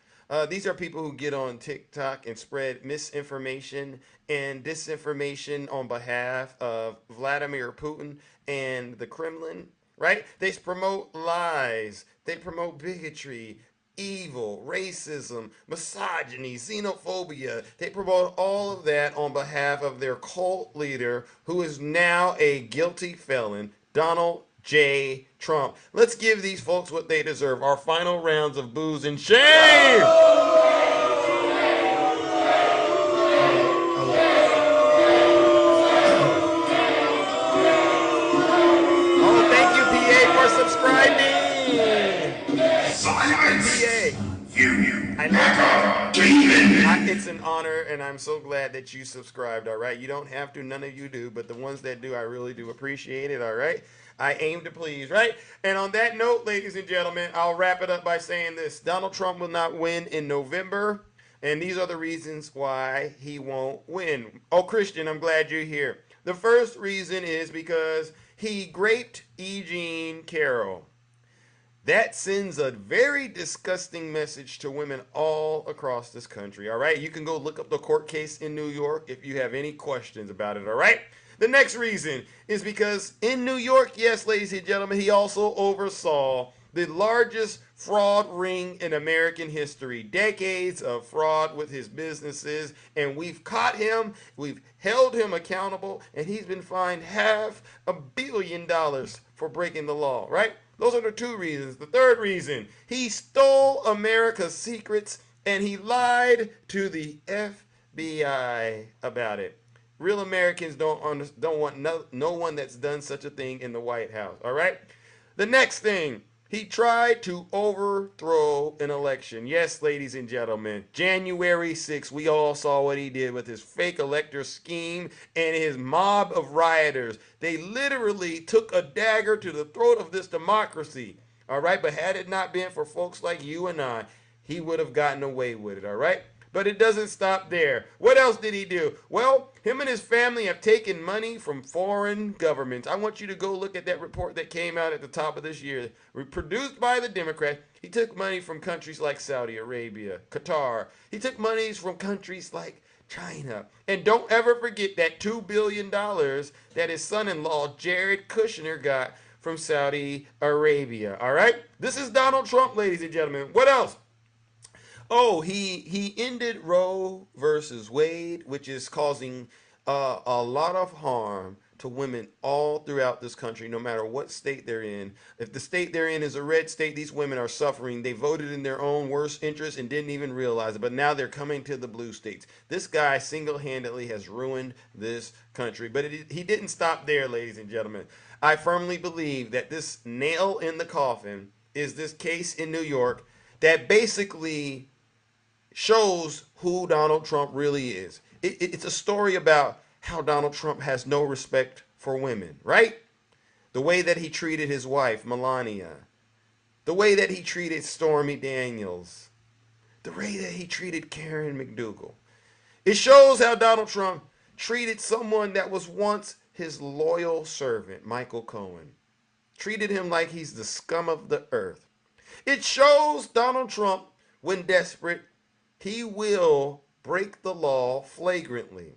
These are people who get on TikTok and spread misinformation and disinformation on behalf of Vladimir Putin and the Kremlin, right? They promote lies. They promote bigotry, evil, racism, misogyny, xenophobia. They promote all of that on behalf of their cult leader, who is now a guilty felon, Donald J. Trump. Let's give these folks what they deserve. Our final rounds of booze and shame. Oh, thank you, PA, for subscribing. PA. I love you. It's an honor, and I'm so glad that you subscribed, all right? You don't have to, none of you do, but the ones that do, I really do appreciate it, all right? I aim to please, right? And on that note, ladies and gentlemen, I'll wrap it up by saying this. Donald Trump will not win in November, and these are the reasons why he won't win. Oh, Christian, I'm glad you're here. The first reason is because he graped E. Jean Carroll. That sends a very disgusting message to women all across this country, all right? You can go look up the court case in New York if you have any questions about it, all right? The next reason is because in New York, yes, ladies and gentlemen, he also oversaw the largest fraud ring in American history. Decades of fraud with his businesses, and we've caught him, we've held him accountable, and he's been fined $500 million for breaking the law, right? Those are the two reasons. The third reason, he stole America's secrets and he lied to the FBI about it. Real Americans don't want no one that's done such a thing in the White House. All right. The next thing, he tried to overthrow an election. Yes, ladies and gentlemen, January 6th, we all saw what he did with his fake elector scheme and his mob of rioters. They literally took a dagger to the throat of this democracy. All right, but had it not been for folks like you and I, he would have gotten away with it. All right. But it doesn't stop there. What else did he do? Well, him and his family have taken money from foreign governments. I want you to go look at that report that came out at the top of this year, produced by the Democrats. He took money from countries like Saudi Arabia, Qatar. He took monies from countries like China. And don't ever forget that $2 billion that his son-in-law, Jared Kushner, got from Saudi Arabia. All right? This is Donald Trump, ladies and gentlemen. What else? Oh, he ended Roe versus Wade, which is causing a lot of harm to women all throughout this country, no matter what state they're in. If the state they're in is a red state, these women are suffering. They voted in their own worst interest and didn't even realize it, but now they're coming to the blue states. This guy single-handedly has ruined this country, but he didn't stop there, ladies and gentlemen. I firmly believe that this nail in the coffin is this case in New York that basically shows who Donald Trump really is. It's a story about how Donald Trump has no respect for women, right? The way that he treated his wife, Melania. the way that he treated Stormy Daniels, the way that he treated Karen McDougal. It shows how Donald Trump treated someone that was once his loyal servant, Michael Cohen. Treated him like he's the scum of the earth. It shows Donald Trump, when desperate, he will break the law flagrantly.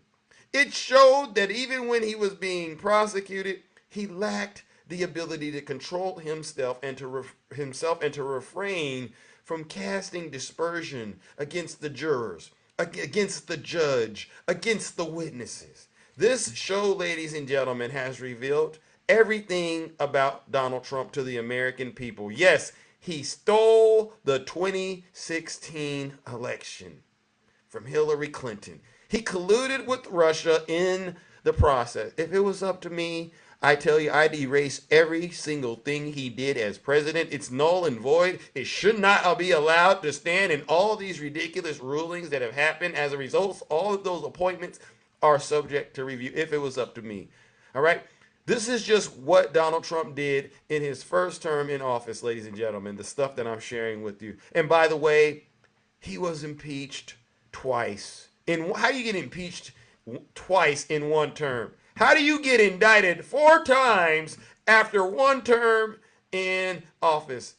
It showed that even when he was being prosecuted, he lacked the ability to control himself and to refrain from casting dispersion against the jurors, against the judge, against the witnesses. This show, ladies and gentlemen, has revealed everything about Donald Trump to the American people. Yes, he stole the 2016 election from Hillary Clinton. He colluded with Russia in the process. If it was up to me, I tell you, I'd erase every single thing he did as president. It's null and void. It should not be allowed to stand, in all these ridiculous rulings that have happened as a result. All of those appointments are subject to review if it was up to me. All right? This is just what Donald Trump did in his first term in office, ladies and gentlemen, the stuff that I'm sharing with you. And by the way, he was impeached twice. How do you get impeached twice in one term? How do you get indicted 4 times after 1 term in office?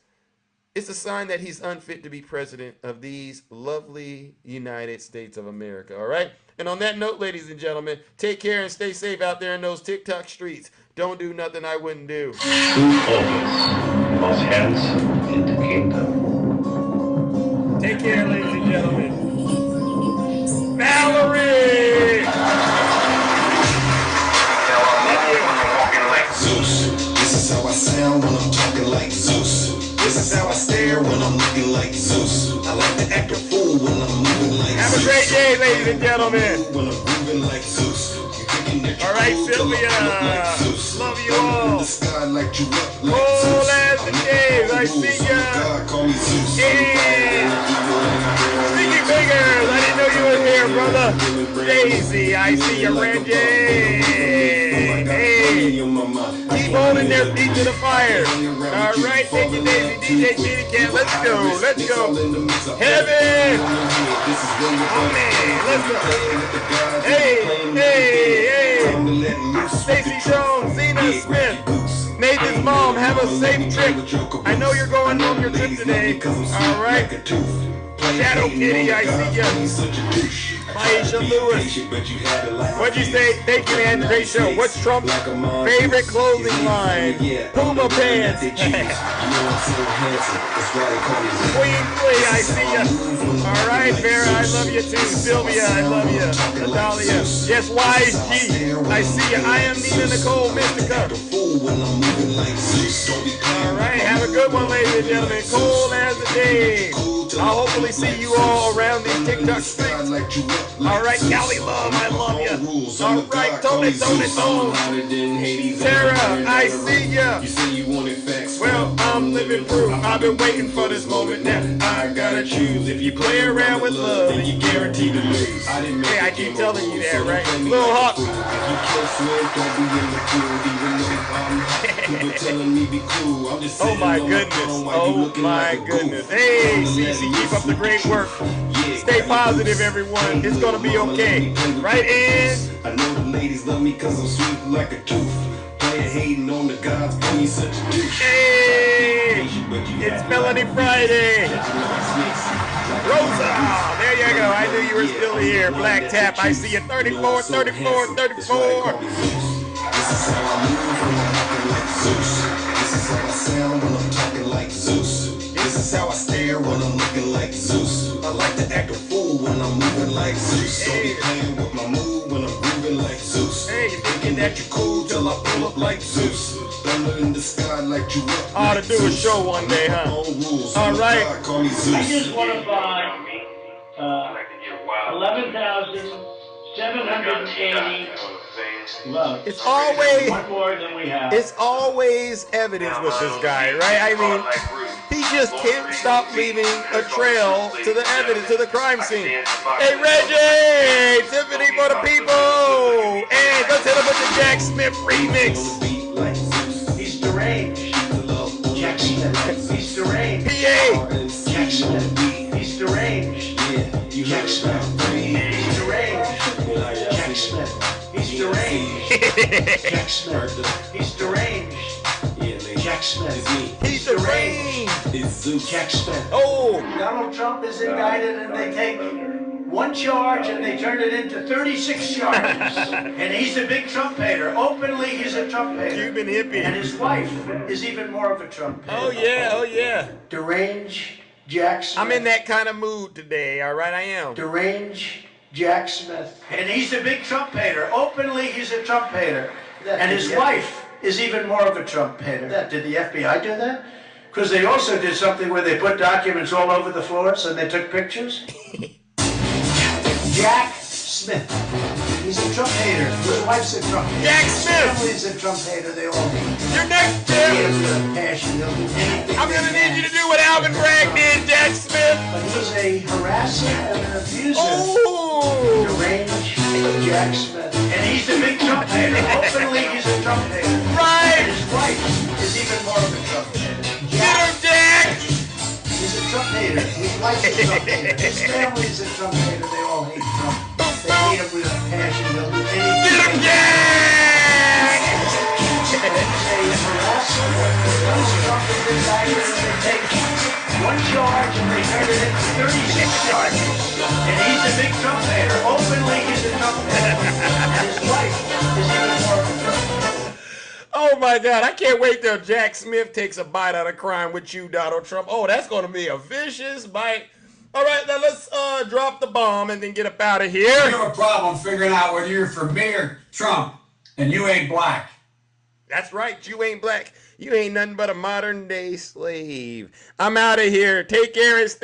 It's a sign that he's unfit to be president of these lovely United States of America, all right? And on that note, ladies and gentlemen, take care and stay safe out there in those TikTok streets. Don't do nothing I wouldn't do. True focus goes hence into kingdom. Take care, ladies and gentlemen. Valerie! Zeus. This is how I sound when I'm talking like Zeus. This is how I stare when I'm looking like Zeus. I like to act a fool when I'm moving like Zeus. Have a great day, ladies and gentlemen. When I'm moving like Zeus. All right, Sylvia. Love you all. Cold as the days. I see ya. Yeah. Sticky Fingers. I didn't know you were here, brother. Daisy. I see you, Reggie. Hey. Keep holding their feet to the fire. All right, thank you, Daisy. DJ Kitty Cat. Let's go. Let's go. Heaven. Oh, man. Let's go. Hey. Hey. Hey. Stacey Jones, Zena Smith, Nathan's mom, have a safe trip. I know you're going on your trip today. All right. Shadow Kitty, I see ya. Maisha Lewis. What'd you say? Thank you, man. Great show. What's Trump's favorite clothing line? Puma pants. Queen Queen, I see ya. All right, Vera, I love you too. Sylvia, I love you. Natalia. Yes, Wise G. I see ya. I am Nina Nicole Mystica. All right, have a good one, ladies and gentlemen. Cold as the day. I'll hopefully see you all around these TikTok streets. All right, Cali Love, I love you. All right, Tony. Sarah, I see ya. Well, I'm living proof. I've been waiting for this moment now. I gotta choose. If you play around with love, then you're guaranteed to lose. Hey, I keep telling you that, right? Lil Hawk. Oh my goodness. Oh my goodness. Hey, Cece, keep up the great work. Stay positive, everyone. It's gonna be okay. Right in. I know the ladies love me because I'm sweet like a tooth. Playing hating on the gods, call me such a douche. Hey, it's Melody Friday. Rosa, there you go. I knew you were still here. Black Tap, I see you. 34, 34, 34. This is how I move when I'm walking like Zeus. This is how I sound when I'm talking like Zeus. This is how I stare when I'm looking like Zeus. I like to act a fool when I'm moving like Zeus. Don't be playing with my mood when I'm grooving like Zeus. Hey, you thinking that you're cool till I pull up like Zeus. Thunder in the sky like you up. Ought to do a show one day, huh? All right. I just want to buy 11,780 votes. It's always one more than we have. It's always evidence with this guy, right? I mean, he just can't stop leaving a trail to the evidence, to the crime scene. Hey, Reggie! Tiffany for the people! And let's hit him with the Jack Smith remix. He's deranged. Jack Smith. He's deranged. PA. Jack Smith. He's deranged. Jack Smith. He's deranged. Jack Smith. He's deranged. Jack Smith. He's deranged. Jack Smith. He's deranged. Jack Smith. Oh. Donald Trump is indicted and they take one charge and they turn it into 36 charges. And he's a big Trump hater. Openly, he's a Trump hater. Cuban hippie. And his wife is even more of a Trump hater. Oh, yeah. Oh, yeah. Deranged Jack Smith. I'm in that kind of mood today. All right, I am. Deranged Jack Smith. And he's a big Trump hater. Openly, he's a Trump hater. And his wife is even more of a Trump hater. Did the FBI do that? Because they also did something where they put documents all over the floors and they took pictures. Jack Smith. He's a Trump hater. His wife's a Trump hater. Jack Smith. His family's a Trump hater. They all hate. You're next, Jim. They hate him with a passion. They'll do anything. I'm going to need you to do what Alvin Bragg did, Jack Smith. But he's a harasser and an abuser. Oh. Deranged Jack Smith. And he's a big Trump hater. Openly, he's a Trump hater. Right. And his wife is even more of a Trump hater. Get him, Jack. He's a Trump hater. His wife's a Trump hater. His family's a Trump hater. They all hate Trump. They hate him with a passion. They'll do anything. Get him, Jack. He's a harasser. Once Trump is indicted, they take one charge and they turn it into 36 charges. And he's a big Trump hater. Openly, he's a Trump hater. And his wife is even more of a Trump hater. Oh my God, I can't wait till Jack Smith takes a bite out of crime with you, Donald Trump. Oh, that's going to be a vicious bite. All right, now let's drop the bomb and then get up out of here. You have a problem figuring out whether you're for me or Trump, and you ain't black. That's right, you ain't black. You ain't nothing but a modern day slave. I'm out of here. Take care and stay